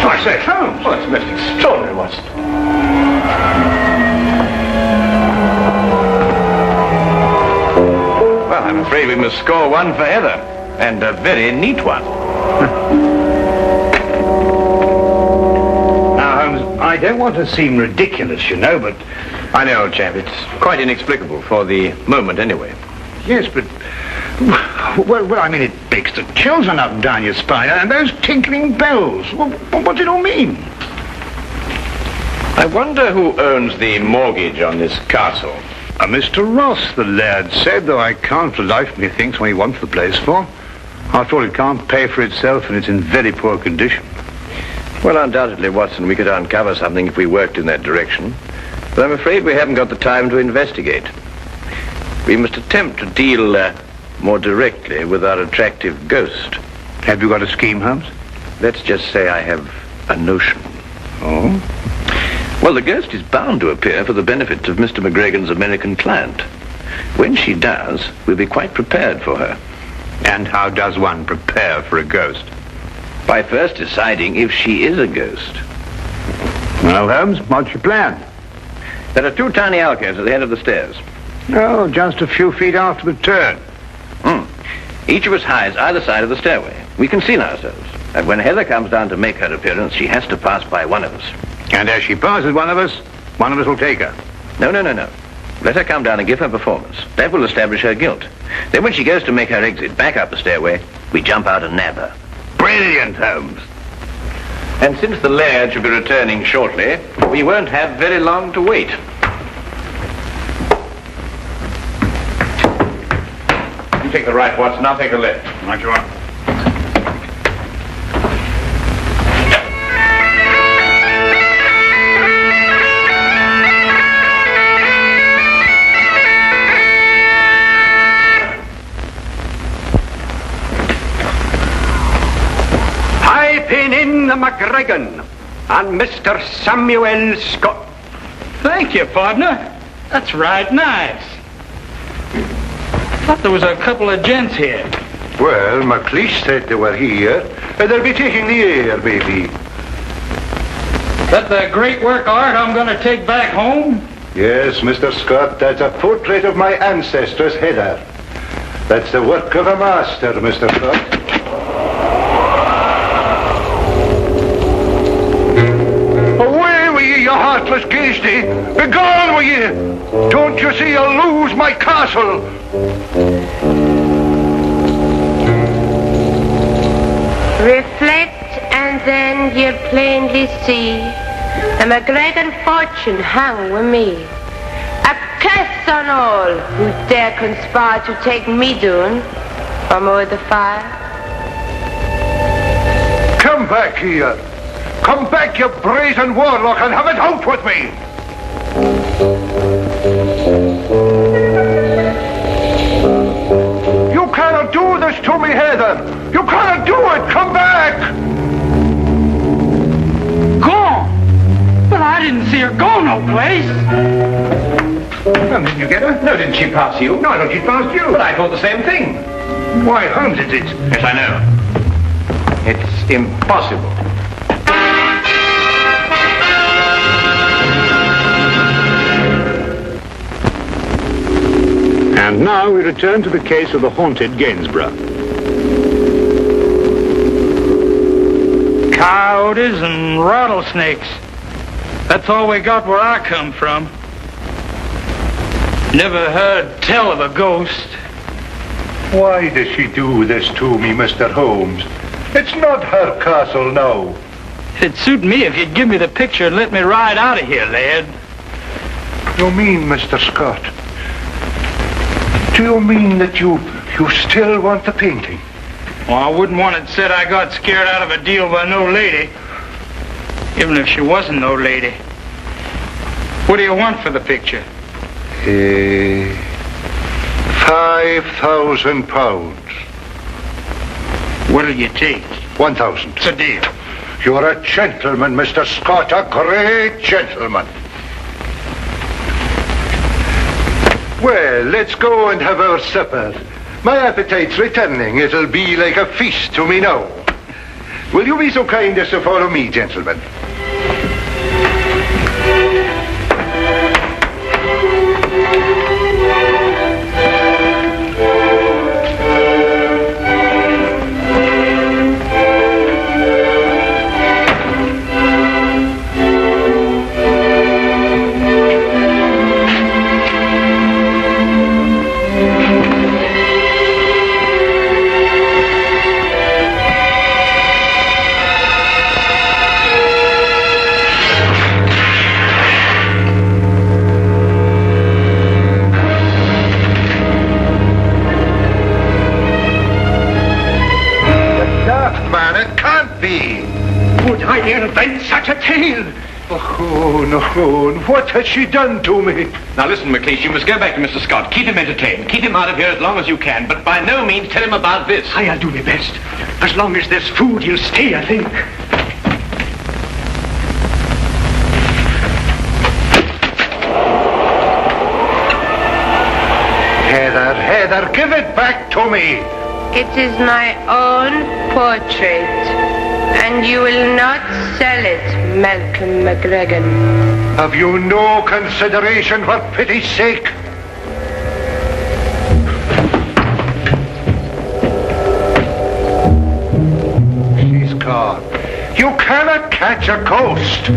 I say, Holmes. Well, it's most extraordinary, Watson. Well, I'm afraid we must score one for Heather, and a very neat one. Now, Holmes, I don't want to seem ridiculous, you know, but... I know, old chap, it's quite inexplicable, for the moment anyway. Yes, but... Well, I mean, it makes the chills run up and down your spine, and those tinkling bells. Well, what's it all mean? I wonder who owns the mortgage on this castle. Mr. Ross, the laird said, though I can't for the life of me think what he wants the place for. After all, it can't pay for itself, and it's in very poor condition. Well, undoubtedly, Watson, we could uncover something if we worked in that direction. But I'm afraid we haven't got the time to investigate. We must attempt to deal more directly with our attractive ghost. Have you got a scheme, Holmes? Let's just say I have a notion. Oh? Well, the ghost is bound to appear for the benefit of Mr. McGregor's American client. When she does, we'll be quite prepared for her. And how does one prepare for a ghost? By first deciding if she is a ghost. Well, Holmes, what's your plan? There are two tiny alcoves at the head of the stairs. Oh, just a few feet after the turn. Each of us hides either side of the stairway. We conceal ourselves. And when Heather comes down to make her appearance, she has to pass by one of us. And as she passes one of us will take her. No. Let her come down and give her performance. That will establish her guilt. Then when she goes to make her exit back up the stairway, we jump out and nab her. Brilliant, Holmes. And since the laird should be returning shortly, we won't have very long to wait. You take the right, Watson. I'll take the left. Right you are. Piping in the McGregor and Mr. Samuel Scott. Thank you, partner. That's right nice. Thought there was a couple of gents here. Well, McLeish said they were here. They'll be taking the air, maybe. That the great work of art I'm going to take back home? Yes, Mr. Scott, that's a portrait of my ancestors, Heather. That's the work of a master, Mr. Scott. Away with you, you heartless ghasty! Begone with you! Don't you see you'll lose my castle? Reflect, and then you'll plainly see the McGregor fortune hung with me. A curse on all who dare conspire to take me down from o'er the fire. Come back here. Come back, you brazen warlock, and have it out with me. to me, Heather. You can't do it. Come back. Gone? But I didn't see her go no place. Well, didn't you get her? No, didn't she pass you? No, I thought she'd passed you. But I thought the same thing. Why, Holmes, it is. Yes, I know. It's impossible. And now we return to the case of the haunted Gainsborough. Coyotes and rattlesnakes. That's all we got where I come from. Never heard tell of a ghost. Why does she do this to me, Mr. Holmes? It's not her castle now. It'd suit me if you'd give me the picture and let me ride out of here, lad. You mean, Mr. Scott? Do you mean that you still want the painting? Well, I wouldn't want it said I got scared out of a deal by no lady. Even if she wasn't no lady. What do you want for the picture? £5,000. What'll you take? 1,000. It's a deal. You're a gentleman, Mr. Scott, a great gentleman. Well, let's go and have our supper. My appetite's returning. It'll be like a feast to me now. Will you be so kind as to follow me, gentlemen? Invent such a tale! Oh, no. What has she done to me? Now listen, McLeish, you must go back to Mr. Scott. Keep him entertained. Keep him out of here as long as you can, but by no means tell him about this. I'll do my best. As long as there's food, he'll stay, I think. Heather, give it back to me! It is my own portrait, and you will not sell it, Malcolm McGregor. Have you no consideration for pity's sake? She's gone. You cannot catch a ghost.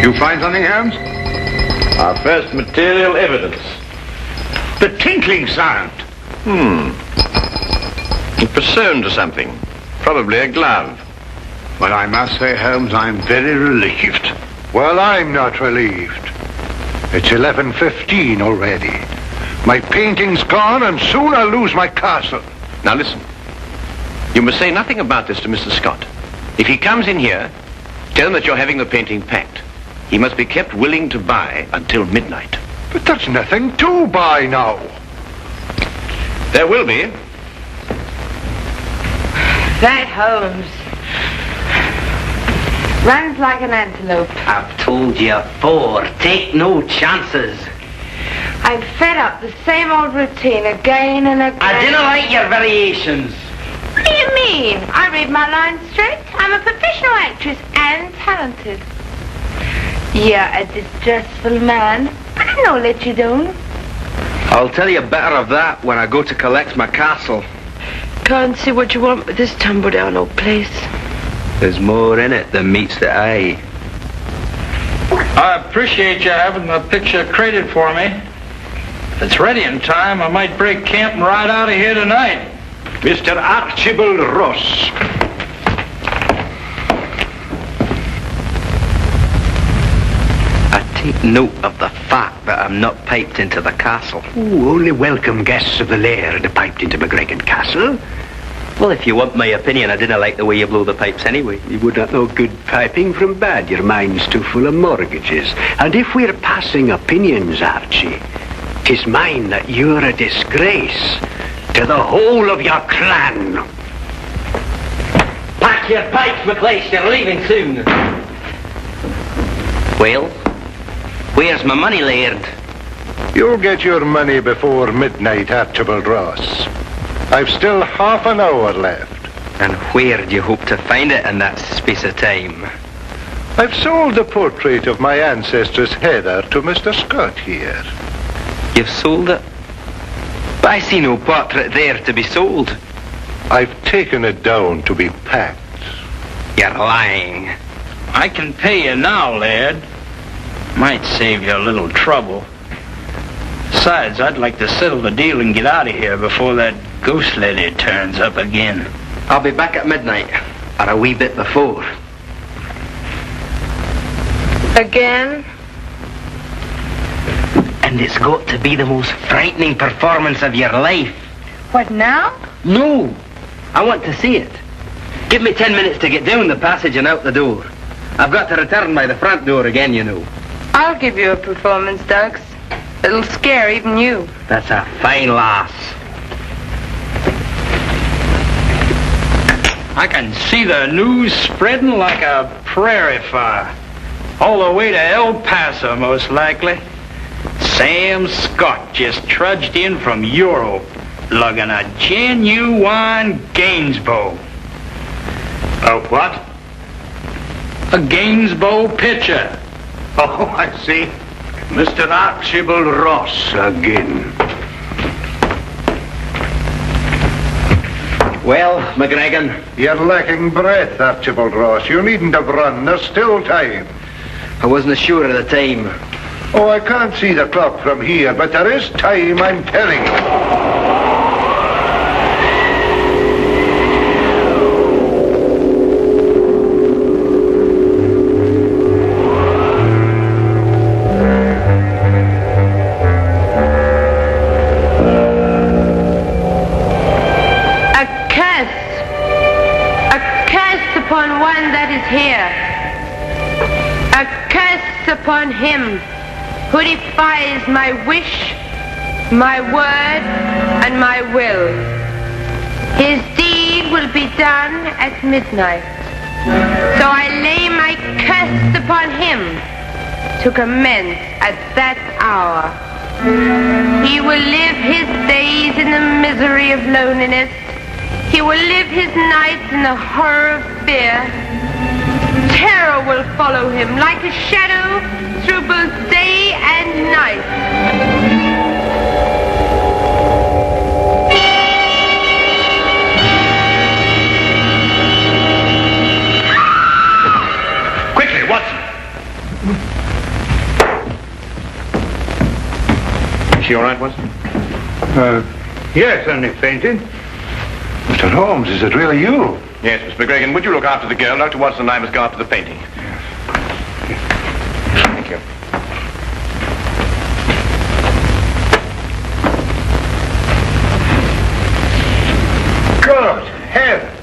You find something, Holmes? Our first material evidence. The tinkling sound. It was sewn to something. Probably a glove. Well, I must say, Holmes, I'm very relieved. Well, I'm not relieved. It's 11:15 already. My painting's gone, and soon I'll lose my castle. Now listen. You must say nothing about this to Mr. Scott. If he comes in here, tell him that you're having the painting packed. He must be kept willing to buy until midnight. But there's nothing to buy now. There will be. That Holmes runs like an antelope. I've told you before, take no chances. I'm fed up the same old routine again and again. I didn't like your variations. What do you mean? I read my lines straight. I'm a professional actress and talented. You're a distressful man, but I know let you down. I'll tell you better of that when I go to collect my castle. Can't see what you want with this tumble-down old place. There's more in it than meets the eye. I appreciate you having the picture created for me. If it's ready in time, I might break camp and ride out of here tonight. Mr. Archibald Ross. Take note of the fact that I'm not piped into the castle. Only welcome guests of the laird are piped into McGregor Castle. Well, if you want my opinion, I didn't like the way you blow the pipes anyway. You would not know good piping from bad. Your mind's too full of mortgages. And if we're passing opinions, Archie, 'tis mine that you're a disgrace to the whole of your clan. Pack your pipes, McLeish, you're leaving soon. Well, where's my money, Laird? You'll get your money before midnight, Archibald Ross. I've still half an hour left. And where do you hope to find it in that space of time? I've sold the portrait of my ancestress Heather to Mr. Scott here. You've sold it? But I see no portrait there to be sold. I've taken it down to be packed. You're lying. I can pay you now, lad. Might save you a little trouble. Besides, I'd like to settle the deal and get out of here before that ghost lady turns up again. I'll be back at midnight, or a wee bit before. Again? And it's got to be the most frightening performance of your life. What now? No, I want to see it. Give me 10 minutes to get down the passage and out the door. I've got to return by the front door again, you know. I'll give you a performance, Dux. It'll scare even you. That's a fine lass. I can see the news spreading like a prairie fire. All the way to El Paso, most likely. Sam Scott just trudged in from Europe, lugging a genuine Gainsborough. Oh, what? A Gainsborough picture. Oh, I see. Mr. Archibald Ross again. Well, McGregor? You're lacking breath, Archibald Ross. You needn't have run. There's still time. I wasn't sure of the time. Oh, I can't see the clock from here, but there is time, I'm telling you. Upon one that is here, a curse upon him who defies my wish, my word, and my will. His deed will be done at midnight. So I lay my curse upon him to commence at that hour. He will live his days in the misery of loneliness. He will live his nights in the horror of fear. Terror will follow him like a shadow through both day and night. Quickly, Watson. Is she all right, Watson? Yes, only fainted. Mr. Holmes, is it really you? Yes, Miss McGregor, would you look after the girl? Dr. Watson and I must go after the painting. Thank you. Good heavens.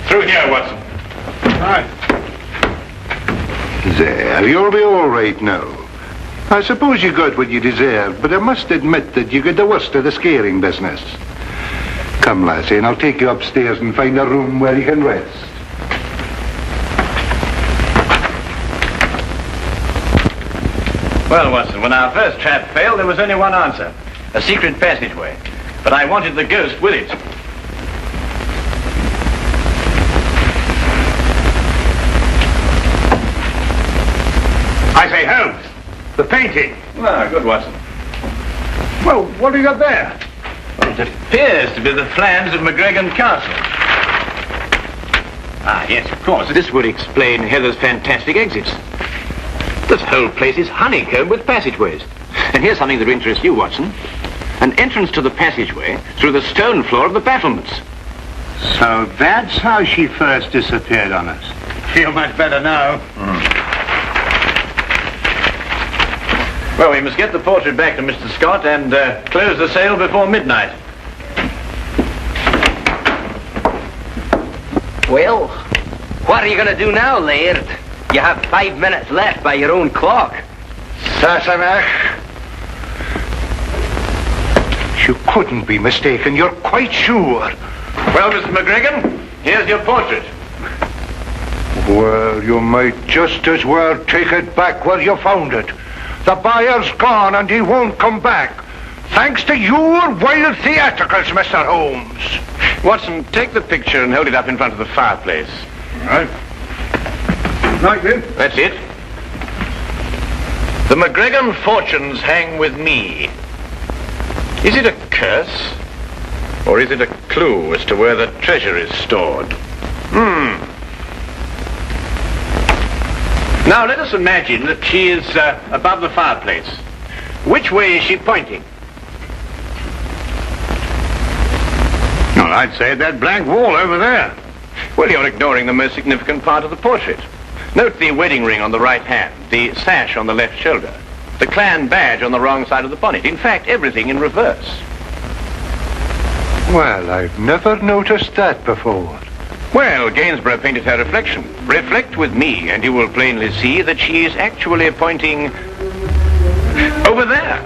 Through here, Watson. Right. There, you'll be all right now. I suppose you got what you deserved, but I must admit that you got the worst of the scaring business. Come, lassie, and I'll take you upstairs and find a room where you can rest. Well, Watson, when our first trap failed, there was only one answer. A secret passageway. But I wanted the ghost with it. I say, Holmes, the painting. Ah, good, Watson. Well, what have you got there? Well, it appears to be the plans of McGregor Castle. Ah, yes, of course. This would explain Heather's fantastic exits. This whole place is honeycombed with passageways. And here's something that will interest you, Watson. An entrance to the passageway through the stone floor of the battlements. So that's how she first disappeared on us. Feel much better now. Well, we must get the portrait back to Mr. Scott and close the sale before midnight. Well, what are you going to do now, Laird? You have 5 minutes left by your own clock. Sassenach. You couldn't be mistaken. You're quite sure. Well, Mr. McGregor, here's your portrait. Well, you might just as well take it back where you found it. The buyer's gone and he won't come back. Thanks to your wild theatricals, Mr. Holmes. Watson, take the picture and hold it up in front of the fireplace. Right. Right, then. That's it. The McGregor fortunes hang with me. Is it a curse? Or is it a clue as to where the treasure is stored? Now, let us imagine that she is above the fireplace. Which way is she pointing? Well, I'd say that blank wall over there. Well, you're ignoring the most significant part of the portrait. Note the wedding ring on the right hand, the sash on the left shoulder, the clan badge on the wrong side of the bonnet. In fact, everything in reverse. Well, I've never noticed that before. Well, Gainsborough painted her reflection. Reflect with me, and you will plainly see that she is actually pointing over there.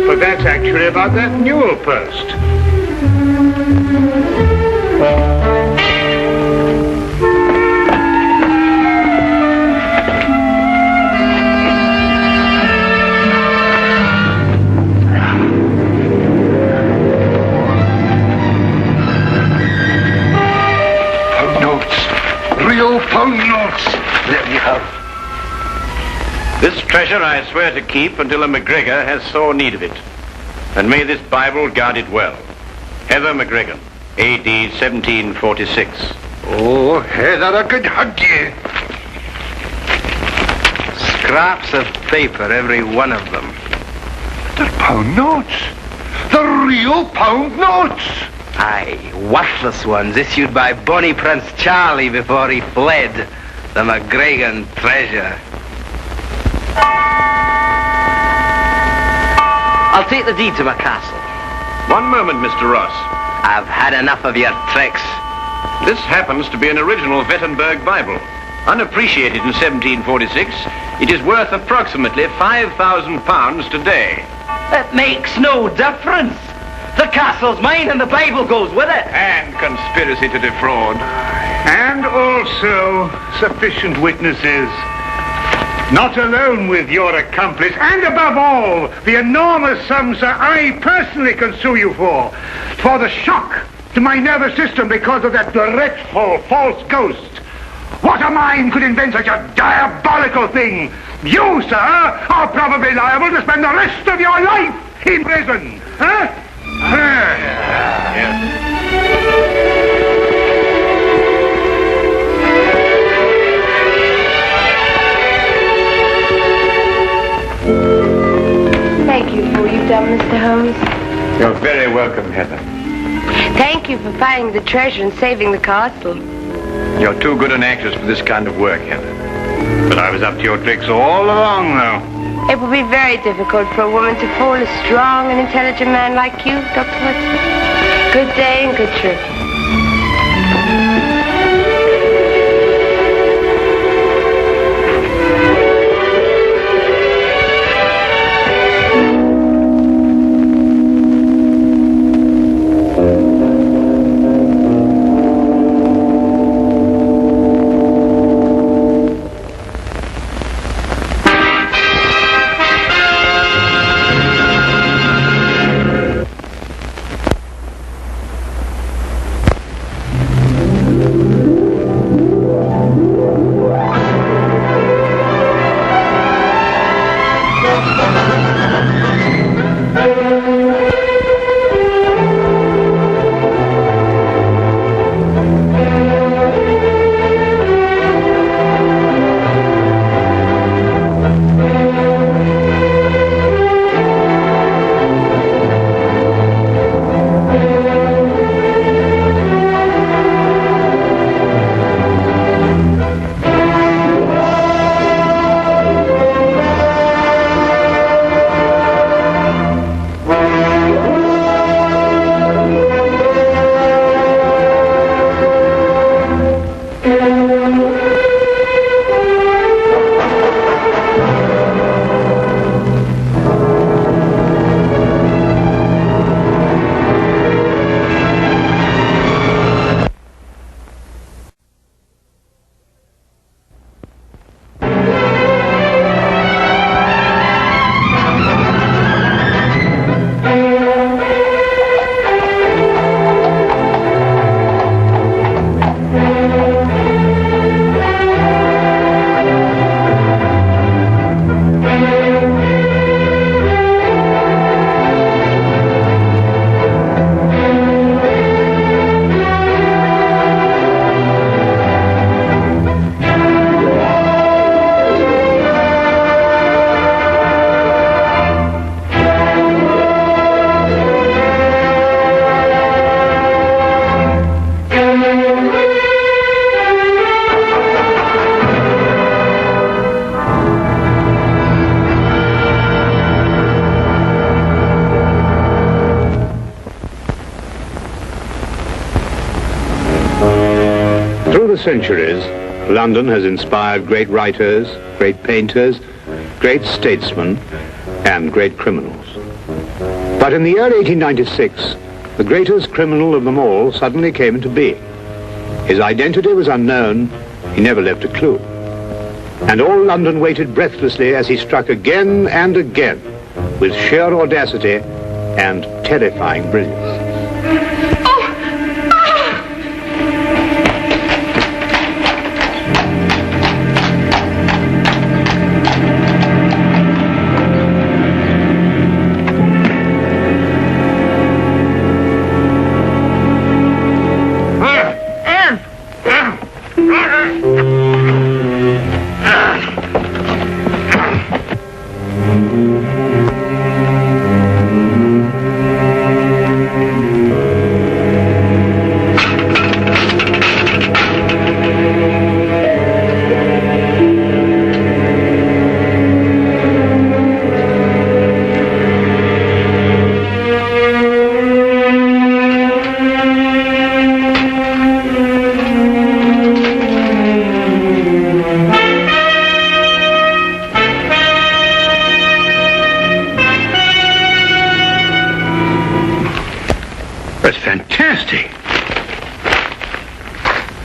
But that's actually about that newel post. Real pound notes. There you have. This treasure I swear to keep until a McGregor has sore need of it. And may this Bible guard it well. Heather McGregor, A.D. 1746. Oh, Heather, I could hug you. Scraps of paper, every one of them. They're pound notes. The real pound notes. Aye, worthless ones issued by Bonnie Prince Charlie before he fled. The McGregor treasure. I'll take the deed to my castle. One moment, Mr. Ross. I've had enough of your tricks. This happens to be an original Wittenberg Bible. Unappreciated in 1746, it is worth approximately £5,000 today. It makes no difference. The castle's mine and the Bible goes with it. And conspiracy to defraud. And also sufficient witnesses. Not alone with your accomplice, and above all, the enormous sums that I personally can sue you for the shock to my nervous system because of that dreadful false ghost. What a mind could invent such a diabolical thing? You, sir, are probably liable to spend the rest of your life in prison. Huh? Thank you for what you've done, Mr. Holmes. You're very welcome, Heather. Thank you for finding the treasure and saving the castle. You're too good an actress for this kind of work, Heather. But I was up to your tricks all along, though. It will be very difficult for a woman to fool a strong and intelligent man like you, Dr. Watson. Good day and good trip. Through the centuries, London has inspired great writers, great painters, great statesmen, and great criminals. But in the year 1896, the greatest criminal of them all suddenly came into being. His identity was unknown. He never left a clue. And all London waited breathlessly as he struck again and again with sheer audacity and terrifying brilliance.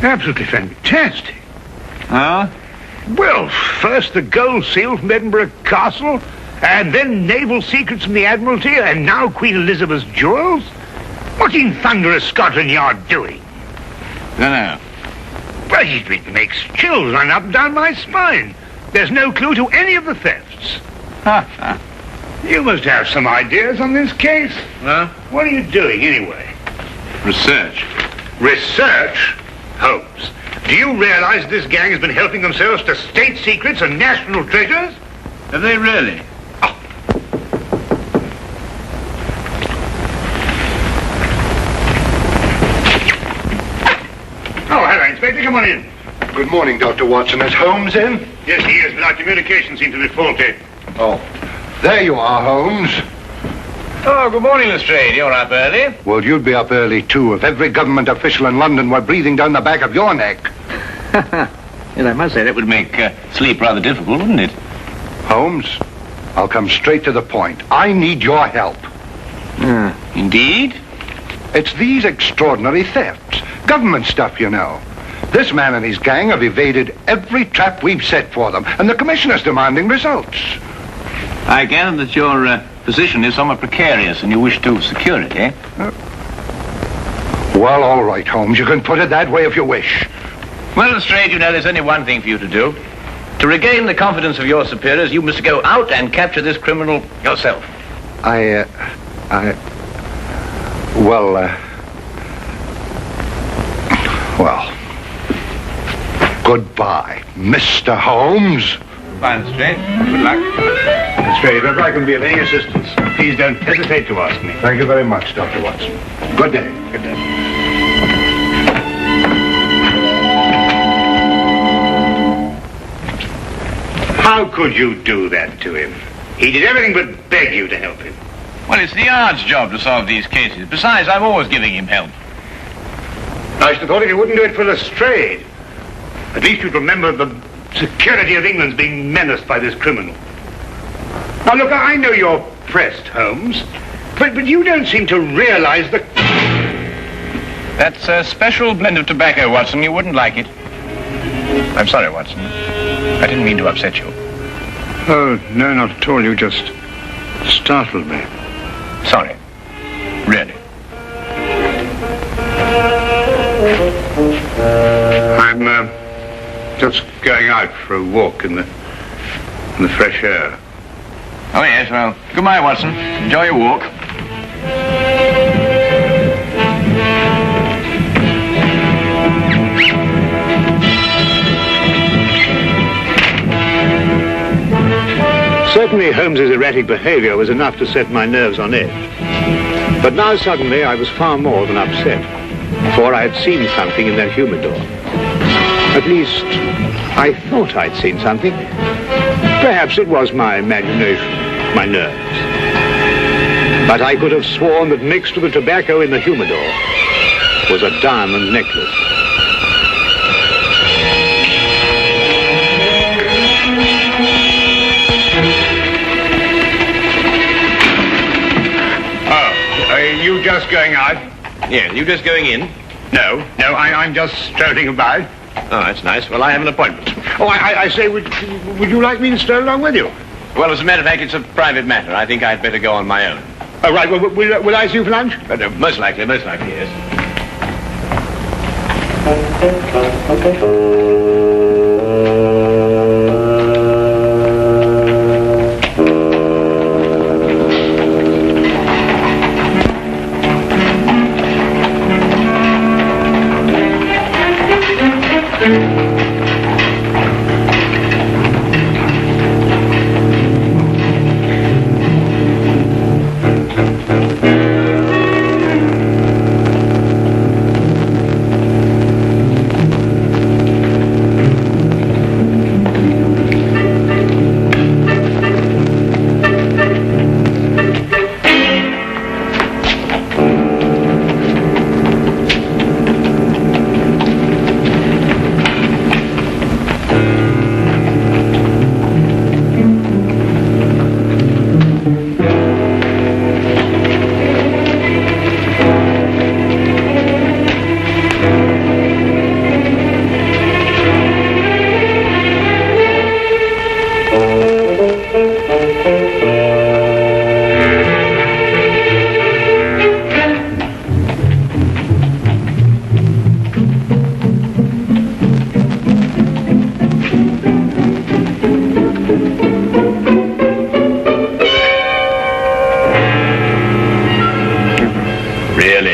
Absolutely fantastic. Huh? Well, first the gold seal from Edinburgh Castle, and then naval secrets from the Admiralty, and now Queen Elizabeth's jewels. What in thunder is Scotland Yard doing? Dunno. Well, it makes chills run up and down my spine. There's no clue to any of the thefts. You must have some ideas on this case. Huh? What are you doing, anyway? Research. Research? Holmes, do you realize this gang has been helping themselves to state secrets and national treasures? Have they really? Oh, hello, Inspector. Come on in. Good morning, Dr. Watson. Is Holmes in? Yes, he is, but our communications seem to be faulty. Oh, there you are, Holmes. Oh, good morning, Lestrade. You're up early. Well, you'd be up early, too, if every government official in London were breathing down the back of your neck. Yes, I must say that would make sleep rather difficult, wouldn't it? Holmes, I'll come straight to the point. I need your help. Indeed? It's these extraordinary thefts. Government stuff, you know. This man and his gang have evaded every trap we've set for them, and the Commissioner's demanding results. I gather that your position is somewhat precarious and you wish to secure it, eh? Well, all right, Holmes. You can put it that way if you wish. Well, Lestrade, you know, there's only one thing for you to do. To regain the confidence of your superiors, you must go out and capture this criminal yourself. Well, goodbye, Mr. Holmes. Fine, Lestrade. Good luck. Lestrade, if I can be of any assistance, please don't hesitate to ask me. Thank you very much, Dr. Watson. Good day. Good day. How could you do that to him? He did everything but beg you to help him. Well, it's the Yard's job to solve these cases. Besides, I'm always giving him help. I should have thought if you wouldn't do it for Lestrade, at least you'd remember the security of England's being menaced by this criminal. Now, look, I know you're pressed, Holmes, but you don't seem to realize the... That's a special blend of tobacco, Watson. You wouldn't like it. I'm sorry, Watson. I didn't mean to upset you. Oh, no, not at all. You just startled me. Sorry. Really. I'm just going out for a walk in the fresh air. Oh, yes, well, goodbye, Watson. Enjoy your walk. Certainly Holmes's erratic behavior was enough to set my nerves on edge. But now suddenly I was far more than upset, for I had seen something in that humidor. At least, I thought I'd seen something. Perhaps it was my imagination, my nerves. But I could have sworn that mixed with the tobacco in the humidor was a diamond necklace. just going out. Yeah, you just going in? No, I'm just strolling about. Oh, that's nice. Well, I have an appointment. Oh, I say, would you like me to stroll along with you? Well, as a matter of fact, it's a private matter. I think I'd better go on my own. Oh, right. Well, will I see you for lunch? Most likely, yes.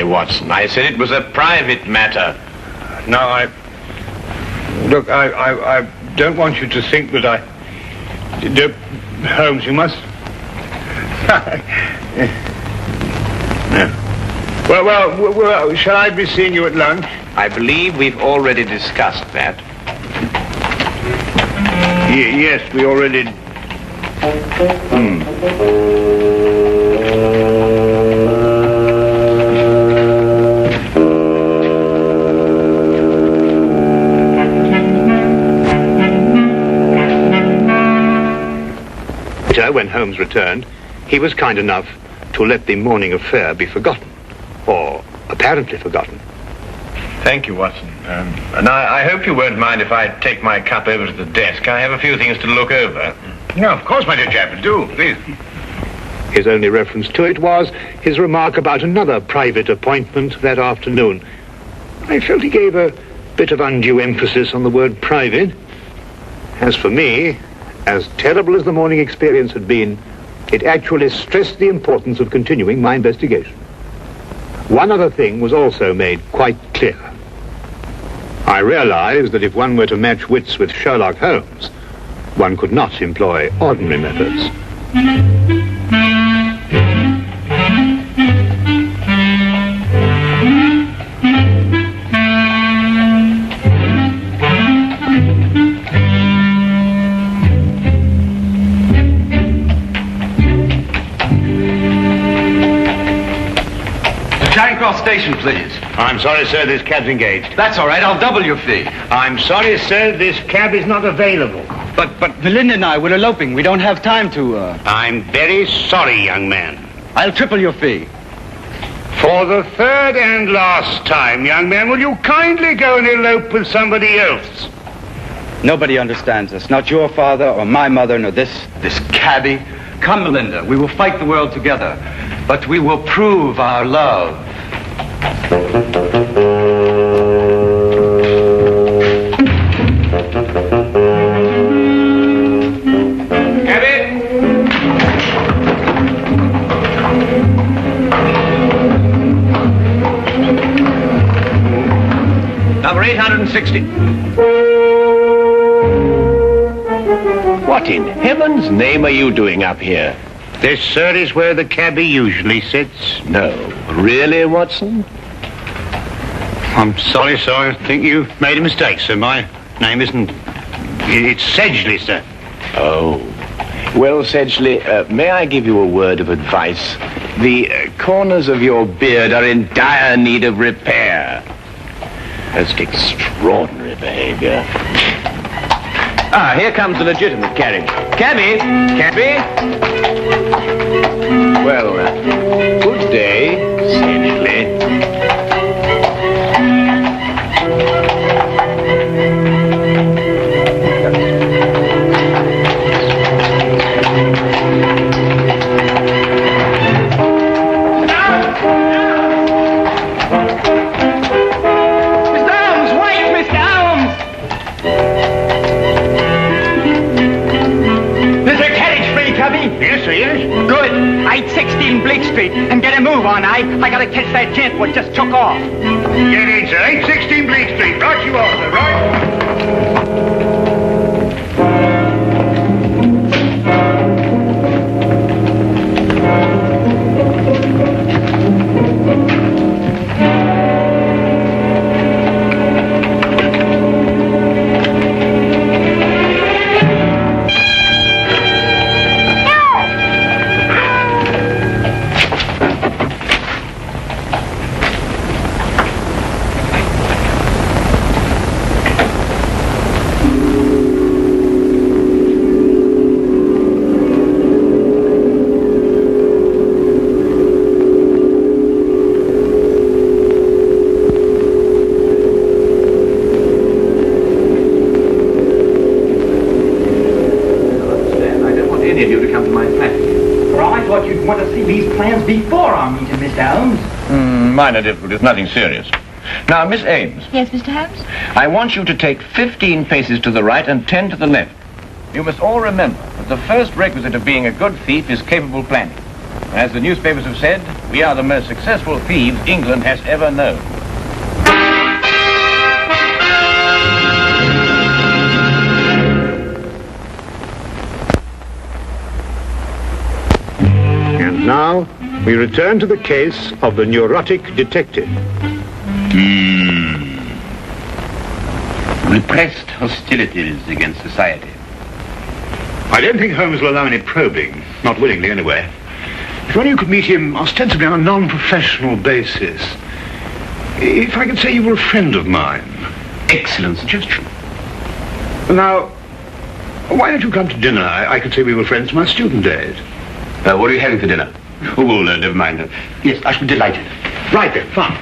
Watson. I said it was a private matter. No, Look, I don't want you to think that Holmes, you must... Well, shall I be seeing you at lunch? I believe we've already discussed that. Yes, we already... When Holmes returned, he was kind enough to let the morning affair be forgotten, or apparently forgotten. Thank you, Watson. And I hope you won't mind if I take my cup over to the desk. I have a few things to look over. No, of course, my dear chap, do, please. His only reference to it was his remark about another private appointment that afternoon. I felt he gave a bit of undue emphasis on the word private. As for me, as terrible as the morning experience had been, it actually stressed the importance of continuing my investigation. One other thing was also made quite clear. I realized that if one were to match wits with Sherlock Holmes, one could not employ ordinary methods. Station, please. I'm sorry, sir, this cab's engaged. That's all right, I'll double your fee. I'm sorry, sir, this cab is not available. But Belinda and I, we're eloping. We don't have time to, I'm very sorry, young man. I'll triple your fee. For the third and last time, young man, will you kindly go and elope with somebody else? Nobody understands us. Not your father or my mother, nor this cabbie. Come, Belinda, we will fight the world together. But we will prove our love. Number 860. What in heaven's name are you doing up here? This, sir, is where the cabbie usually sits. No. Really, Watson? I'm sorry, sir. I think you've made a mistake, sir. My name isn't... It's Sedgley, sir. Oh. Well, Sedgley, may I give you a word of advice? The corners of your beard are in dire need of repair. Most extraordinary behavior. Ah, here comes the legitimate carriage. Cabby! Cabby! Well, good day, Sedgley. I gotta catch that gent what just took off. Get in, sir. 816 Bleak Street. Right you are, sir, right? Before our meeting, Mr. Holmes. Minor difficulties, nothing serious. Now, Miss Ames. Yes, Mr. Holmes? I want you to take 15 paces to the right and 10 to the left. You must all remember that the first requisite of being a good thief is capable planning. As the newspapers have said, we are the most successful thieves England has ever known. And now, we return to the case of the neurotic detective. Repressed hostilities against society. I don't think Holmes will allow any probing, not willingly anyway. If only you could meet him ostensibly on a non-professional basis. If I could say you were a friend of mine. Excellent suggestion. Now, why don't you come to dinner? I could say we were friends from my student days. What are you having for dinner? Oh, well, never mind. Yes, I should be delighted. Right then, fine.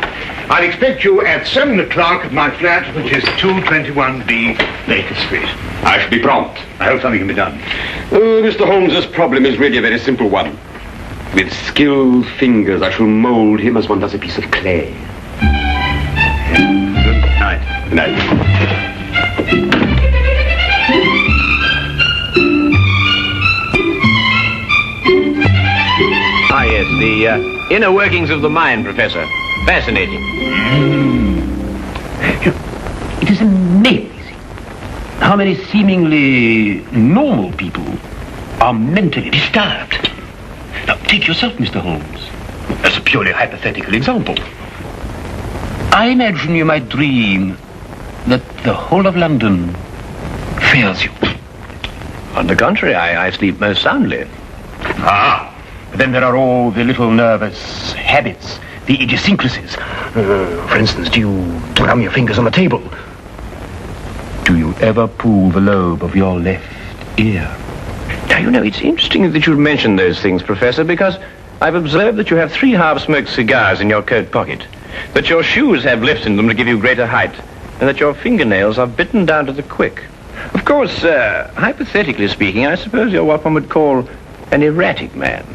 I'll expect you at 7 o'clock at my flat, which is 221B Baker Street. I shall be prompt. I hope something can be done. Mr. Holmes's problem is really a very simple one. With skilled fingers, I shall mold him as one does a piece of clay. Good night. Good night. Ah, yes, the inner workings of the mind, Professor. Fascinating. It is amazing how many seemingly normal people are mentally disturbed. Now, take yourself, Mr. Holmes, as a purely hypothetical example. I imagine you might dream that the whole of London fails you. On the contrary, I sleep most soundly. Ah, but then there are all the little nervous habits, the idiosyncrasies. For instance, do you drum your fingers on the table? Do you ever pull the lobe of your left ear? Now, you know, it's interesting that you mention those things, Professor, because I've observed that you have 3 half-smoked cigars in your coat pocket, that your shoes have lifts in them to give you greater height, and that your fingernails are bitten down to the quick. Of course, hypothetically speaking, I suppose you're what one would call an erratic man.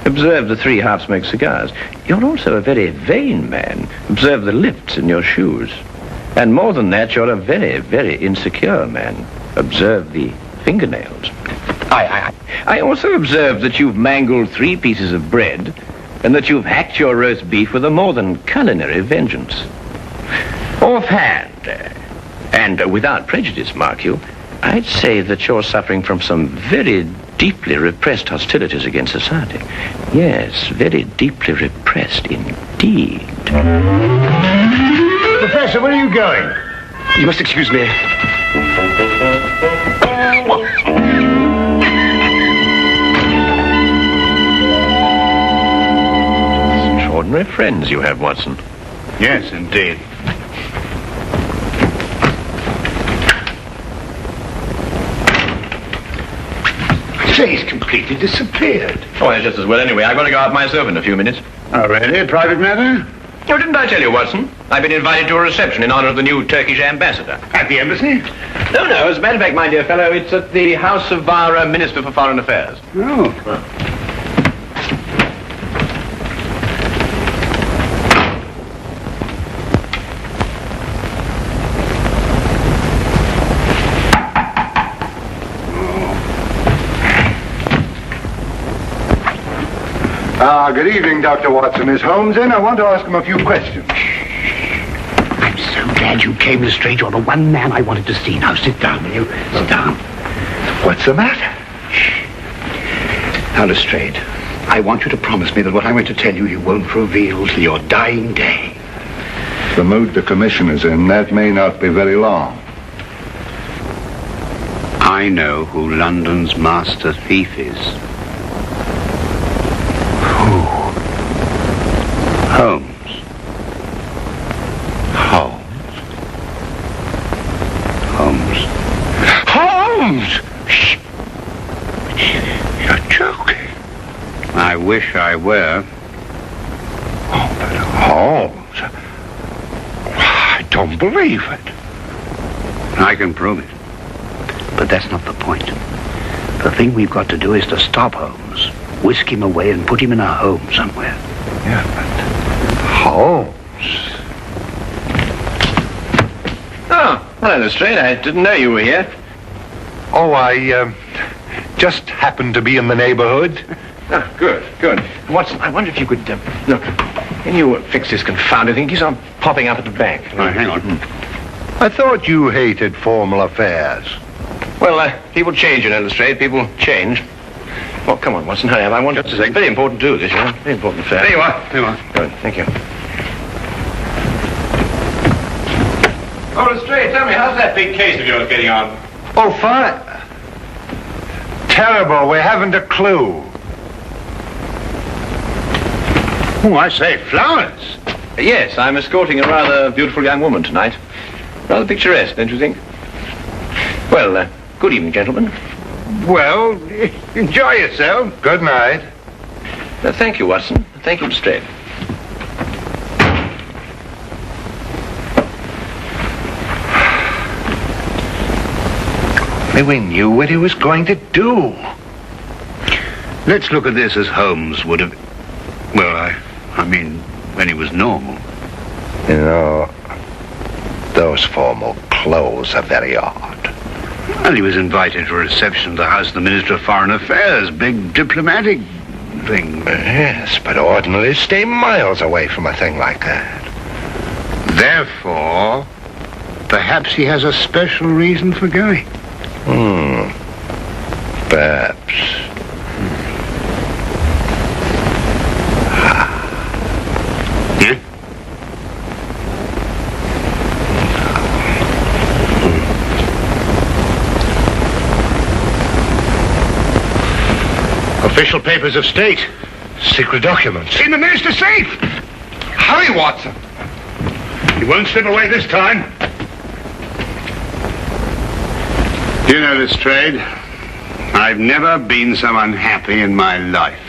Observe the 3 half-smoked cigars. You're also a very vain man. Observe the lifts in your shoes. And more than that, you're a very, very insecure man. Observe the fingernails. I also observe that you've mangled 3 pieces of bread and that you've hacked your roast beef with a more than culinary vengeance. Offhand, and without prejudice, mark you, I'd say that you're suffering from some very deeply repressed hostilities against society. Yes, very deeply repressed indeed. Professor, where are you going? You must excuse me. Extraordinary friends you have, Watson. Yes, indeed. Say, he's completely disappeared. Oh, well, just as well anyway. I've got to go out myself in a few minutes. Oh, really? A private matter? Oh, didn't I tell you, Watson? I've been invited to a reception in honor of the new Turkish ambassador. At the embassy? No, as a matter of fact, my dear fellow, it's at the house of our Minister for Foreign Affairs. Oh. Good evening, Dr. Watson. Is Holmes in? I want to ask him a few questions. I'm so glad you came, Lestrade. You're the one man I wanted to see. Now, sit down, will you? Sit down. What's the matter? Now, Lestrade, I want you to promise me that what I'm going to tell you, you won't reveal till your dying day. The mood the commissioner's in, that may not be very long. I know who London's master thief is. Who? Holmes. Holmes. Holmes! Shh. You're joking. I wish I were. Oh, but Holmes. I don't believe it. I can prove it. But that's not the point. The thing we've got to do is to stop Holmes, whisk him away and put him in a home somewhere. Yeah, but Holmes. Oh, hello, Lestrade. I didn't know you were here. Oh, I just happened to be in the neighborhood. Oh, good. Watson, I wonder if you could, look, can you fix this confounded thing? It keeps on popping up at the back. Hang on. I thought you hated formal affairs. Well, people change, you know, Lestrade. People change. Well, come on, Watson, hurry up. I want just a second. Very important to do this, you know. Very important affair. There you are. Good, thank you. Oh, Lestrade, tell me, how's that big case of yours getting on? Oh, fine. Terrible. We haven't a clue. Oh, I say, flowers. Yes, I'm escorting a rather beautiful young woman tonight. Rather picturesque, don't you think? Well, good evening, gentlemen. Well, enjoy yourself. Good night. Thank you, Watson. Thank you, Lestrade. We knew what he was going to do. Let's look at this as Holmes would have... Well, I mean, when he was normal. You know, those formal clothes are very odd. Well, he was invited to a reception at the house of the Minister of Foreign Affairs. Big diplomatic thing. Yes, but ordinarily stay miles away from a thing like that. Therefore, perhaps he has a special reason for going. Perhaps. Yeah? Official papers of state. Secret documents. In the minister's safe. Hurry, Watson. He won't slip away this time. You know, Lestrade, I've never been so unhappy in my life.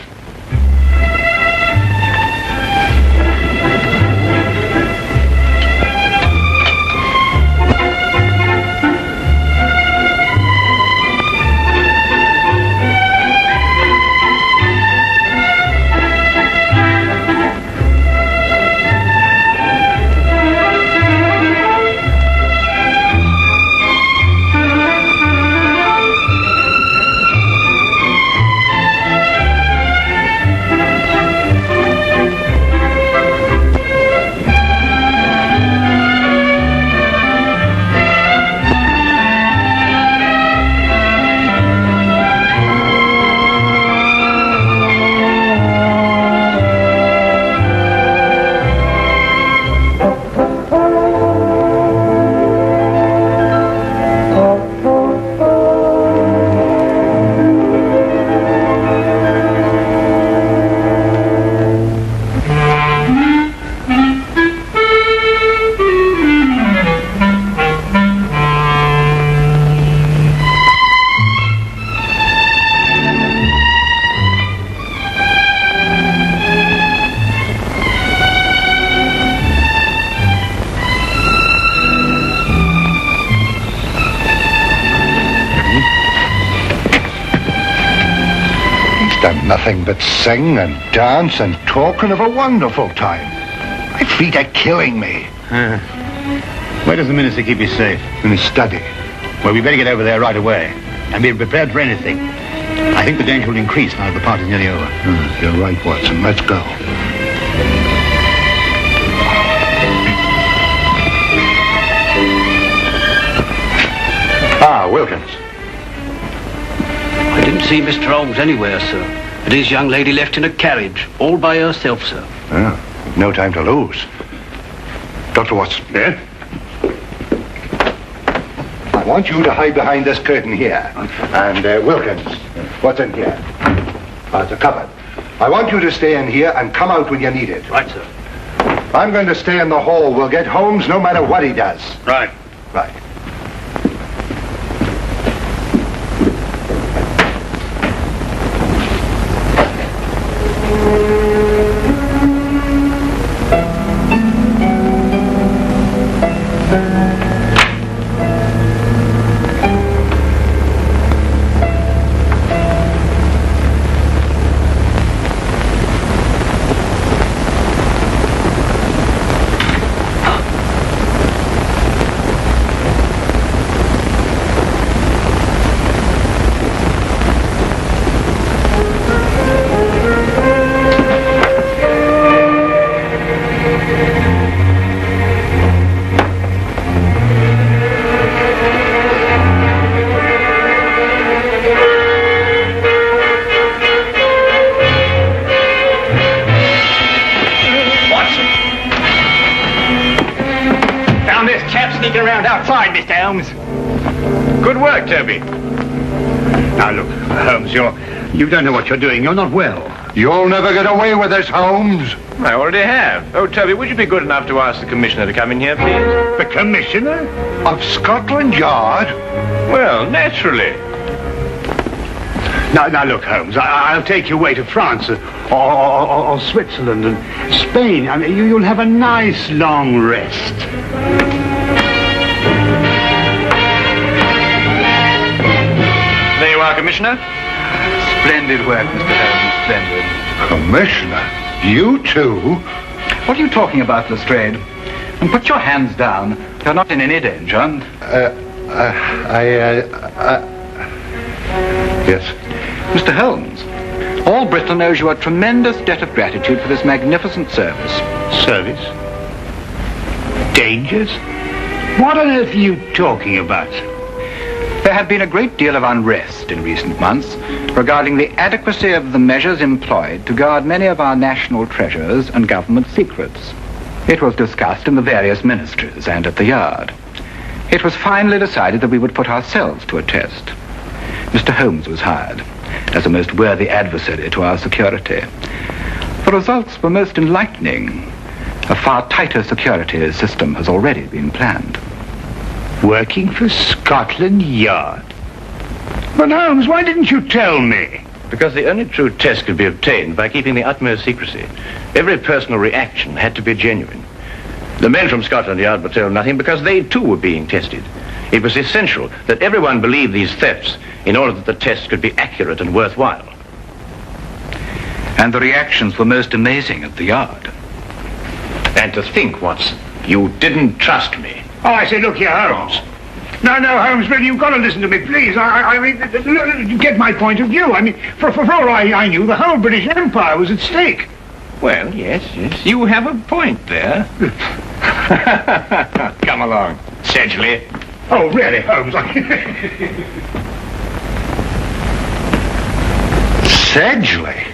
Nothing but sing and dance and talking of a wonderful time. My feet are killing me. Where does the minister keep his safe? In his study. Well, we better get over there right away and be prepared for anything. I think the danger will increase now the party's nearly over. You're right, Watson. Let's go. Ah, Wilkins. I didn't see Mr. Holmes anywhere, sir. But his young lady left in a carriage, all by herself, sir. No time to lose. Dr. Watson. Yeah? I want you to hide behind this curtain here. And, Wilkins, what's in here? It's a cupboard. I want you to stay in here and come out when you need it. Right, sir. I'm going to stay in the hall. We'll get Holmes no matter what he does. Right. Right. Outside, Mr. Holmes. Good work, Toby. Now, look, Holmes, you don't know what you're doing. You're not well. You'll never get away with this, Holmes. I already have. Oh, Toby, would you be good enough to ask the Commissioner to come in here, please? The Commissioner? Of Scotland Yard? Well, naturally. Now, look, Holmes, I'll take you away to France or Switzerland and Spain. I mean, you'll have a nice long rest. There you are, Commissioner. Splendid work, Mr. Holmes, splendid. Commissioner? You too? What are you talking about, Lestrade? And put your hands down. You're not in any danger. Yes. Mr. Holmes, all Britain owes you a tremendous debt of gratitude for this magnificent service. Service? Dangers? What on earth are you talking about? There had been a great deal of unrest in recent months regarding the adequacy of the measures employed to guard many of our national treasures and government secrets. It was discussed in the various ministries and at the Yard. It was finally decided that we would put ourselves to a test. Mr. Holmes was hired as a most worthy adversary to our security. The results were most enlightening. A far tighter security system has already been planned. Working for Scotland Yard? But Holmes, why didn't you tell me? Because the only true test could be obtained by keeping the utmost secrecy. Every personal reaction had to be genuine. The men from Scotland Yard were told nothing because they too were being tested. It was essential that everyone believe these thefts in order that the test could be accurate and worthwhile. And the reactions were most amazing at the Yard. And to think, Watson, you didn't trust me. Oh, I say, look here, Holmes. No, Holmes, really, you've got to listen to me, please. I mean, get my point of view. I mean, for all I knew, the whole British Empire was at stake. Well, yes, you have a point there. Come along, Sedgley. Oh, really, Holmes? Sedgley?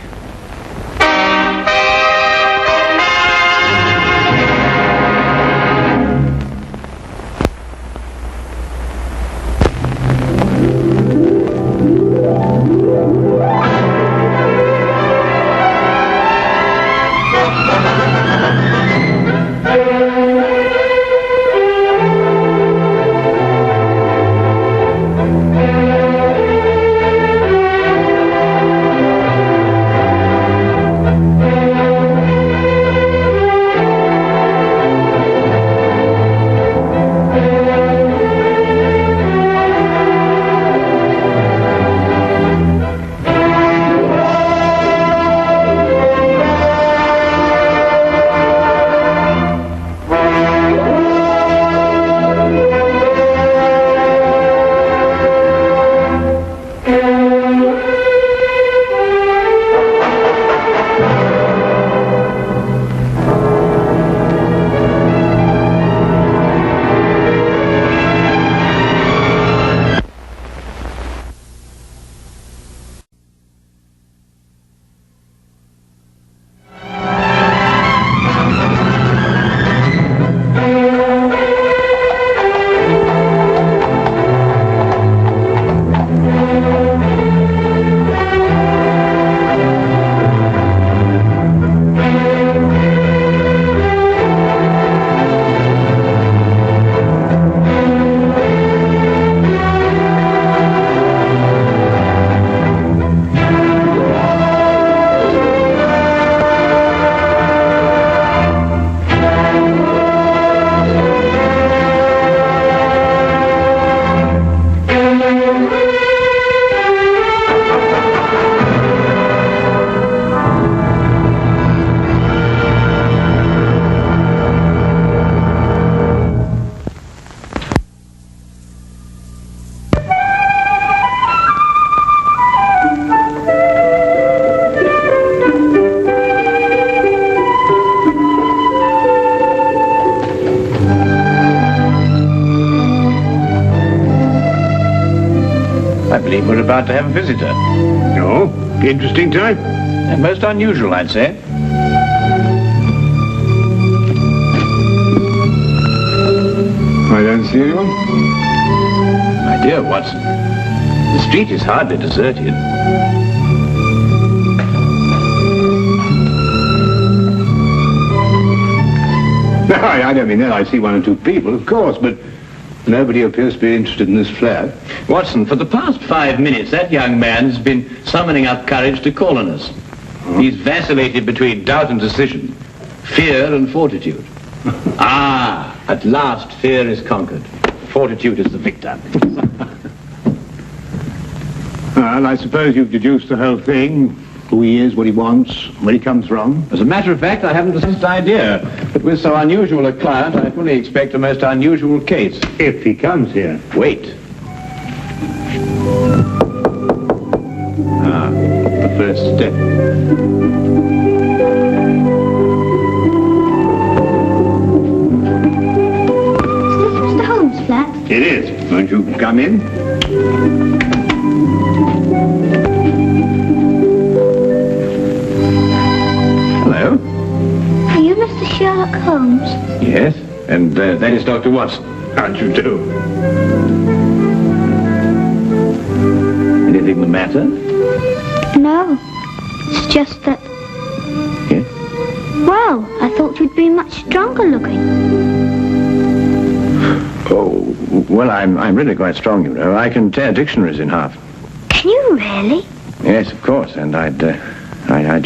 believe we're about to have a visitor. No? Interesting type? Most unusual, I'd say. I don't see anyone. My dear Watson, the street is hardly deserted. No, I don't mean that. I see one or two people, of course, but nobody appears to be interested in this flat. Watson, for the past 5 minutes, that young man has been summoning up courage to call on us. He's vacillated between doubt and decision, fear and fortitude. At last fear is conquered. Fortitude is the victor. Well, I suppose you've deduced the whole thing. Who he is, what he wants, where he comes from. As a matter of fact, I haven't the slightest idea. But with so unusual a client, I fully expect a most unusual case. If he comes here. Wait. The first step. Is this Mr. Holmes' flat? It is. Won't you come in? Hello? Are you Mr. Sherlock Holmes? Yes, and that is Dr. Watson. How'd you do? Anything the matter? No. It's just that... Yes? Well, I thought you'd be much stronger looking. Oh, well, I'm really quite strong, you know. I can tear dictionaries in half. Can you really? Yes, of course, and I'd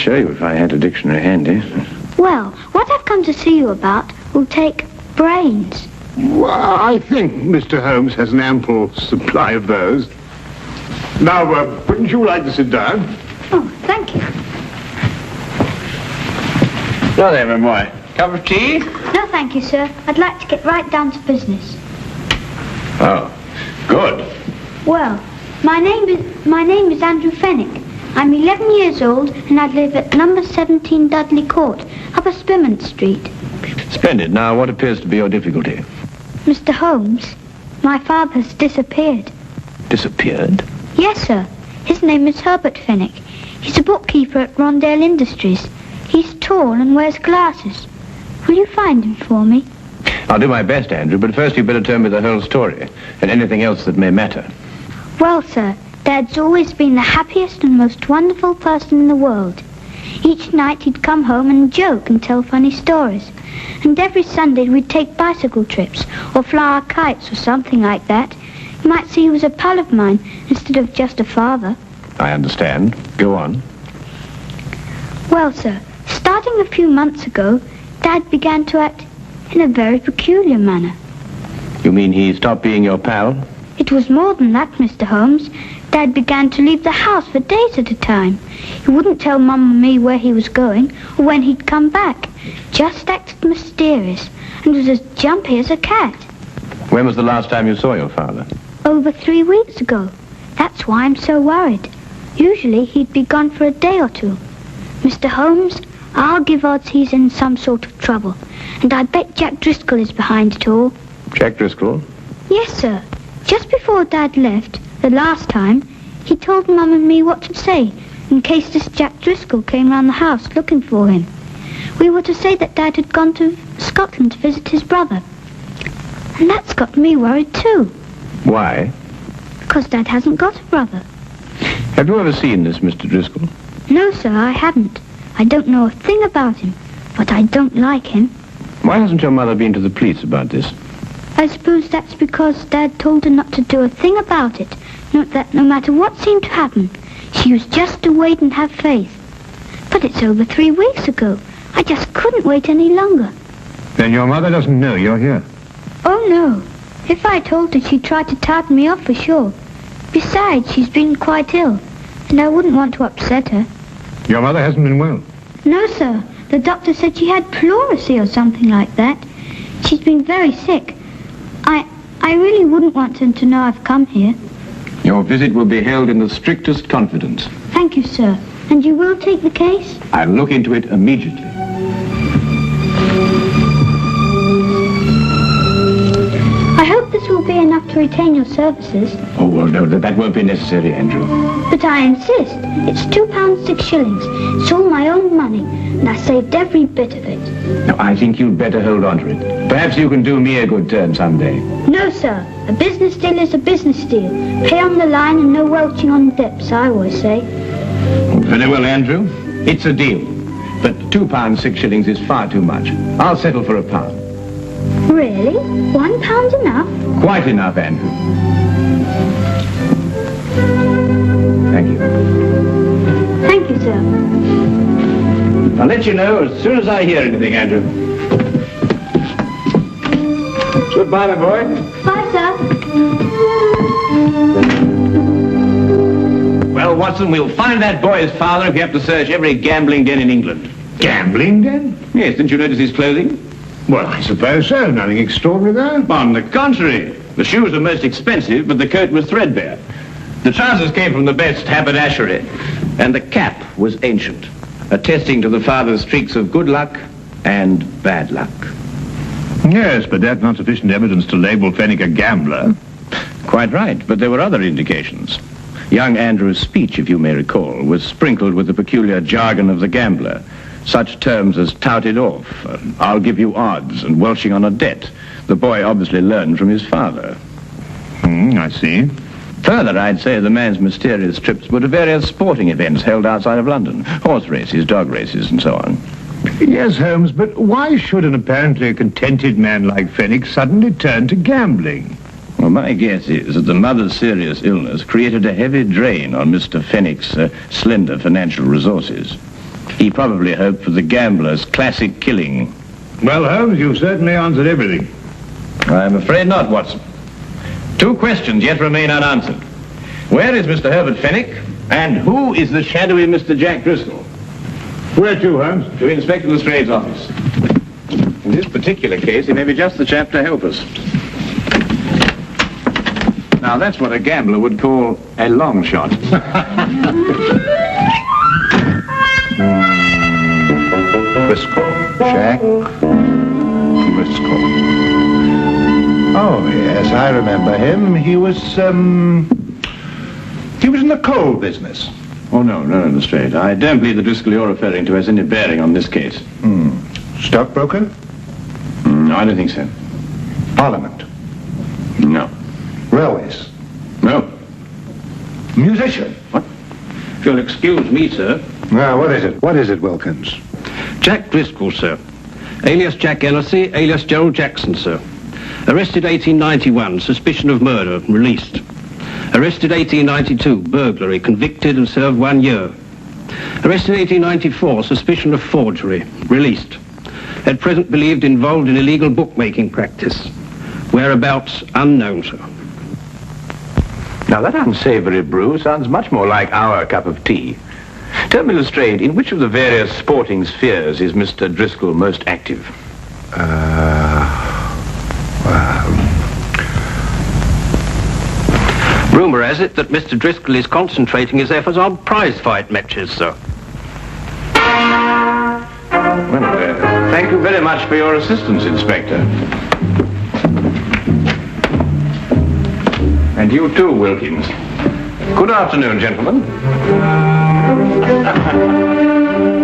show you if I had a dictionary handy. Well, what I've come to see you about will take brains. Well, I think Mr. Holmes has an ample supply of those. Now, wouldn't you like to sit down? Oh, thank you. So there, my boy. Cup of tea? No, thank you, sir. I'd like to get right down to business. Oh, good. Well, my name is Andrew Fenwick. I'm 11 years old and I live at number 17 Dudley Court, Upper Spimment Street. Splendid. Now, what appears to be your difficulty? Mr. Holmes, my father has disappeared. Disappeared? Yes, sir. His name is Herbert Fenwick. He's a bookkeeper at Rondale Industries. He's tall and wears glasses. Will you find him for me? I'll do my best, Andrew, but first you'd better tell me the whole story and anything else that may matter. Well, sir, Dad's always been the happiest and most wonderful person in the world. Each night he'd come home and joke and tell funny stories. And every Sunday we'd take bicycle trips or fly our kites or something like that. You might say he was a pal of mine instead of just a father. I understand. Go on. Well, sir, starting a few months ago, Dad began to act in a very peculiar manner. You mean he stopped being your pal? It was more than that, Mr. Holmes. Dad began to leave the house for days at a time. He wouldn't tell Mum and me where he was going or when he'd come back. Just acted mysterious and was as jumpy as a cat. When was the last time you saw your father? Over 3 weeks ago. That's why I'm so worried. Usually he'd be gone for a day or two. Mr. Holmes, I'll give odds he's in some sort of trouble. And I bet Jack Driscoll is behind it all. Jack Driscoll? Yes, sir. Just before Dad left, the last time, he told Mum and me what to say in case this Jack Driscoll came round the house looking for him. We were to say that Dad had gone to Scotland to visit his brother. And that's got me worried too. Why? Because Dad hasn't got a brother. Have you ever seen this Mr. Driscoll? No, sir, I haven't. I don't know a thing about him, but I don't like him. Why hasn't your mother been to the police about this? I suppose that's because Dad told her not to do a thing about it. That no matter what seemed to happen, she was just to wait and have faith. But it's over 3 weeks ago. I just couldn't wait any longer. Then your mother doesn't know you're here? Oh, no. If I told her, she'd try to tartan me off for sure. Besides, she's been quite ill, and I wouldn't want to upset her. Your mother hasn't been well? No, sir. The doctor said she had pleurisy or something like that. She's been very sick. I really wouldn't want her to know I've come here. Your visit will be held in the strictest confidence. Thank you, sir. And you will take the case? I'll look into it immediately. I hope this will be enough to to retain your services. Oh, well, no, that won't be necessary, Andrew. But I insist. It's £2 6 shillings. It's all my own money, and I saved every bit of it. Now, I think you'd better hold on to it. Perhaps you can do me a good turn someday. No, sir. A business deal is a business deal. Pay on the line and no welching on dips, I always say. Very well, Andrew. It's a deal. But £2 6 shillings is far too much. I'll settle for £1. Really? £1 enough? Quite enough, Andrew. Thank you. Thank you, sir. I'll let you know as soon as I hear anything, Andrew. Goodbye, my boy. Bye, sir. Well, Watson, we'll find that boy's father if you have to search every gambling den in England. Gambling den? Yes, didn't you notice his clothing? Well, I suppose so. Nothing extraordinary there. On the contrary. The shoes were most expensive, but the coat was threadbare. The trousers came from the best haberdashery, and the cap was ancient, attesting to the father's streaks of good luck and bad luck. Yes, but that's not sufficient evidence to label Fenwick a gambler. Quite right, but there were other indications. Young Andrew's speech, if you may recall, was sprinkled with the peculiar jargon of the gambler. Such terms as touted off, I'll give you odds, and welching on a debt. The boy obviously learned from his father. I see. Further, I'd say the man's mysterious trips were to various sporting events held outside of London. Horse races, dog races, and so on. Yes, Holmes, but why should an apparently contented man like Fenwick suddenly turn to gambling? Well, my guess is that the mother's serious illness created a heavy drain on Mr. Fenwick's slender financial resources. He probably hoped for the gambler's classic killing. Well, Holmes, you've certainly answered everything. I'm afraid not, Watson. 2 questions yet remain unanswered. Where is Mr. Herbert Fenwick? And who is the shadowy Mr. Jack Driscoll? Where to, Holmes? To Inspector Lestrade's office. In this particular case, he may be just the chap to help us. Now, that's what a gambler would call a long shot. Driscoll. Jack Driscoll. Oh, yes, I remember him. He was in the coal business. Oh, no, Lestrade. I don't believe the Driscoll you're referring to has any bearing on this case. Stockbroker? No, I don't think so. Parliament? No. Railways? No. Musician? What? If you'll excuse me, sir. Now, what is it? What is it, Wilkins? Jack Driscoll, sir. Alias Jack Ellerslie, alias Gerald Jackson, sir. Arrested 1891, suspicion of murder, released. Arrested 1892, burglary, convicted and served 1 year. Arrested 1894, suspicion of forgery, released. At present believed involved in illegal bookmaking practice. Whereabouts unknown, sir. Now, that unsavory brew sounds much more like our cup of tea. Tell me, Lestrade, in which of the various sporting spheres is Mr. Driscoll most active? Rumour has it that Mr. Driscoll is concentrating his efforts on prize fight matches, sir. Well, thank you very much for your assistance, Inspector. And you too, Wilkins. Good afternoon, gentlemen.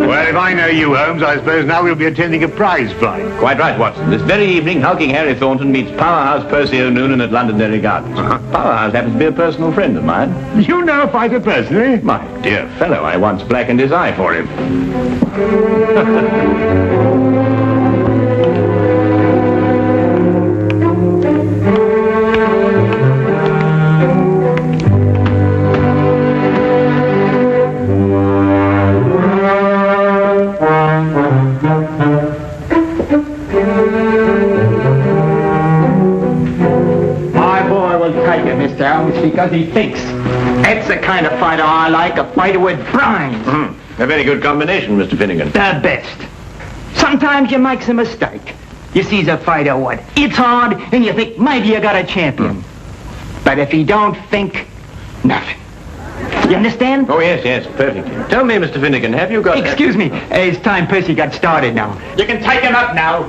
Well, if I know you, Holmes, I suppose now we'll be attending a prize fight. Quite right, Watson. This very evening, hulking Harry Thornton meets Powerhouse Percy O'Noonan at Londonderry Gardens. Powerhouse happens to be a personal friend of mine. You know a fighter personally? My dear fellow, I once blackened his eye for him. Because he thinks. That's the kind of fighter I like, a fighter with brains. A very good combination, Mr. Finnegan. The best. Sometimes you make a mistake. You sees a fighter what? It's hard, and you think maybe you got a champion. But if he don't think, nothing. You understand? Oh, yes, perfectly. Tell me, Mr. Finnegan, have you got... Excuse me. It's time Percy got started now. You can take him up now.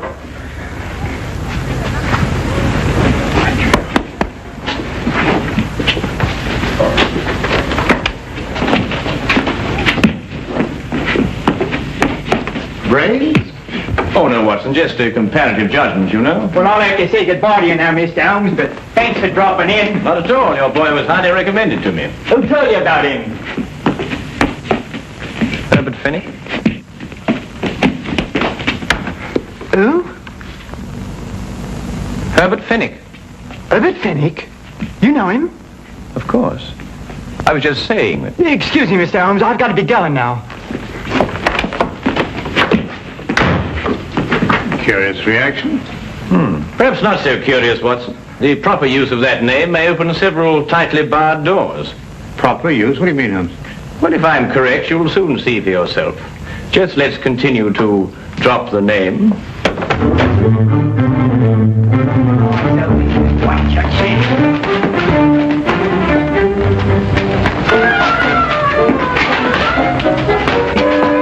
Oh, no, Watson, just a comparative judgment, you know. Well, I'll have to say goodbye to you now, Mr. Holmes, but thanks for dropping in. Not at all. Your boy was highly recommended to me. Who told you about him? Herbert Fenwick. Who? Herbert Fenwick. Herbert Fenwick? You know him? Of course. I was just saying that. Excuse me, Mr. Holmes, I've got to be going now. Curious reaction. Perhaps not so curious, Watson. The proper use of that name may open several tightly barred doors. Proper use? What do you mean, Holmes? Well, if I'm correct, you'll soon see for yourself. Just let's continue to drop the name.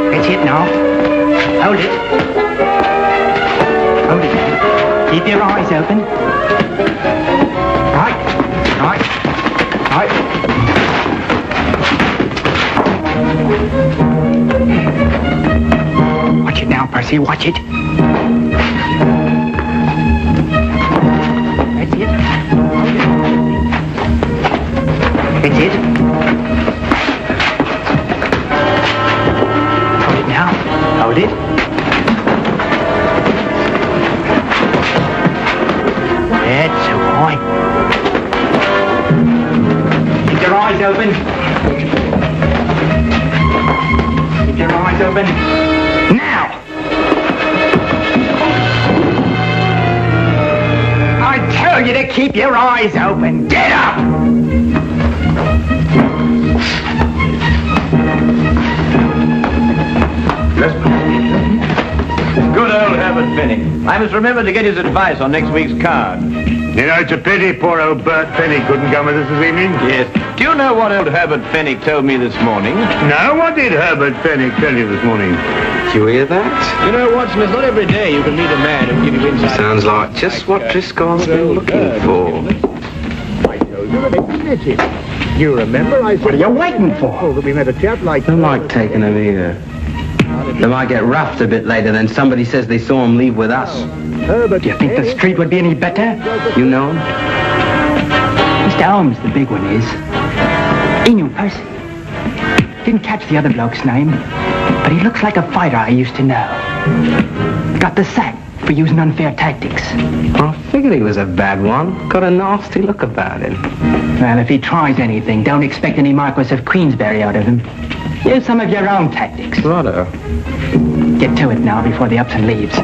That's it now. Hold it. Hold it. Keep your eyes open. Right. Watch it now, Percy. Watch it. That's it. That's it. Hold it now. Hold it. That's right. Keep your eyes open. Keep your eyes open. Now! I tell you to keep your eyes open. Get up! Good old Herbert Fenwick. I must remember to get his advice on next week's card. You know, it's a pity poor old Bert Fenwick couldn't come with us this evening. Yes. Do you know what old Herbert Fenwick told me this morning? No, what did Herbert Fenwick tell you this morning? Did you hear that? You know, Watson, it's not every day you can meet a man who'll give you insight. Sounds like just what Driscoll's been looking for. I told you that they did it. You remember I said... What are you waiting for? Oh, that we met a chap like... They like taking him here. They might get roughed a bit later, then somebody says they saw him leave with us. Do you think the street would be any better? You know him? Mr. Holmes, the big one is. He knew Percy. Didn't catch the other bloke's name, but he looks like a fighter I used to know. Got the sack for using unfair tactics. I figured he was a bad one. Got a nasty look about him. Well, if he tries anything, don't expect any Marquis of Queensberry out of him. Use some of your own tactics. Righto. Get to it now before the Upson leaves.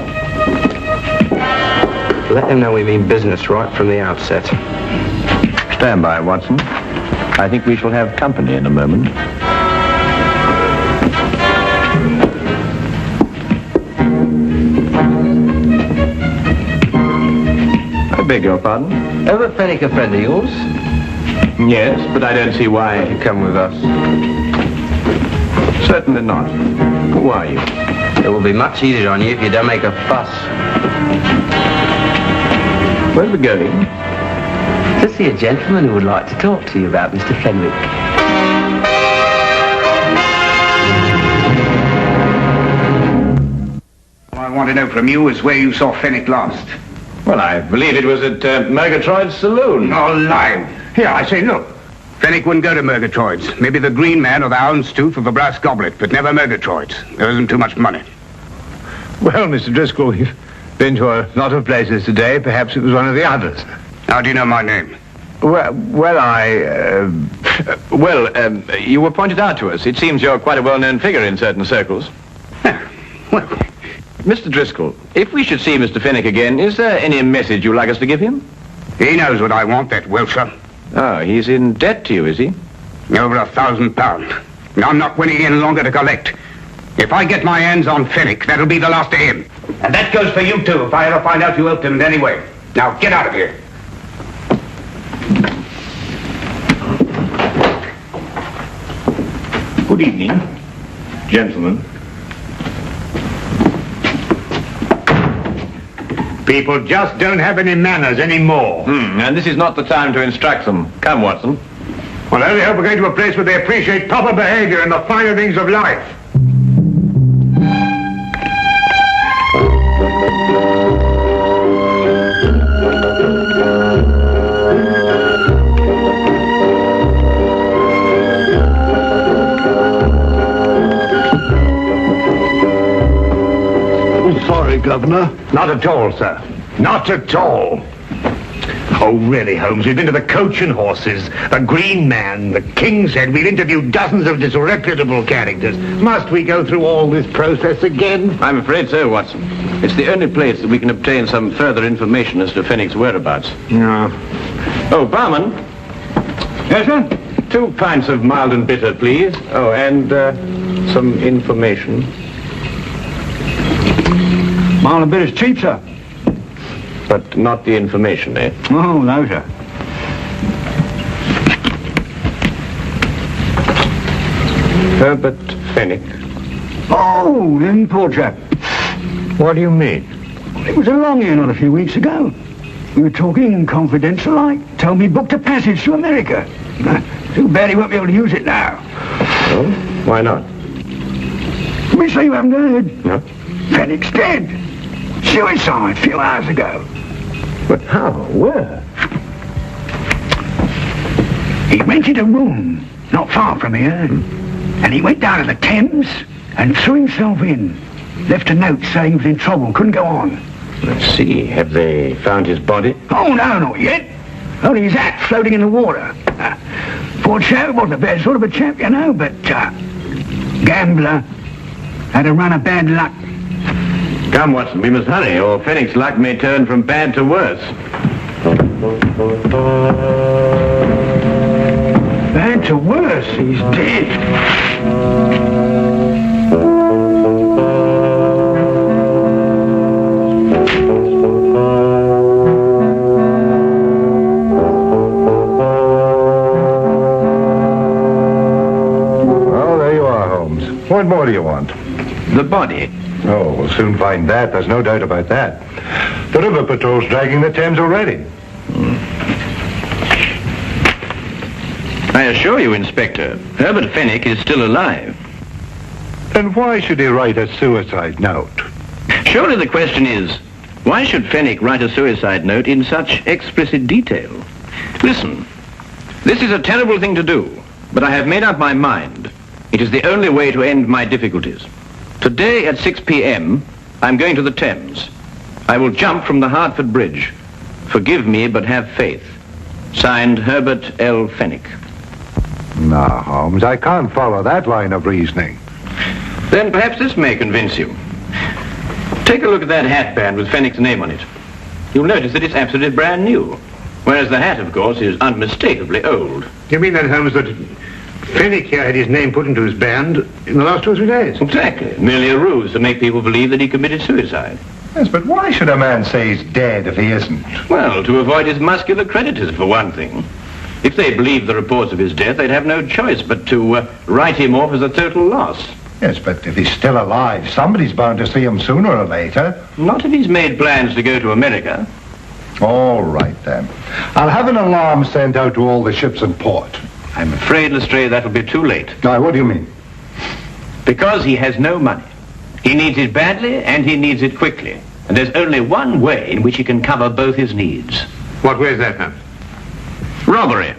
Let him know we mean business right from the outset. Stand by, Watson. I think we shall have company in a moment. I beg your pardon? Herbert Fenwick a friend of yours? Yes, but I don't see why you come with us. Certainly not. Who are you? It will be much easier on you if you don't make a fuss. Where are we going? To see a gentleman who would like to talk to you about Mr. Fenwick. All I want to know from you is where you saw Fenwick last. Well, I believe it was at Murgatroyd's saloon. No lie. Here, I say, look. Fenwick wouldn't go to Murgatroyd's. Maybe the Green Man or the Houndstooth or the Brass Goblet, but never Murgatroyd's. There isn't too much money. Well, Mr. Driscoll, we've been to a lot of places today. Perhaps it was one of the others. How do you know my name? Well, you were pointed out to us. It seems you're quite a well-known figure in certain circles. Well, Mr. Driscoll, if we should see Mr. Fenwick again, is there any message you'd like us to give him? he knows what I want, that Wilshire. Oh, he's in debt to you, is he? Over £1,000. And I'm not willing any longer to collect. If I get my hands on Fenwick, that'll be the last of him. And that goes for you, too, if I ever find out you helped him in any way. Now, get out of here. Good evening, gentlemen. People just don't have any manners anymore. And this is not the time to instruct them. Come, Watson. Well, I only hope we're going to a place where they appreciate proper behavior and the finer things of life. sorry, Governor. Not at all, sir. Not at all. Oh, really, Holmes, we've been to the Coach and Horses, the Green Man, the King's Head. We've interviewed dozens of disreputable characters. Must we go through all this process again? I'm afraid so, Watson. It's the only place that we can obtain some further information as to Fenwick's whereabouts. No. Oh, barman. Yes, sir? 2 pints of mild and bitter, please. Oh, and some information. Mild and bitter's cheap, sir. But not the information, eh? Oh, no, sir. Herbert Fenwick. Oh, him, poor chap. What do you mean? It was along here not a few weeks ago. We were talking confidential like. Told me booked a passage to America. Too bad he won't be able to use it now. Oh? Why not? We say you haven't heard. No. Fenwick's dead. Suicide a few hours ago. But how? Where? He rented a room not far from here. And he went down to the Thames and threw himself in. Left a note saying he was in trouble, couldn't go on. Let's see. Have they found his body? Oh, no, not yet. Only his hat floating in the water. Poor chap, wasn't a bad sort of a chap, you know, but gambler. Had a run of bad luck. Come, Watson, we must hurry, or Fenwick's luck may turn from bad to worse. Bad to worse, he's dead. Well, there you are, Holmes. What more do you want? The body. Oh, we'll soon find that. There's no doubt about that. The river patrol's dragging the Thames already. I assure you, Inspector, Herbert Fenwick is still alive. Then why should he write a suicide note? Surely the question is, why should Fenwick write a suicide note in such explicit detail? Listen, this is a terrible thing to do, but I have made up my mind. It is the only way to end my difficulties. Today at 6 p.m., I'm going to the Thames. I will jump from the Hertford Bridge. Forgive me, but have faith. Signed, Herbert L. Fenwick. No, Holmes, I can't follow that line of reasoning. Then perhaps this may convince you. Take a look at that hatband with Fenwick's name on it. You'll notice that it's absolutely brand new, whereas the hat, of course, is unmistakably old. You mean then, Holmes, that Fenwick here had his name put into his band in the last 2 or 3 days? Exactly. Merely a ruse to make people believe that he committed suicide. Yes, but why should a man say he's dead if he isn't? Well, to avoid his muscular creditors, for one thing. If they believed the reports of his death, they'd have no choice but to write him off as a total loss. Yes, but if he's still alive, somebody's bound to see him sooner or later. Not if he's made plans to go to America. All right, then. I'll have an alarm sent out to all the ships in port. I'm afraid, Lestrade, that'll be too late. Now, what do you mean? Because he has no money. He needs it badly, and he needs it quickly. And there's only one way in which he can cover both his needs. What way is that, Holmes? Robbery.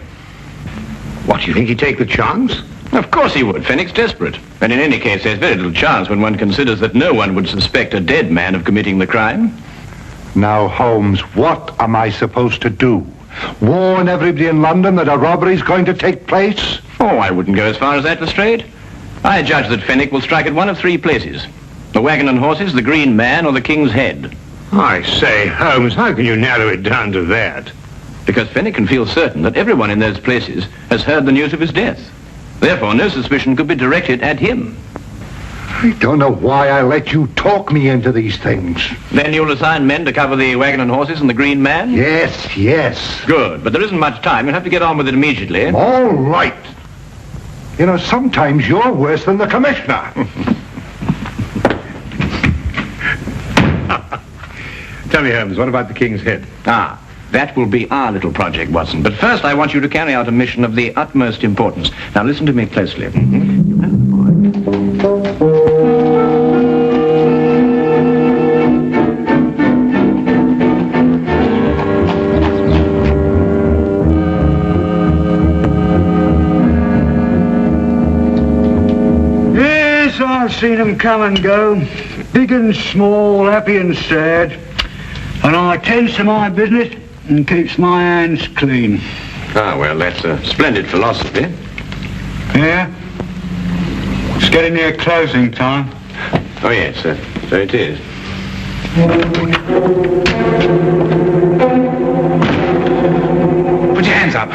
What, you think he'd take the chance? Of course he would. Fenwick's desperate. And in any case, there's very little chance when one considers that no one would suspect a dead man of committing the crime. Now, Holmes, what am I supposed to do? Warn everybody in London that a robbery's going to take place? Oh, I wouldn't go as far as that, Lestrade. I judge that Fenwick will strike at one of 3 places. The Wagon and Horses, the Green Man, or the King's Head. I say, Holmes, how can you narrow it down to that? Because Fenwick can feel certain that everyone in those places has heard the news of his death. Therefore, no suspicion could be directed at him. I don't know why I let you talk me into these things. Then you'll assign men to cover the Wagon and Horses and the Green Man? Yes, yes. Good, but there isn't much time. You'll have to get on with it immediately. All right. You know, sometimes you're worse than the commissioner. Tell me, Holmes, what about the King's Head? Ah, that will be our little project, Watson. But first I want you to carry out a mission of the utmost importance. Now listen to me closely. You know the boy. Yes, I've seen them come and go. big and small, happy and sad. And I tends to my business and keeps my hands clean. Ah, well, that's a splendid philosophy. Yeah? It's getting near closing time. Oh, yes, so it is. Put your hands up.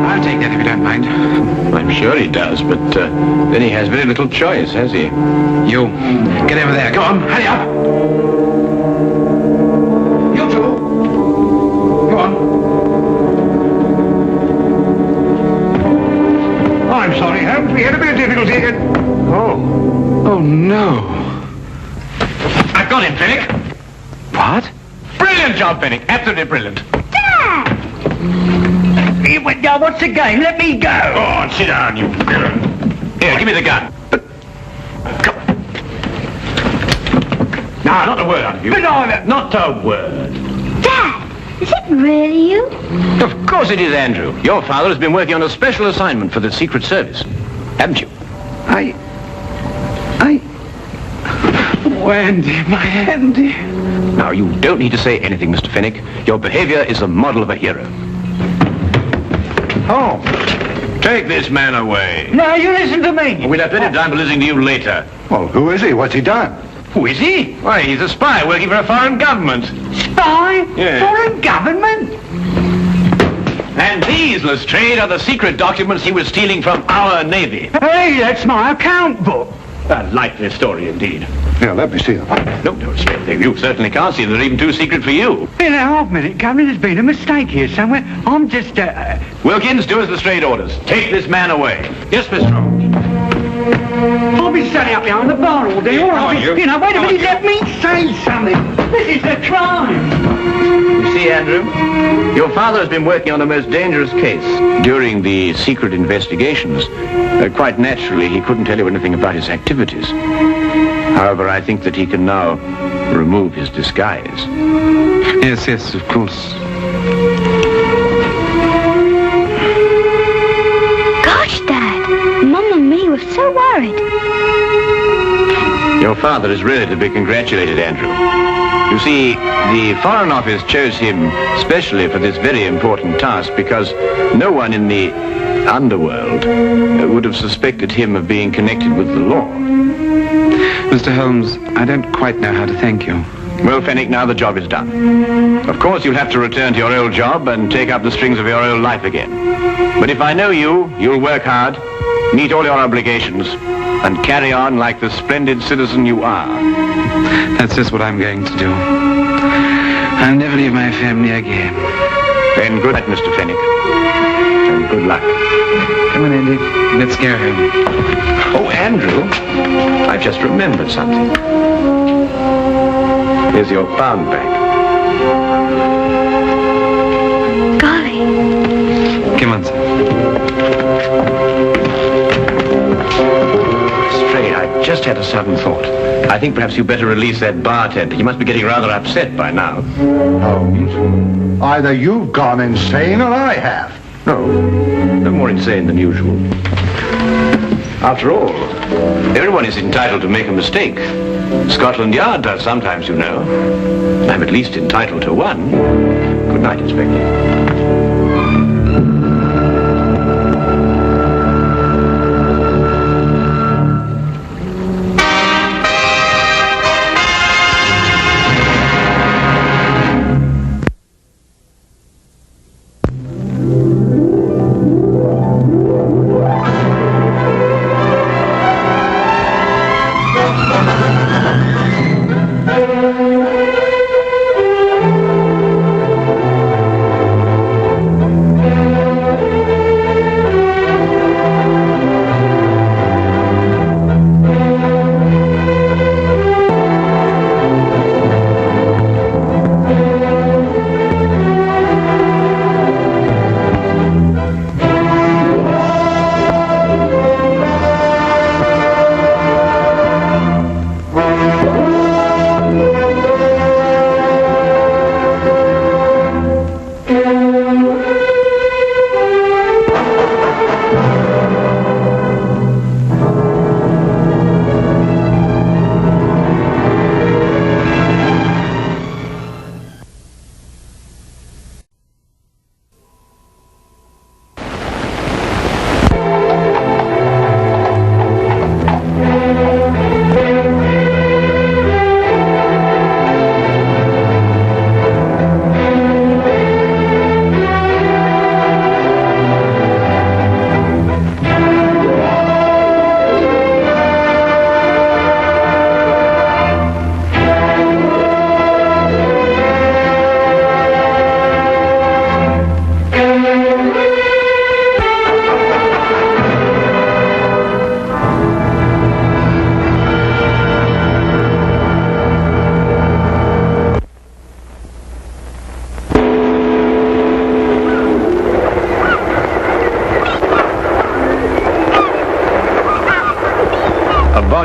I'll take that if you don't mind. I'm sure he does, but then he has very little choice, has he? You, get over there. Go on, hurry up. You two. Go on. I'm sorry, Holmes. We had a bit of difficulty again. Oh, no. I've got him, Fenwick. What? Brilliant job, Fenwick. Absolutely brilliant. Now, what's the game? Let me go. Go on, sit down, you villain. Here, give me the gun. No, not a word out of you. But not a word. Dad, is it really you? Of course it is, Andrew. Your father has been working on a special assignment for the Secret Service. Haven't you? Oh, Andy, my Andy. Now, you don't need to say anything, Mr. Fenwick. Your behavior is a model of a hero. Holmes. Take this man away. No, you listen to me. We'll have plenty of time for listening to you later. Well, who is he? What's he done? Who is he? Why, he's a spy working for a foreign government. Spy? Yes. Foreign government? And these, Lestrade, are the secret documents he was stealing from our Navy. Hey, that's my account book. A likely story, indeed. Here, let me see them. No, Lestrade, you certainly can't see them. They're even too secret for you. In a half minute, Captain, there's been a mistake here somewhere. I'm just, Wilkins, do as Lestrade orders. Take this man away. Yes, Mr. Holmes. I'll be standing up behind the bar all day, all right? You know, wait a minute, let me say something. This is a crime. You see, Andrew, your father has been working on a most dangerous case. During the secret investigations, quite naturally, he couldn't tell you anything about his activities. However, I think that he can now remove his disguise. Yes, of course. Gosh, Dad, Mum and me were so worried. Your father is really to be congratulated, Andrew. You see, the Foreign Office chose him specially for this very important task because no one in the underworld would have suspected him of being connected with the law. Mr. Holmes, I don't quite know how to thank you. Well, Fenwick, now the job is done. Of course, you'll have to return to your old job and take up the strings of your old life again. But if I know you, you'll work hard, meet all your obligations, and carry on like the splendid citizen you are. That's just what I'm going to do. I'll never leave my family again. Then good night, Mr. Fenwick. And good luck. Come on, Andy. Let's go home. Oh, Andrew, I've just remembered something. Here's your pound bag. Golly. Come on, sir. Straight, I've just had a sudden thought. I think perhaps you better release that bartender. He must be getting rather upset by now. Holmes, either you've gone insane or I have. No more insane than usual. After all, everyone is entitled to make a mistake. Scotland Yard does sometimes, you know. I'm at least entitled to one. Good night, Inspector.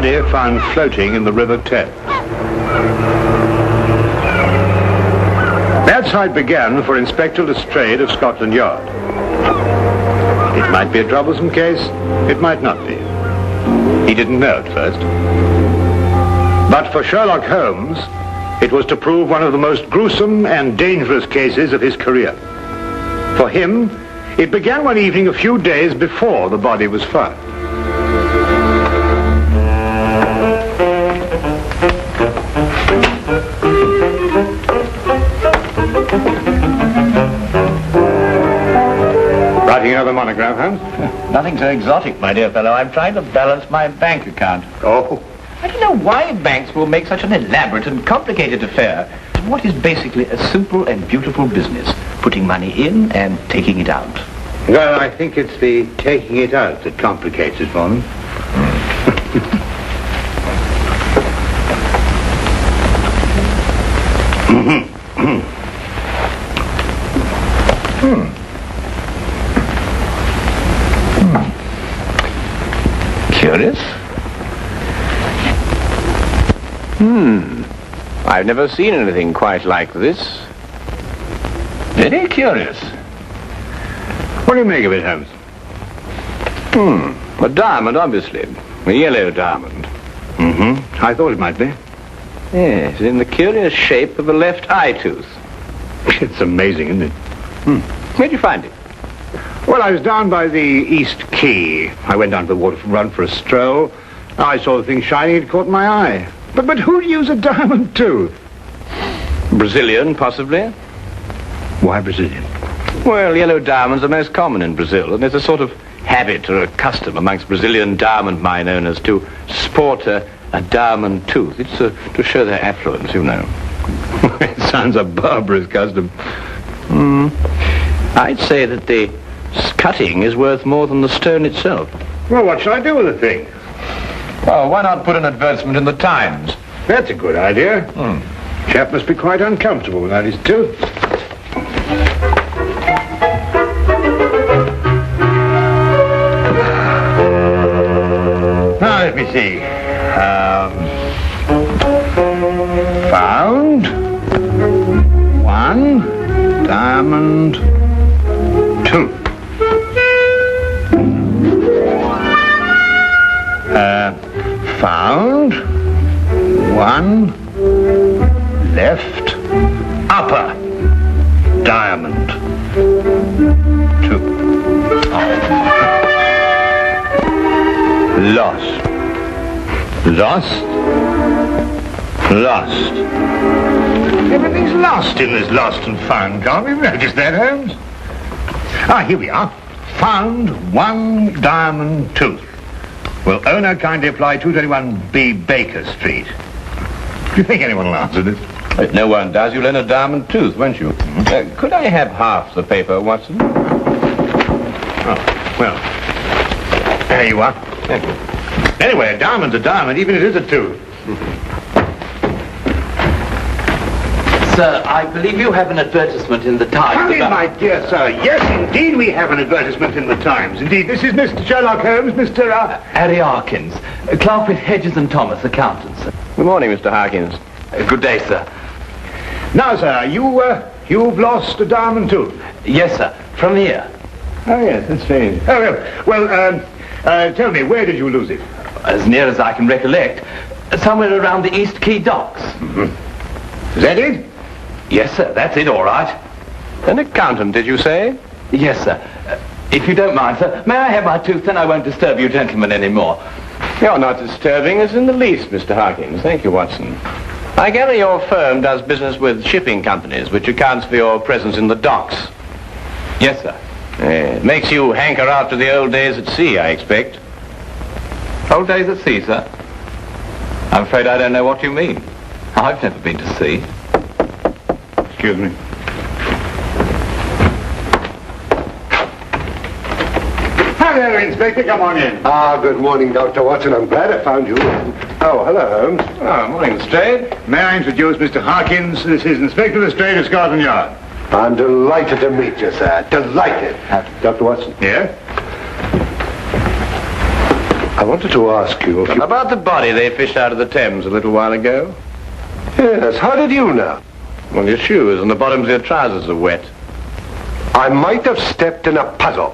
body found floating in the River Thames. That sight began for Inspector Lestrade of Scotland Yard. It might be a troublesome case, it might not be. He didn't know at first. But for Sherlock Holmes, it was to prove one of the most gruesome and dangerous cases of his career. For him, it began one evening a few days before the body was found. Writing another monogram, Holmes? Nothing so exotic, my dear fellow. I'm trying to balance my bank account. Oh. I don't know why banks will make such an elaborate and complicated affair of what is basically a simple and beautiful business, putting money in and taking it out. Well, I think it's the taking it out that complicates it for me. Curious? I've never seen anything quite like this. Very curious. What do you make of it, Holmes? A diamond, obviously. A yellow diamond. I thought it might be. Yes, in the curious shape of a left eye tooth. It's amazing, isn't it? Where'd you find it? Well, I was down by the East Quay. I went down to the waterfront for a stroll. I saw the thing shining, it caught my eye. But who'd use a diamond tooth? Brazilian, possibly. Why Brazilian? Well, yellow diamonds are most common in Brazil, and there's a sort of habit or a custom amongst Brazilian diamond mine owners to sport a diamond tooth. It's to show their affluence, you know. It sounds a barbarous custom. I'd say that the cutting is worth more than the stone itself. Well, what shall I do with the thing? Well, why not put an advertisement in the Times? That's a good idea. Chap must be quite uncomfortable without his tooth. Now, let me see. Found one diamond tooth. Found one left upper diamond tooth. Lost. Everything's lost in this lost and found. Can't we notice that, Holmes? Here we are. Found one diamond tooth. Will owner kindly apply 221B Baker Street? Do you think anyone will answer this? If no one does, you'll earn a diamond tooth, won't you? Could I have half the paper, Watson? Oh, well, there you are. Thank you. Anyway, a diamond's a diamond, even if it is a tooth. Sir, I believe you have an advertisement in the Times. Come in, my dear sir. Yes, indeed, we have an advertisement in the Times. Indeed, this is Mr. Sherlock Holmes, Mr. Harry Harkins, clerk with Hedges and Thomas, accountants. Good morning, Mr. Harkins. Good day, sir. Now, sir, you've lost a diamond tooth. Yes, sir. From here. Oh, yes, that's strange. Oh, well, tell me, where did you lose it? As near as I can recollect, somewhere around the East Quay docks. Is that it? Yes, sir, that's it, all right. An accountant, did you say? Yes, sir. If you don't mind, sir, may I have my tooth, then I won't disturb you gentlemen any more. You're not disturbing us in the least, Mr. Harkins. Thank you, Watson. I gather your firm does business with shipping companies, which accounts for your presence in the docks. Yes, sir. It makes you hanker after the old days at sea, I expect. Old days at sea, sir? I'm afraid I don't know what you mean. I've never been to sea. Excuse me. Hello, Inspector. Come on in. Good morning, Dr. Watson. I'm glad I found you. Oh, hello, Holmes. Morning, Lestrade. May I introduce Mr. Harkins? This is Inspector Lestrade of Scotland Yard. I'm delighted to meet you, sir. Delighted. Dr. Watson. Yeah? I wanted to ask you if you... About the body they fished out of the Thames a little while ago. Yes, how did you know? Well, your shoes and the bottoms of your trousers are wet. I might have stepped in a puddle.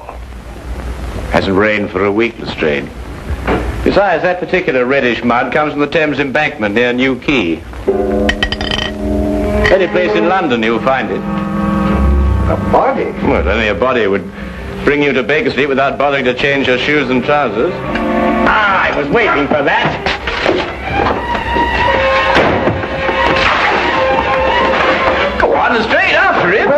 Hasn't rained for a week, Lestrade. Besides, that particular reddish mud comes from the Thames embankment near New Quay. Any place in London you'll find it. A body? Well, only a body would bring you to Baker Street without bothering to change your shoes and trousers. Ah, I was waiting for that. Go on, Lestrade, after him.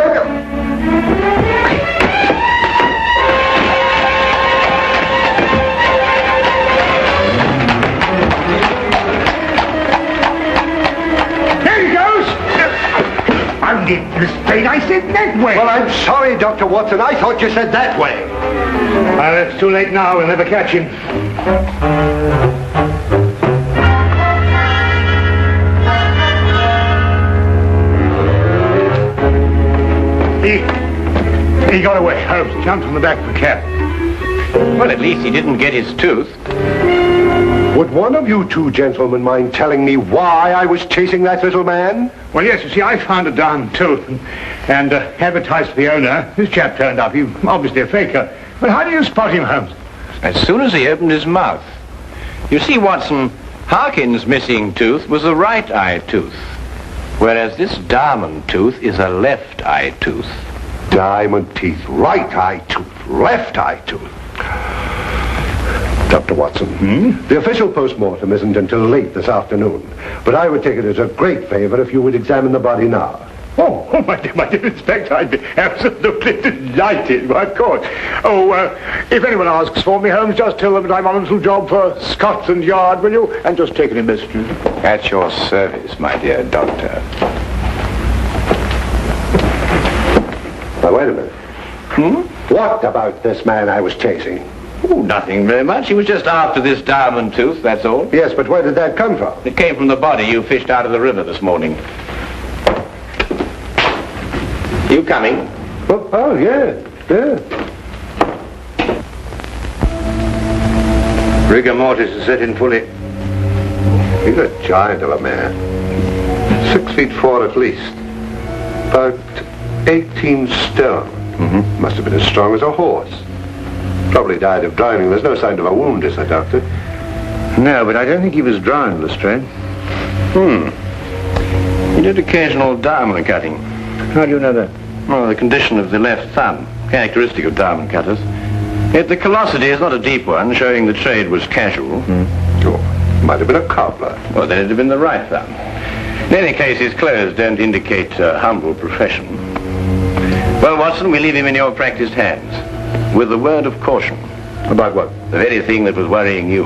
Lestrade, I said that way. Well, I'm sorry, Dr. Watson. I thought you said that way. Well, it's too late now. We'll never catch him. He got away. Holmes jumped on the back of the cab. Well, at least he didn't get his tooth. Would one of you two gentlemen mind telling me why I was chasing that little man? Well, yes, you see, I found a diamond tooth and advertised for the owner. This chap turned up. He's obviously a faker. But how do you spot him, Holmes? As soon as he opened his mouth. You see, Watson, Harkin's missing tooth was a right eye tooth, whereas this diamond tooth is a left eye tooth. Diamond teeth, right eye tooth, left eye tooth. Dr. Watson, the official post-mortem isn't until late this afternoon, but I would take it as a great favor if you would examine the body now. Oh, my dear Inspector, I'd be absolutely delighted, of course. Oh, if anyone asks for me, Holmes, just tell them that I'm on a little job for Scotland Yard, will you? And just take an investigation. At your service, my dear doctor. Now, wait a minute. What about this man I was chasing? Oh, nothing very much. He was just after this diamond tooth, that's all. Yes, but where did that come from? It came from the body you fished out of the river this morning. You coming? Oh, yeah. Rigor mortis is set in fully. He's a giant of a man. 6'4" at least. About 18 stone. Must have been as strong as a horse. Probably died of drowning. There's no sign of a wound, is there, Doctor? No, but I don't think he was drowned, Lestrade. He did occasional diamond cutting. How do you know that? Well, the condition of the left thumb, characteristic of diamond cutters. Yet the callosity is not a deep one, showing the trade was casual. Oh, might have been a cobbler. Well, then it'd have been the right thumb. In any case, his clothes don't indicate humble profession. Well, Watson, we leave him in your practiced hands. With a word of caution. About what? The very thing that was worrying you.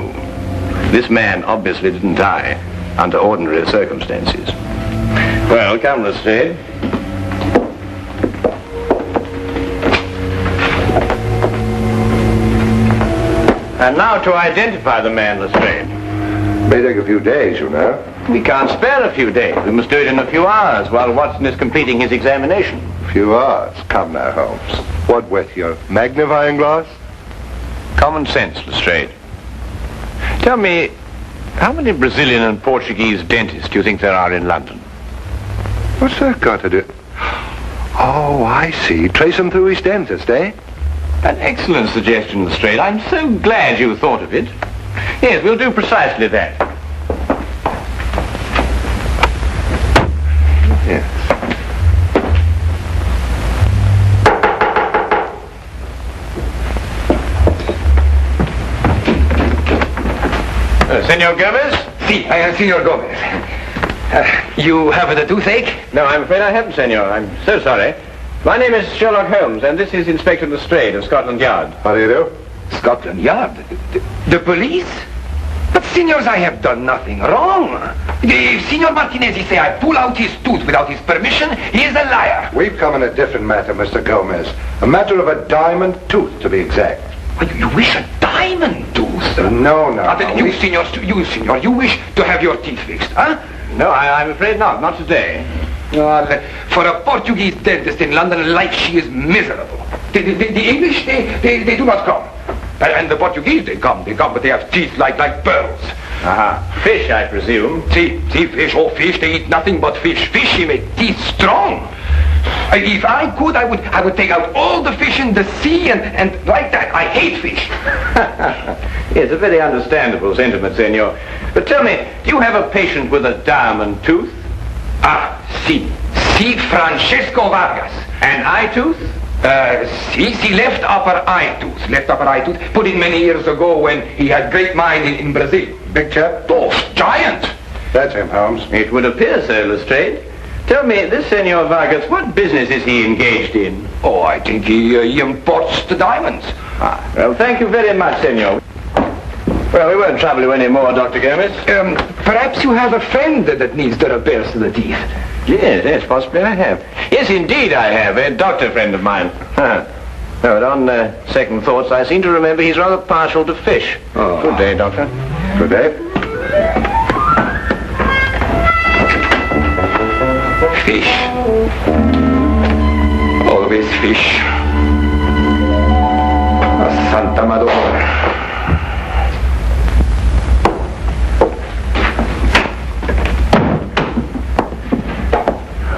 This man obviously didn't die under ordinary circumstances. Well, come, Lestrade. And now to identify the man, Lestrade. May take a few days, you know. We can't spare a few days. We must do it in a few hours while Watson is completing his examination. A few hours? Come now, Holmes. What with your magnifying glass? Common sense, Lestrade. Tell me, how many Brazilian and Portuguese dentists do you think there are in London? What's that got to do? Oh, I see. Trace him through his dentist, eh? An excellent suggestion, Lestrade. I'm so glad you thought of it. Yes, we'll do precisely that. Yes. Senor Gomez? Si, I am Senor Gomez. You have the toothache? No, I'm afraid I haven't, senor. I'm so sorry. My name is Sherlock Holmes, and this is Inspector Lestrade of Scotland Yard. How do you do? Scotland Yard? The police? But, senors, I have done nothing wrong. If Senor Martinez say I pull out his tooth without his permission, he is a liar. We've come in a different matter, Mr. Gomez. A matter of a diamond tooth, to be exact. You wish a diamond tooth? No. Then you, senor, you wish to have your teeth fixed, huh? No, I'm afraid not. Not today. For a Portuguese dentist in London, life she is miserable. The English, they do not come. And the Portuguese, they come, but they have teeth like pearls. Fish, I presume. See, fish, fish, they eat nothing but fish. Fish, they make teeth strong. If I could, I would take out all the fish in the sea and like that. I hate fish. Yes, a very understandable sentiment, senor. But tell me, do you have a patient with a diamond tooth? Si, Francesco Vargas. An eye tooth? Si, left upper eye tooth. Put in many years ago when he had great mind in Brazil. Big chap? Oh, giant. That's him, Holmes. It would appear so, Lestrade. Tell me, this Senor Vargas, what business is he engaged in? Oh, I think he imports the diamonds. Well, thank you very much, senor. Well, we won't trouble you any more, Dr. Gomez. Perhaps you have a friend that needs the repairs to the teeth. Yes, possibly I have. Yes, indeed I have. A doctor friend of mine. But on second thoughts, I seem to remember he's rather partial to fish. Good day, Doctor. Good day. Fish. Always fish. Santa Madonna.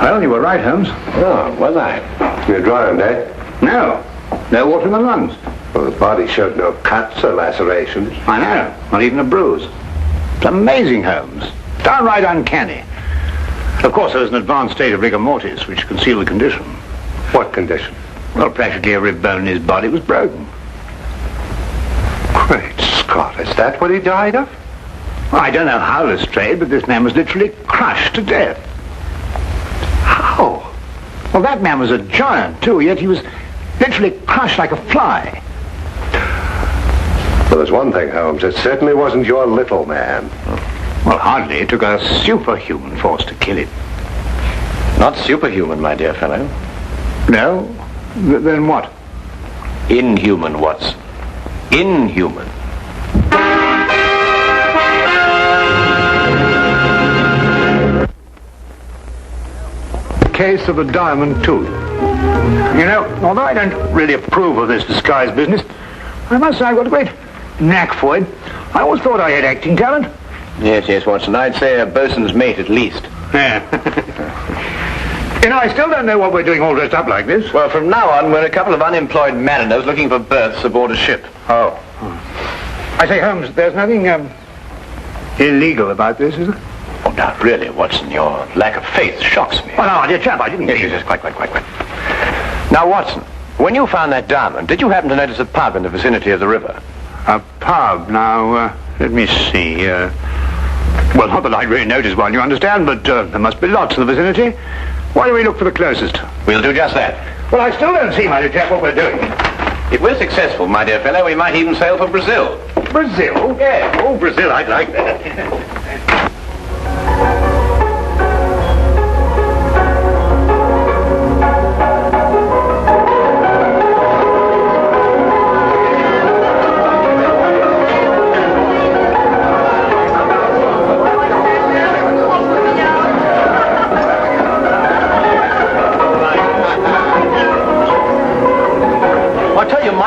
Well, you were right, Holmes. Oh, was I? You're drowned, eh? No. No water in the lungs. Well, the body showed no cuts or lacerations. I know. Not even a bruise. It's amazing, Holmes. Downright uncanny. Of course, there was an advanced state of rigor mortis, which concealed the condition. What condition? Well, practically every bone in his body was broken. Great Scott, is that what he died of? Well, I don't know how, Lestrade, but this man was literally crushed to death. How? Well, that man was a giant, too, yet he was literally crushed like a fly. Well, there's one thing, Holmes. It certainly wasn't your little man. Well, hardly. It took a superhuman force to kill him. Not superhuman, my dear fellow. No? Then what? Inhuman, Watson. Inhuman. Case of the diamond tooth. You know, although I don't really approve of this disguise business, I must say I've got a great knack for it. I always thought I had acting talent. Yes, Watson. I'd say a bosun's mate at least. Yeah. You know, I still don't know what we're doing all dressed up like this. Well, from now on, we're a couple of unemployed mariners looking for berths aboard a ship. Oh. I say, Holmes, there's nothing illegal about this, is there? Oh, now, really, Watson, your lack of faith shocks me. Oh, no, dear chap, I didn't... Yes, quite. Now, Watson, when you found that diamond, did you happen to notice a pub in the vicinity of the river? A pub? Now, let me see. Well, not that I'd really noticed one, you understand, but there must be lots in the vicinity. Why don't we look for the closest? We'll do just that. Well, I still don't see, my dear chap, what we're doing. If we're successful, my dear fellow, we might even sail for Brazil. Brazil? Yeah. Oh, Brazil, I'd like that.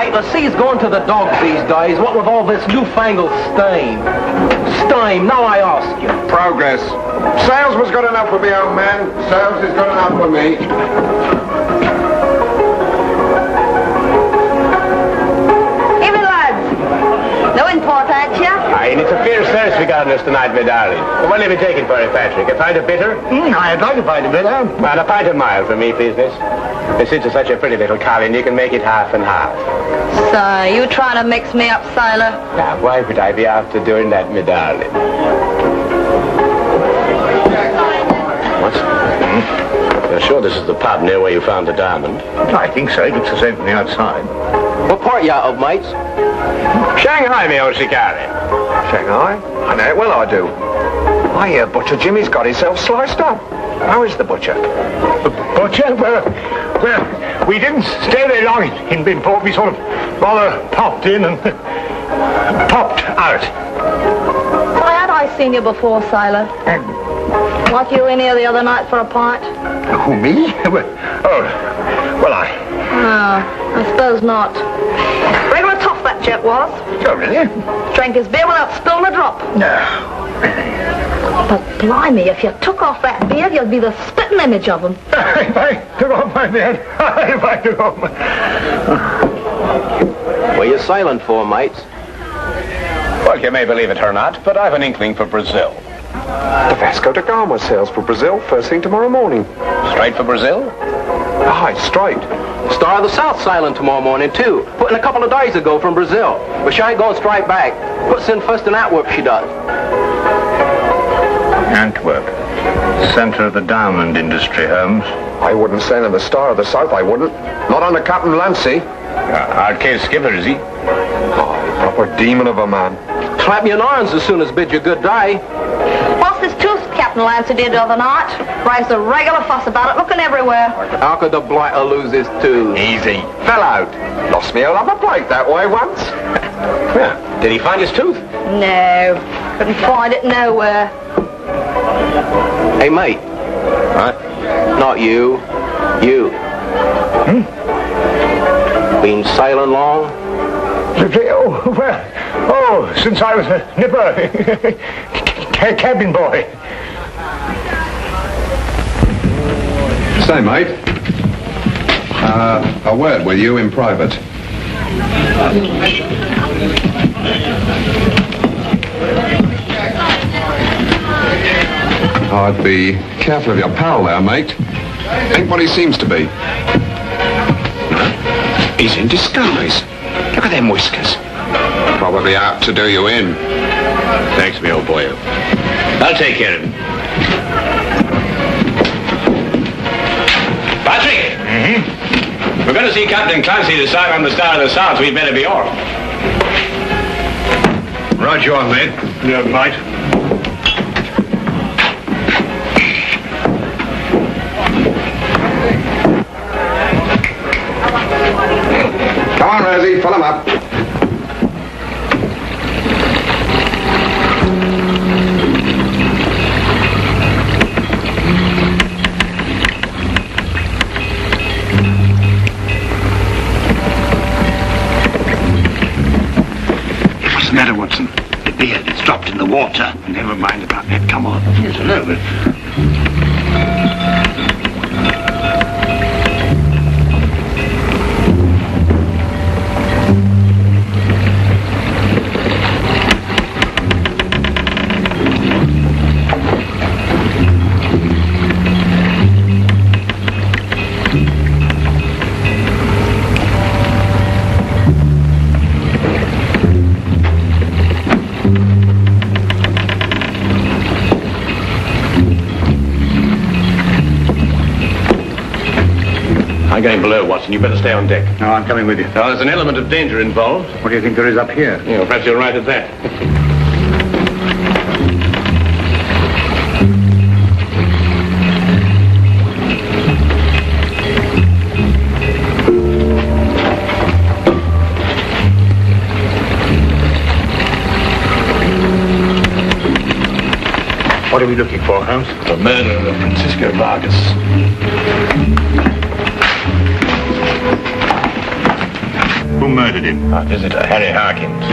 The sea's going to the dogs these days, what with all this newfangled steam. Steam, now I ask you. Progress. Sales was good enough for me, old man. Sales is good enough for me. Evening, lads. No import, ain't ya? Aye, and it's a fierce thirst we got on us tonight, my darling. What'll you be taking for it, Patrick? A pint of bitter? I'd like a pint of bitter. Well, a pint of mild for me, please, miss. And since you're such a pretty little colleen, you can make it half and half. So, you trying to mix me up, sailor? Now, why would I be after doing that, my darling? What? You're sure this is the pub near where you found the diamond? I think so. It looks the same from the outside. What part you out of, mates? Shanghai, me old shikari. Shanghai? I know it well, I do. I hear Butcher Jimmy's got himself sliced up. How is the butcher? The butcher? Well, we didn't stay very long in Bimport. We sort of rather popped in and popped out. Why had I seen you before, sailor? Weren't you in here the other night for a pint? Who, me? Well, I... Oh, I suppose not. Regular tough, that chap was. Oh, really? Drank his beer without spilling a drop. No. But blimey, if you took off that beard, you'd be the spitting image of him. If I took off my beard. If I took off my... What are you silent for, mates? Well, you may believe it or not, but I've an inkling for Brazil. The Vasco da Gama sails for Brazil first thing tomorrow morning. Straight for Brazil? Aye, straight. Star of the South sailing tomorrow morning, too. Putting a couple of days ago from Brazil. But she ain't going straight back. Puts in first in Antwerp, she does. Antwerp. Center of the diamond industry, Holmes. I wouldn't sail in the Star of the South, I wouldn't. Not under Captain Lancy. Hard-case skipper, is he? Proper demon of a man. Clap me in irons as soon as bid you good day. What's this tooth Captain Lancer did the other night? Raised a regular fuss about it, looking everywhere. How could the blighter lose his tooth? Easy. Fell out. Lost me a rubber plate that way once. Yeah. Did he find his tooth? No, couldn't find it nowhere. Hey, mate. What? Not you. You. Been sailing long? Since I was a nipper. Cabin boy. Say, mate. A word with you in private. I'd be careful of your pal there, mate. Ain't what he seems to be. He's in disguise. Look at them whiskers. Probably out to do you in. Thanks, me old boy. I'll take care of him. Patrick! We're going to see Captain Clancy this time on the Star of the South. We'd better be off. Roger on, mate. Yeah, mate. Come on, Rosie, fill him up. What's the matter, Watson? The beard, it's dropped in the water. Never mind about that, come on. Yes, I know, but... I'm going below, Watson. You better stay on deck. No, I'm coming with you. Now, there's an element of danger involved. What do you think there is up here? Yeah, perhaps you're right at that. What are we looking for, Holmes? The murder of Francisco Vargas. Who murdered him? Our visitor, Harry Harkins.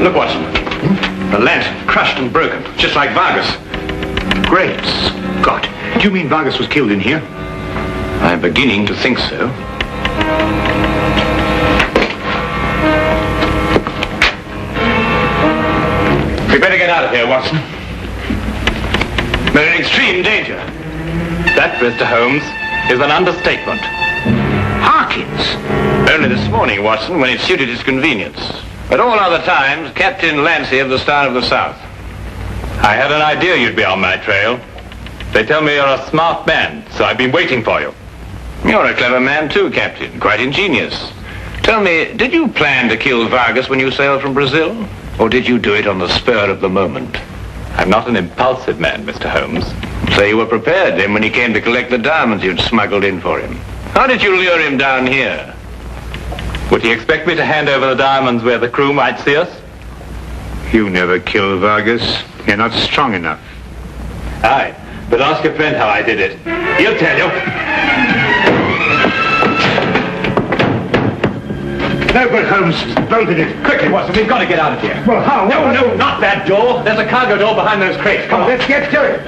Look, Watson. The lantern crushed and broken, just like Vargas. Great Scott. Do you mean Vargas was killed in here? I'm beginning to think so. We better get out of here, Watson. We're in extreme danger. That, Mr. Holmes, is an understatement. Harkins? Only this morning, Watson, when it suited his convenience. At all other times, Captain Lancy of the Star of the South. I had an idea you'd be on my trail. They tell me you're a smart man, so I've been waiting for you. You're a clever man too, Captain. Quite ingenious. Tell me, did you plan to kill Vargas when you sailed from Brazil? Or did you do it on the spur of the moment? I'm not an impulsive man, Mr. Holmes. So you were prepared then when he came to collect the diamonds you'd smuggled in for him. How did you lure him down here? Would he expect me to hand over the diamonds where the crew might see us? You never killed Vargas. You're not strong enough. Aye, but ask your friend how I did it. He'll tell you. No good, Holmes. Bolted it. Quickly, Watson, we've got to get out of here. Well, how? No, not that door. There's a cargo door behind those crates. Come on. Let's get to it.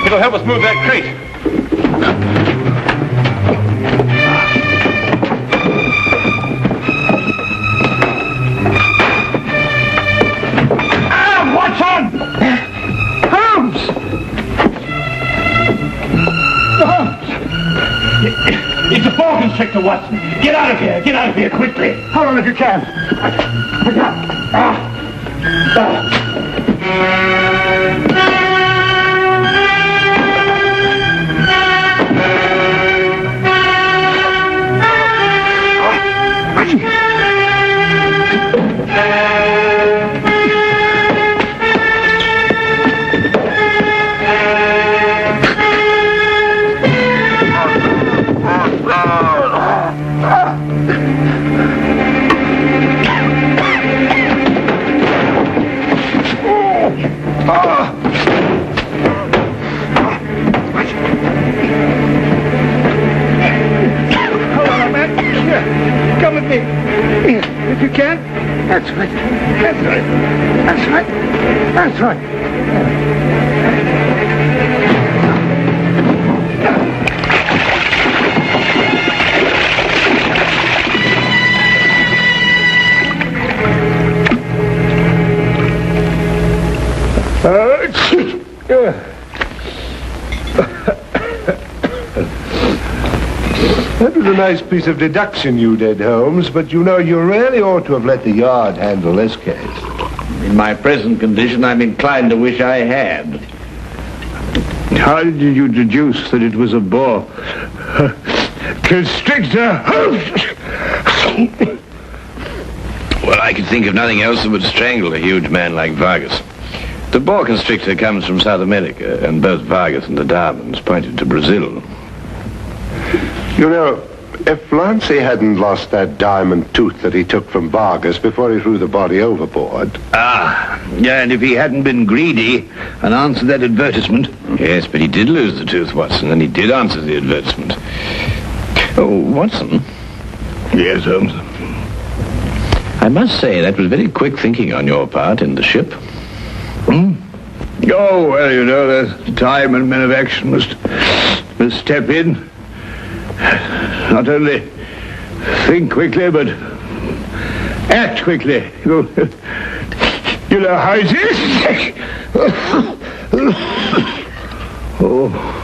It'll help us move that crate. Ah, Watson! Holmes! Holmes! It's a ball constrictor, Watson. Get out of here. Get out of here quickly. Hold on if you can. If you can. That's right. That's right. That's right. That's right. That was a nice piece of deduction you did, Holmes, but you know you really ought to have let the Yard handle this case. In my present condition, I'm inclined to wish I had. How did you deduce that it was a boa constrictor? Well, I could think of nothing else that would strangle a huge man like Vargas. The boa constrictor comes from South America, and both Vargas and the diamonds pointed to Brazil. You know, if Lancy hadn't lost that diamond tooth that he took from Vargas before he threw the body overboard... Ah, yeah, and if he hadn't been greedy and answered that advertisement... Yes, but he did lose the tooth, Watson, and he did answer the advertisement. Oh, Watson? Yes, Holmes? I must say that was very quick thinking on your part in the ship. Oh, well, you know, there's time and men of action must step in. Not only think quickly, but act quickly. You know how it is. Oh.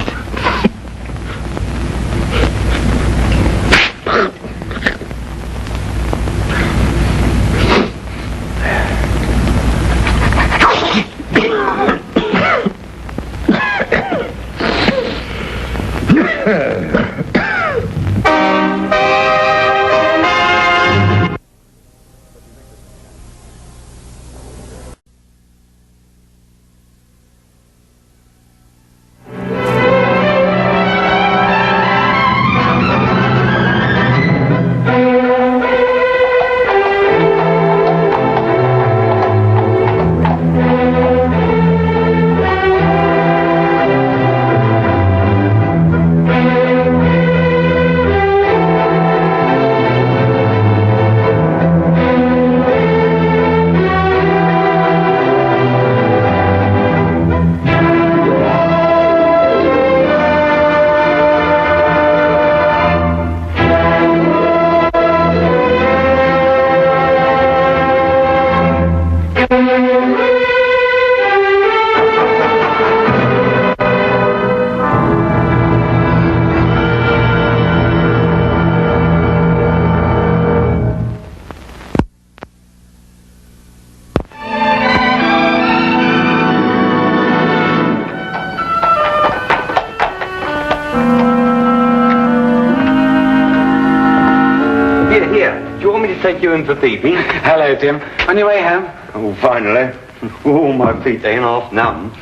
take you in for peeping. Hello, Tim. On your way home? Oh, finally. Oh, my feet ain't half numb.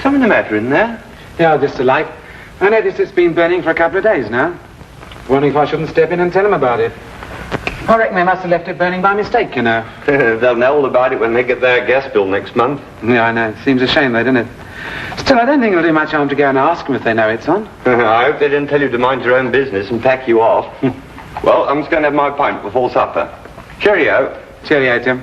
Something the matter in there? Yeah, just a light. I noticed it's been burning for a couple of days now. Wondering if I shouldn't step in and tell them about it. I reckon they must have left it burning by mistake, you know. They'll know all about it when they get their gas bill next month. Yeah, I know. Seems a shame, though, doesn't it? Still, I don't think it'll do much harm to go and ask them if they know it's on. I hope they didn't tell you to mind your own business and pack you off. Well, I'm just going to have my pint before supper. Cheerio. Cheerio, Tim.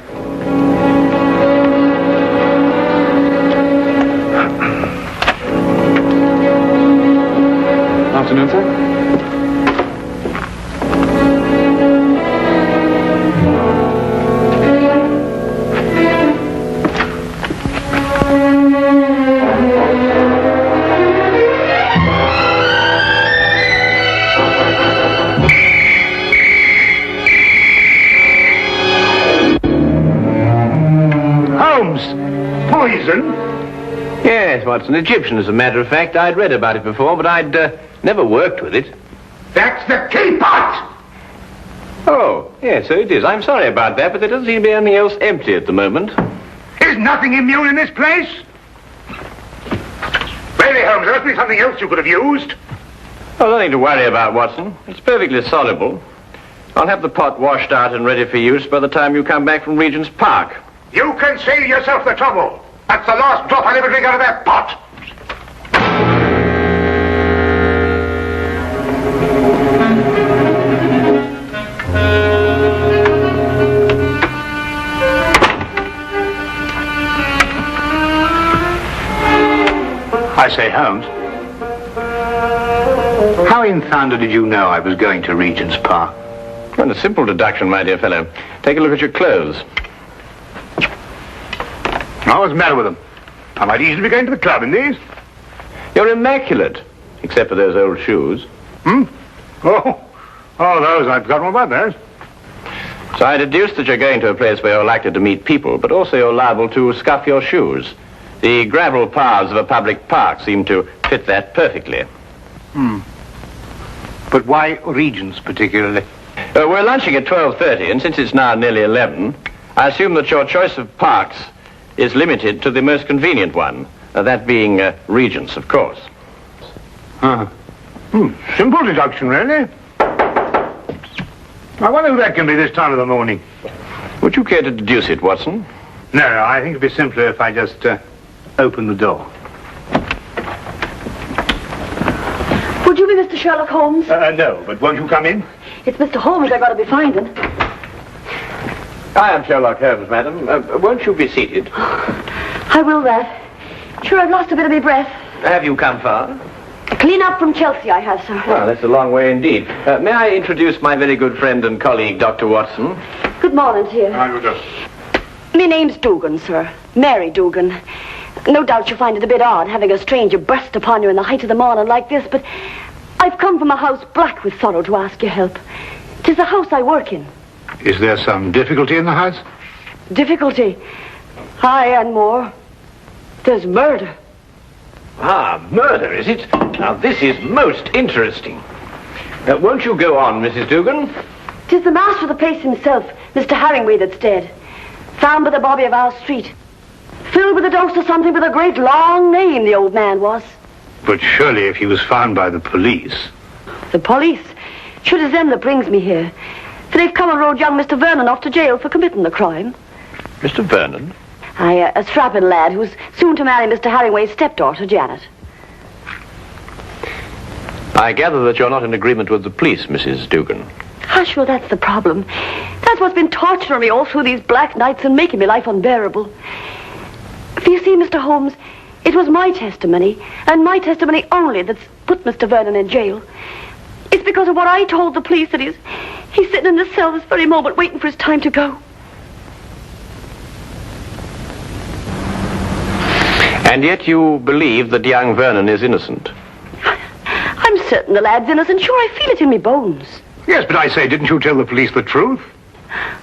Afternoon, sir. Poison? Yes, Watson, Egyptian, as a matter of fact. I'd read about it before, but I'd never worked with it. That's the teapot! Oh, yes, so it is. I'm sorry about that, but there doesn't seem to be anything else empty at the moment. Is nothing immune in this place? Really, Holmes, there must be something else you could have used. Oh, nothing to worry about, Watson. It's perfectly soluble. I'll have the pot washed out and ready for use by the time you come back from Regent's Park. You can save yourself the trouble. That's the last drop I'll ever drink out of that pot. I say, Holmes, how in thunder did you know I was going to Regent's Park? Well, a simple deduction, my dear fellow. Take a look at your clothes. Oh, what's the matter with them? I might easily be going to the club in these. You're immaculate, except for those old shoes. Oh, those. I've forgotten all about those. So I deduced that you're going to a place where you're likely to meet people, but also you're liable to scuff your shoes. The gravel paths of a public park seem to fit that perfectly. But why Regent's particularly? We're lunching at 12:30, and since it's now nearly 11, I assume that your choice of parks is limited to the most convenient one, that being Regent's, of course. Simple deduction, really. I wonder who that can be this time of the morning. Would you care to deduce it, Watson? No, I think it'd be simpler if I just open the door. Would you be Mr. Sherlock Holmes? No, but won't you come in? It's Mr. Holmes I've got to be finding. I am Sherlock Holmes, madam. Won't you be seated? I will that. Sure, I've lost a bit of my breath. Have you come far? Clean up from Chelsea, I have, sir. Well, that's a long way indeed. May I introduce my very good friend and colleague, Dr. Watson? Good morning to you. How do you do? My name's Dugan, sir. Mary Dugan. No doubt you'll find it a bit odd having a stranger burst upon you in the height of the morning like this, but I've come from a house black with sorrow to ask your help. 'Tis the house I work in. Is there some difficulty in the house? Difficulty? Aye, and more. There's murder. Ah, murder, is it? Now, this is most interesting. Won't you go on, Mrs. Dugan? 'Tis the master of the place himself, Mr. Harringway, that's dead. Found by the bobby of our street. Filled with a dose of something with a great long name, the old man was. But surely if he was found by the police... The police? Sure, 'tis them that brings me here. For they've come and rode young Mr. Vernon off to jail for committing the crime. Mr. Vernon? Aye, a strapping lad who's soon to marry Mr. Harringway's stepdaughter, Janet. I gather that you're not in agreement with the police, Mrs. Dugan. Ah, sure, that's the problem. That's what's been torturing me all through these black nights and making my life unbearable. For you see, Mr. Holmes, it was my testimony, and my testimony only, that's put Mr. Vernon in jail. It's because of what I told the police that he's sitting in the cell this very moment waiting for his time to go. And yet you believe that young Vernon is innocent? I'm certain the lad's innocent. Sure, I feel it in me bones. Yes, but I say, didn't you tell the police the truth?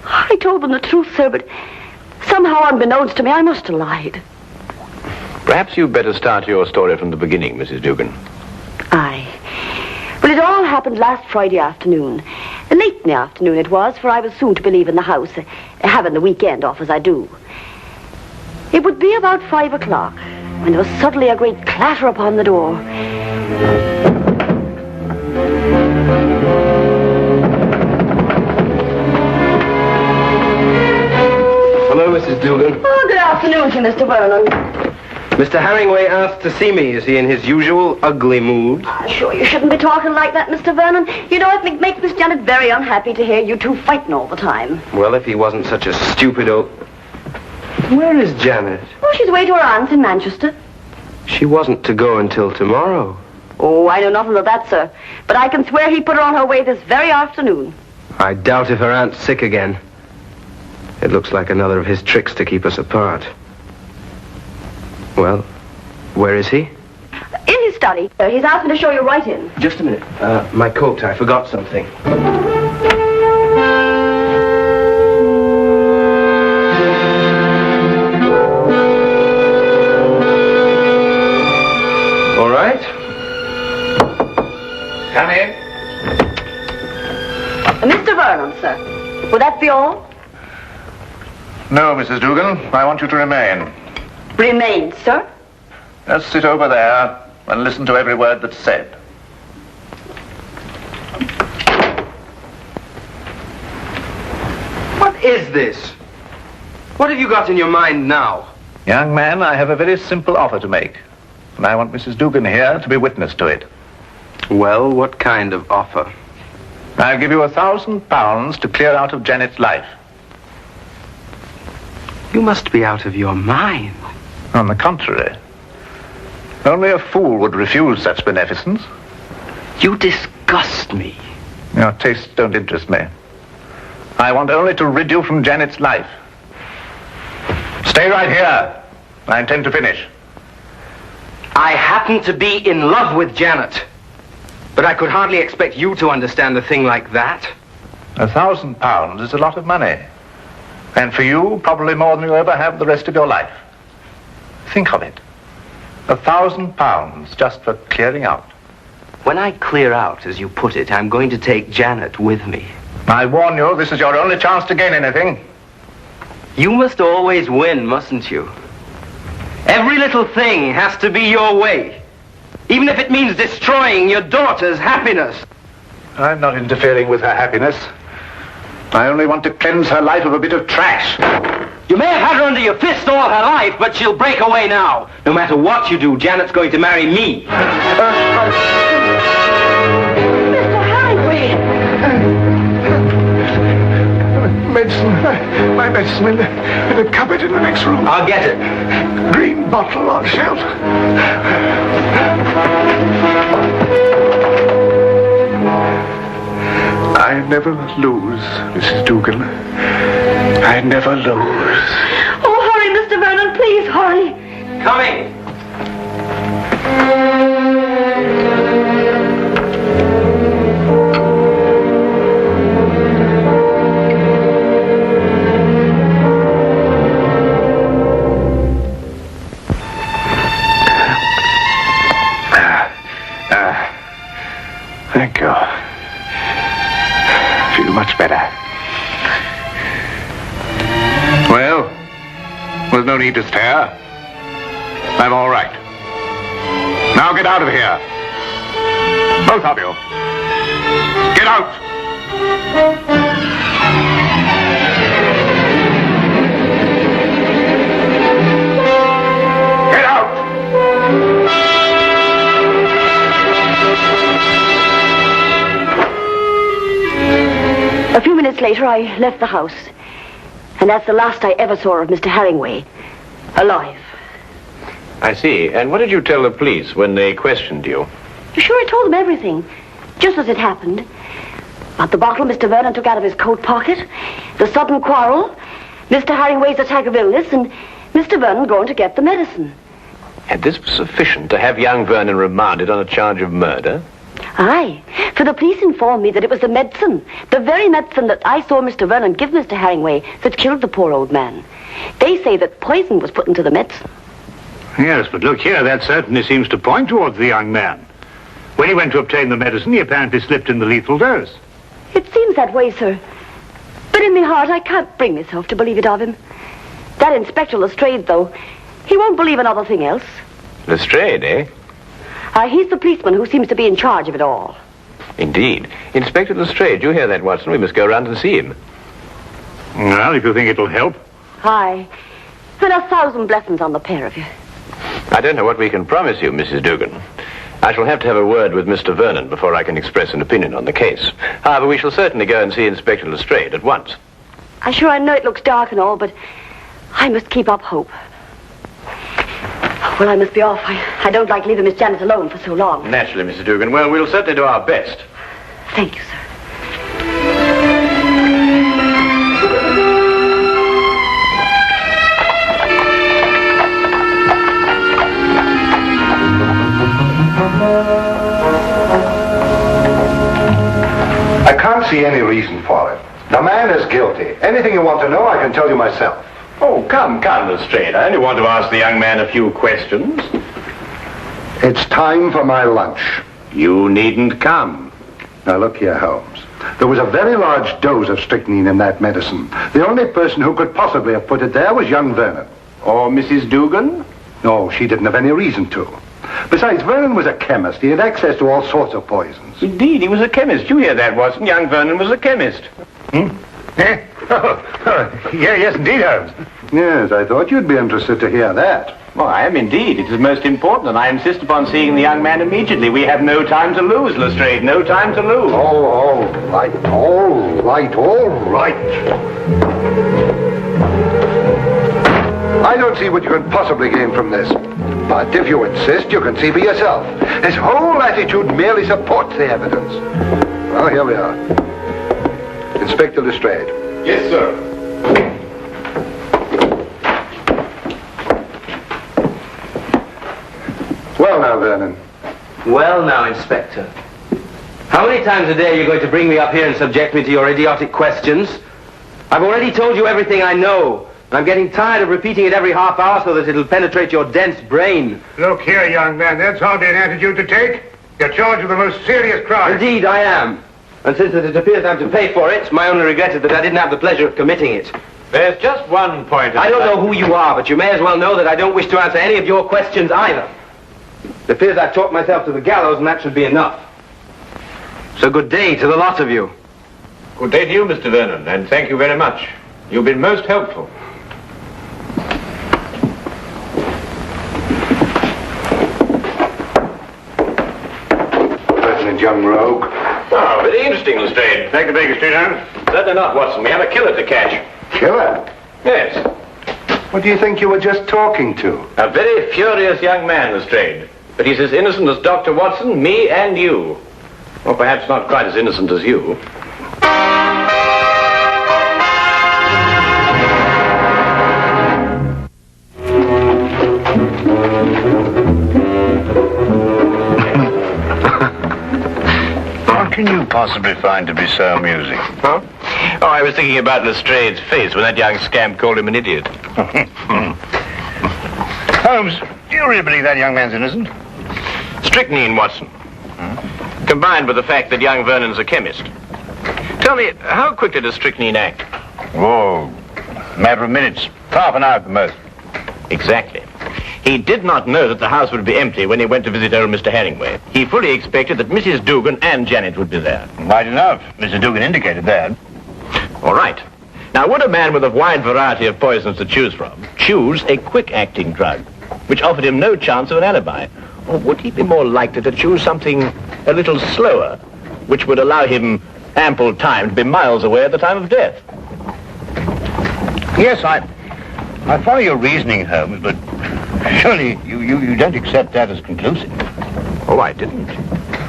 I told them the truth, sir, but somehow unbeknownst to me, I must have lied. Perhaps you'd better start your story from the beginning, Mrs. Dugan. Aye. Well, it all happened last Friday afternoon. Late in the afternoon it was, for I was soon to be leaving the house, having the weekend off as I do. It would be about 5 o'clock when there was suddenly a great clatter upon the door. Hello, Mrs. Dugan. Oh, good afternoon to you, Mr. Vernon. Mr. Herringway asked to see me. Is he in his usual ugly mood? Sure, you shouldn't be talking like that, Mr. Vernon. You know, it makes Miss Janet very unhappy to hear you two fighting all the time. Well, if he wasn't such a stupid old... Where is Janet? Oh, she's away to her aunt's in Manchester. She wasn't to go until tomorrow. Oh, I know nothing of that, sir. But I can swear he put her on her way this very afternoon. I doubt if her aunt's sick again. It looks like another of his tricks to keep us apart. Well, where is he? In his study. He's asked me to show you right in. Just a minute. My coat. I forgot something. All right. Come in. Mr. Vernon, sir. Would that be all? No, Mrs. Dugan. I want you to remain. Remain, sir. Just sit over there and listen to every word that's said. What is this? What have you got in your mind now? Young man, I have a very simple offer to make. And I want Mrs. Dugan here to be witness to it. Well, what kind of offer? I'll give you £1,000 to clear out of Janet's life. You must be out of your mind. On the contrary. Only a fool would refuse such beneficence. You disgust me. Your tastes don't interest me. I want only to rid you from Janet's life. Stay right here. I intend to finish. I happen to be in love with Janet. But I could hardly expect you to understand a thing like that. £1,000 is a lot of money. And for you, probably more than you'll ever have the rest of your life. Think of it. £1,000 just for clearing out. When I clear out, as you put it, I'm going to take Janet with me. I warn you, this is your only chance to gain anything. You must always win, mustn't you? Every little thing has to be your way. Even if it means destroying your daughter's happiness. I'm not interfering with her happiness. I only want to cleanse her life of a bit of trash. You may have had her under your fist all her life, but she'll break away now. No matter what you do, Janet's going to marry me. Mr. Herringway! Medicine. My medicine in the cupboard in the next room. I'll get it. Green bottle on shelf. I never lose, Mrs. Dugan. I never lose. Oh, hurry, Mr. Vernon, please, hurry. Coming. Thank you. Feel much better. Well, there's no need to stare. I'm all right. Now get out of here. Both of you. Get out! Get out! A few minutes later, I left the house. And that's the last I ever saw of Mr. Herringway. Alive. I see. And what did you tell the police when they questioned you? Sure, I told them everything. Just as it happened. About the bottle Mr. Vernon took out of his coat pocket. The sudden quarrel. Mr. Herringway's attack of illness. And Mr. Vernon going to get the medicine. And this was sufficient to have young Vernon remanded on a charge of murder? Aye, for the police informed me that it was the medicine, the very medicine that I saw Mr. Vernon give Mr. Herringway, that killed the poor old man. They say that poison was put into the medicine. Yes, but look here, that certainly seems to point towards the young man. When he went to obtain the medicine, he apparently slipped in the lethal dose. It seems that way, sir. But in my heart, I can't bring myself to believe it of him. That Inspector Lestrade, though, he won't believe another thing else. Lestrade, eh? He's the policeman who seems to be in charge of it all. Indeed. Inspector Lestrade, you hear that, Watson? We must go round and see him. Well, if you think it'll help. Aye. And 1,000 blessings on the pair of you. I don't know what we can promise you, Mrs. Dugan. I shall have to have a word with Mr. Vernon before I can express an opinion on the case. However, we shall certainly go and see Inspector Lestrade at once. I know it looks dark and all, but I must keep up hope. Well, I must be off. I don't like leaving Miss Janet alone for so long. Naturally, Mrs. Dugan. Well, we'll certainly do our best. Thank you, sir. I can't see any reason for it. The man is guilty. Anything you want to know, I can tell you myself. Oh, come, Lestrade. I only want to ask the young man a few questions. It's time for my lunch. You needn't come. Now, look here, Holmes. There was a very large dose of strychnine in that medicine. The only person who could possibly have put it there was young Vernon. Or Mrs. Dugan? No, she didn't have any reason to. Besides, Vernon was a chemist. He had access to all sorts of poisons. Indeed, he was a chemist. You hear that, Watson? Young Vernon was a chemist. Eh? Yes, indeed, Holmes. Yes, I thought you'd be interested to hear that. Well, I am indeed. It is most important, and I insist upon seeing the young man immediately. We have no time to lose, Lestrade. No time to lose. Oh, all right, all right, all right. I don't see what you can possibly gain from this. But if you insist, you can see for yourself. His whole attitude merely supports the evidence. Well, here we are. Inspector Lestrade. Yes, sir. Well now, Vernon. Well now, Inspector. How many times a day are you going to bring me up here and subject me to your idiotic questions? I've already told you everything I know. I'm getting tired of repeating it every half hour so that it'll penetrate your dense brain. Look here, young man, that's hardly an attitude to take. You're charged with the most serious crime. Indeed, I am. And since it appears I'm to pay for it, my only regret is that I didn't have the pleasure of committing it. There's just one point. I don't know who you are, but you may as well know that I don't wish to answer any of your questions either. It appears I've talked myself to the gallows, and that should be enough. So good day to the lot of you. Good day to you, Mr. Vernon, and thank you very much. You've been most helpful. President Young Rogue. Oh, very interesting, Lestrade. Take the Baker Street, Holmes? Certainly not, Watson. We have a killer to catch. Killer? Yes. What do you think you were just talking to? A very furious young man, Lestrade. But he's as innocent as Dr. Watson, me, and you. Or perhaps not quite as innocent as you. What can you possibly find to be so amusing? Huh? Oh, I was thinking about Lestrade's face when that young scamp called him an idiot. Holmes, do you really believe that young man's innocent? Strychnine, Watson. Combined with the fact that young Vernon's a chemist. Tell me, how quickly does strychnine act? Oh, matter of minutes. Half an hour at the most. Exactly. He did not know that the house would be empty when he went to visit old Mr. Herringway. He fully expected that Mrs. Dugan and Janet would be there. Right enough. Mr. Dugan indicated that. All right. Now, would a man with a wide variety of poisons to choose from choose a quick-acting drug, which offered him no chance of an alibi? Or would he be more likely to choose something a little slower, which would allow him ample time to be miles away at the time of death? Yes, I follow your reasoning, Holmes, but surely you don't accept that as conclusive. Oh, I didn't.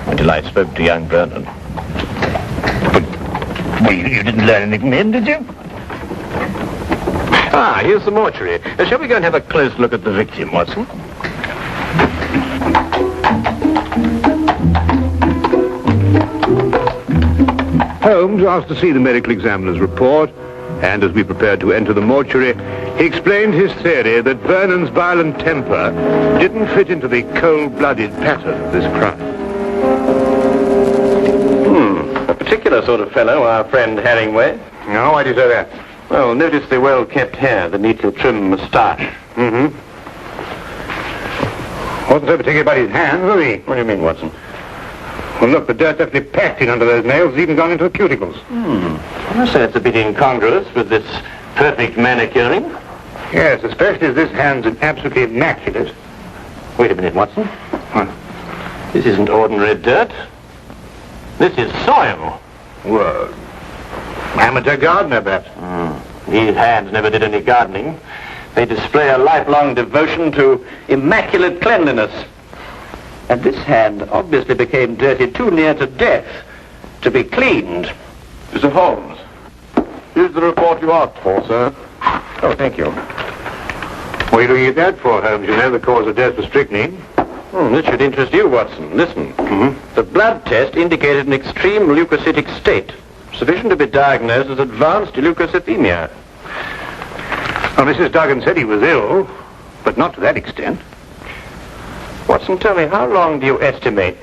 Until I spoke to young Vernon. Well, you didn't learn anything from him, did you? Ah, here's the mortuary. Shall we go and have a close look at the victim, Watson? Holmes asked to see the medical examiner's report, and as we prepared to enter the mortuary, he explained his theory that Vernon's violent temper didn't fit into the cold-blooded pattern of this crime. A particular singular sort of fellow, our friend Herringway. No, why do you say that? Well, notice the well-kept hair, the neatly trimmed moustache. Mm-hmm. Wasn't so particular about his hands, was he? What do you mean, Watson? Well, look, the dirt definitely packed in under those nails. It's even gone into the cuticles. I say it's a bit incongruous with this perfect manicuring. Yes, especially as this hand's absolutely immaculate. Wait a minute, Watson. What? This isn't ordinary dirt. This is soil. Well, amateur gardener, perhaps. These hands never did any gardening. They display a lifelong devotion to immaculate cleanliness. And this hand obviously became dirty too near to death to be cleaned. Mr. Holmes, here's the report you asked for, sir. Oh, thank you. What are you looking at that for, Holmes? You know the cause of death was strychnine. This should interest you, Watson. Listen. The blood test indicated an extreme leukocytic state, sufficient to be diagnosed as advanced leukocythemia. Well, Mrs. Duggan said he was ill, but not to that extent. Watson, tell me, how long do you estimate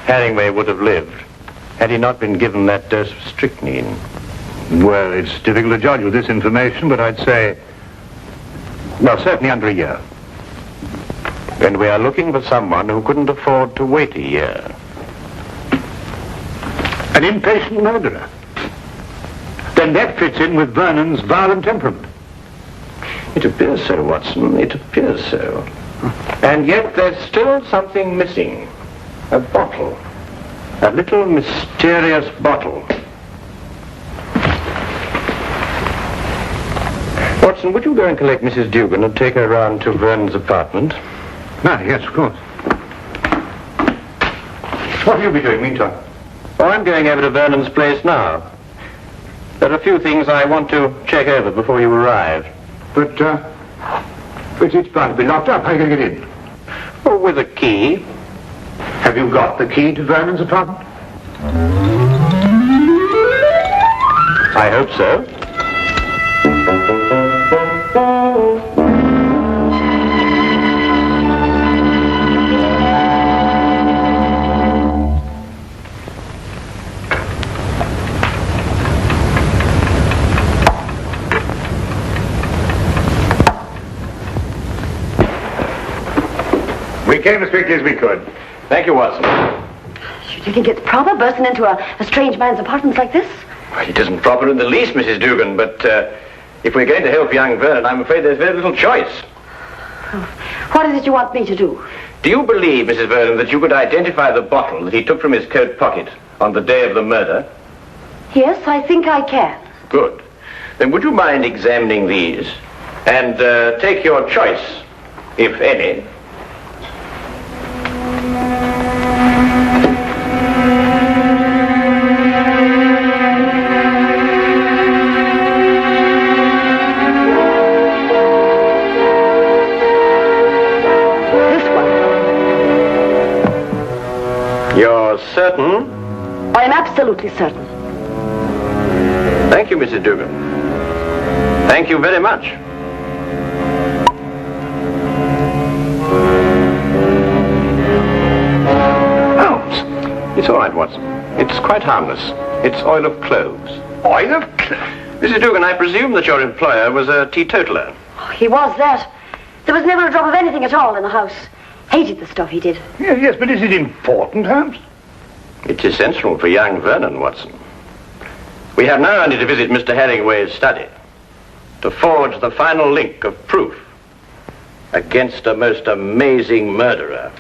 Herringway would have lived had he not been given that dose of strychnine? Well, it's difficult to judge with this information, but I'd say, well, certainly under a year. Then we are looking for someone who couldn't afford to wait a year. An impatient murderer. Then that fits in with Vernon's violent temperament. It appears so, Watson. It appears so. And yet there's still something missing. A bottle. A little mysterious bottle. Watson, would you go and collect Mrs. Dugan and take her round to Vernon's apartment? Yes, of course. What will you be doing meantime? Oh, I'm going over to Vernon's place now. There are a few things I want to check over before you arrive. But it's bound to be locked up. How are you going to get in? Oh, with a key. Have you got the key to Vernon's apartment? I hope so. We came as quickly as we could. Thank you, Watson. Do you think it's proper bursting into a strange man's apartment like this? Well, it isn't proper in the least, Mrs. Dugan, but if we're going to help young Vernon, I'm afraid there's very little choice. What is it you want me to do? Do you believe, Mrs. Vernon, that you could identify the bottle that he took from his coat pocket on the day of the murder? Yes, I think I can. Good. Then would you mind examining these and take your choice, if any? You're certain? I am absolutely certain. Thank you, Mrs. Dugan. Thank you very much. Holmes! It's all right, Watson. It's quite harmless. It's oil of cloves. Oil of cloves? Mrs. Dugan, I presume that your employer was a teetotaler. Oh, he was that. There was never a drop of anything at all in the house. Hated the stuff he did. Yes, but is it important, Holmes? It's essential for young Vernon, Watson. We have now only to visit Mr. Herringway's study to forge the final link of proof against a most amazing murderer.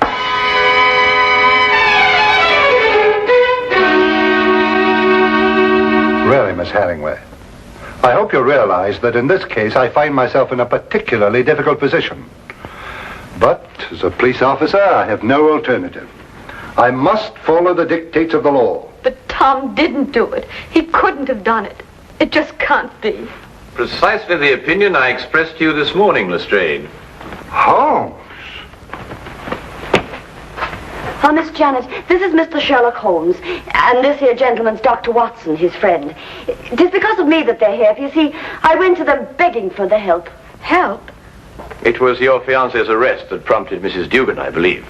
Really, Miss Herringway, I hope you realize that in this case I find myself in a particularly difficult position. But as a police officer, I have no alternative. I must follow the dictates of the law. But Tom didn't do it. He couldn't have done it. It just can't be. Precisely the opinion I expressed to you this morning, Lestrade. Holmes? Oh, Miss Janet, this is Mr. Sherlock Holmes, and this here gentleman's Dr. Watson, his friend. It is because of me that they're here. You see, I went to them begging for the help. Help? It was your fiancé's arrest that prompted Mrs. Dugan, I believe.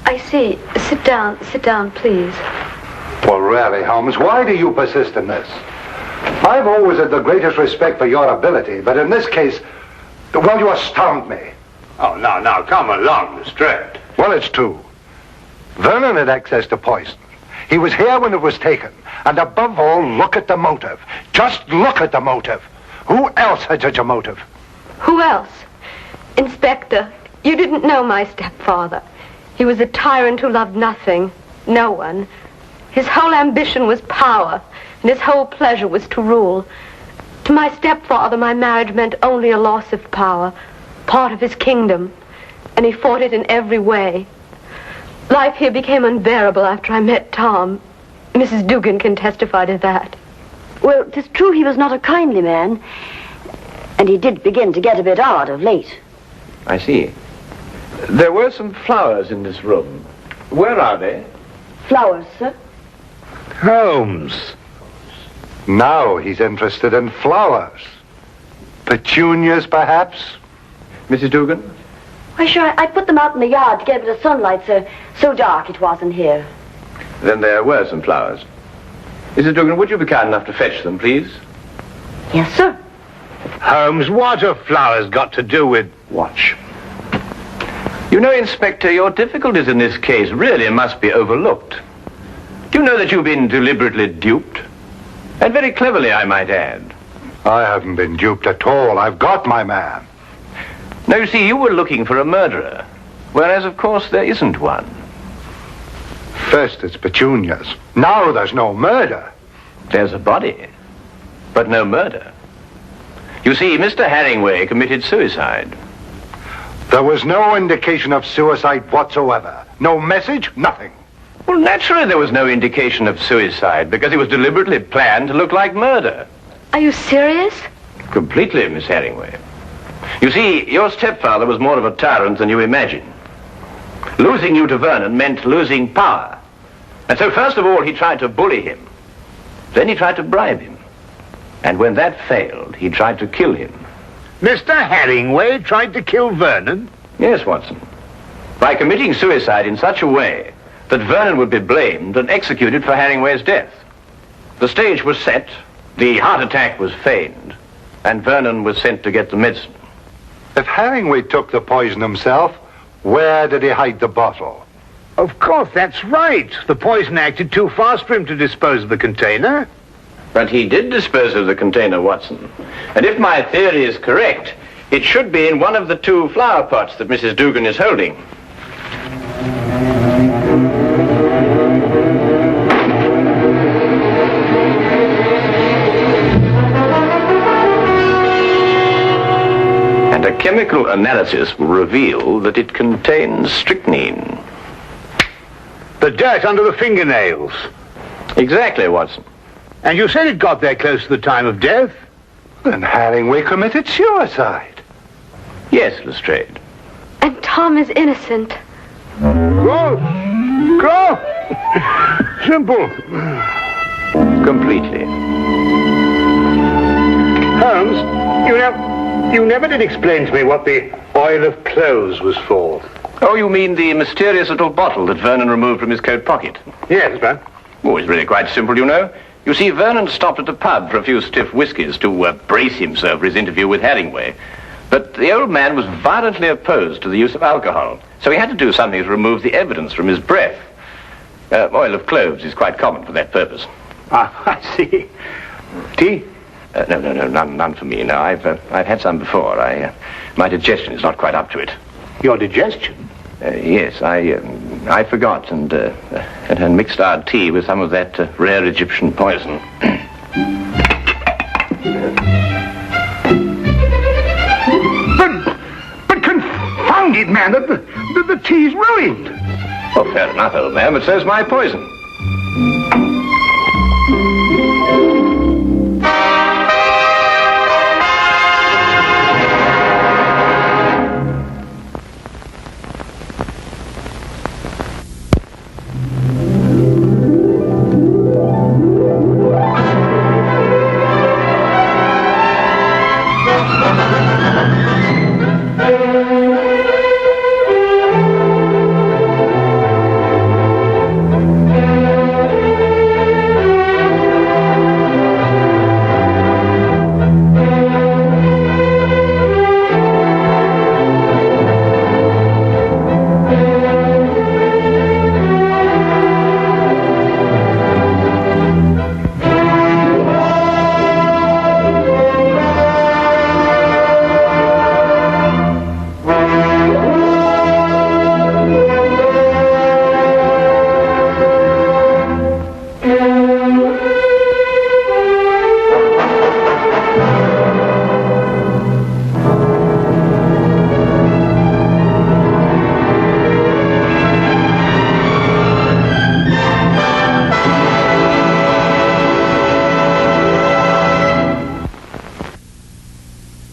I see. Sit down, please. Well, really, Holmes, why do you persist in this? I've always had the greatest respect for your ability, but in this case, well, you astound me. Oh, now, come along, Lestrade. Well, it's true. Vernon had access to poison. He was here when it was taken. And above all, look at the motive. Just look at the motive. Who else had such a motive? Who else? Inspector, you didn't know my stepfather. He was a tyrant who loved nothing, no one. His whole ambition was power, and his whole pleasure was to rule. To my stepfather, my marriage meant only a loss of power, part of his kingdom, and he fought it in every way. Life here became unbearable after I met Tom. Mrs. Dugan can testify to that. Well, 'tis true he was not a kindly man, and he did begin to get a bit odd of late. I see. There were some flowers in this room. Where are they? Flowers, sir? Holmes. Now he's interested in flowers. Petunias, perhaps? Mrs. Dugan? Why, sure, I put them out in the yard to get a bit of sunlight, sir. So dark it was in here. Then there were some flowers. Mrs. Dugan, would you be kind enough to fetch them, please? Yes, sir. Holmes, what have flowers got to do with... Watch. You know, Inspector, your difficulties in this case really must be overlooked. Do you know that you've been deliberately duped? And very cleverly, I might add. I haven't been duped at all. I've got my man. Now, you see, you were looking for a murderer, whereas, of course, there isn't one. First it's petunias. Now there's no murder. There's a body, but no murder. You see, Mr. Herringway committed suicide. There was no indication of suicide whatsoever. No message, nothing. Well, naturally there was no indication of suicide, because it was deliberately planned to look like murder. Are you serious? Completely, Miss Herringway. You see, your stepfather was more of a tyrant than you imagine. Losing you to Vernon meant losing power. And so first of all, he tried to bully him. Then he tried to bribe him. And when that failed, he tried to kill him. Mr. Herringway tried to kill Vernon? Yes, Watson. By committing suicide in such a way that Vernon would be blamed and executed for Herringway's death. The stage was set, the heart attack was feigned, and Vernon was sent to get the medicine. If Herringway took the poison himself, where did he hide the bottle? Of course, that's right. The poison acted too fast for him to dispose of the container. But he did dispose of the container, Watson. And if my theory is correct, it should be in one of the two flower pots that Mrs. Dugan is holding. And a chemical analysis will reveal that it contains strychnine. The dirt under the fingernails. Exactly, Watson. And you said it got there close to the time of death? Then Herringway committed suicide. Yes, Lestrade. And Tom is innocent. Go! Simple. Completely. Holmes, you never did explain to me what the oil of clothes was for. Oh, you mean the mysterious little bottle that Vernon removed from his coat pocket? Yes, man. Oh, it's really quite simple, you know. You see, Vernon stopped at a pub for a few stiff whiskies to brace himself for his interview with Herringway. But the old man was violently opposed to the use of alcohol, so he had to do something to remove the evidence from his breath. Oil of cloves is quite common for that purpose. Ah, I see. Tea? No, none for me. No, I've had some before. My digestion is not quite up to it. Your digestion? Yes, I forgot and mixed our tea with some of that rare Egyptian poison. But confound it, man, the tea's ruined. Oh, fair enough, old man, but so's my poison.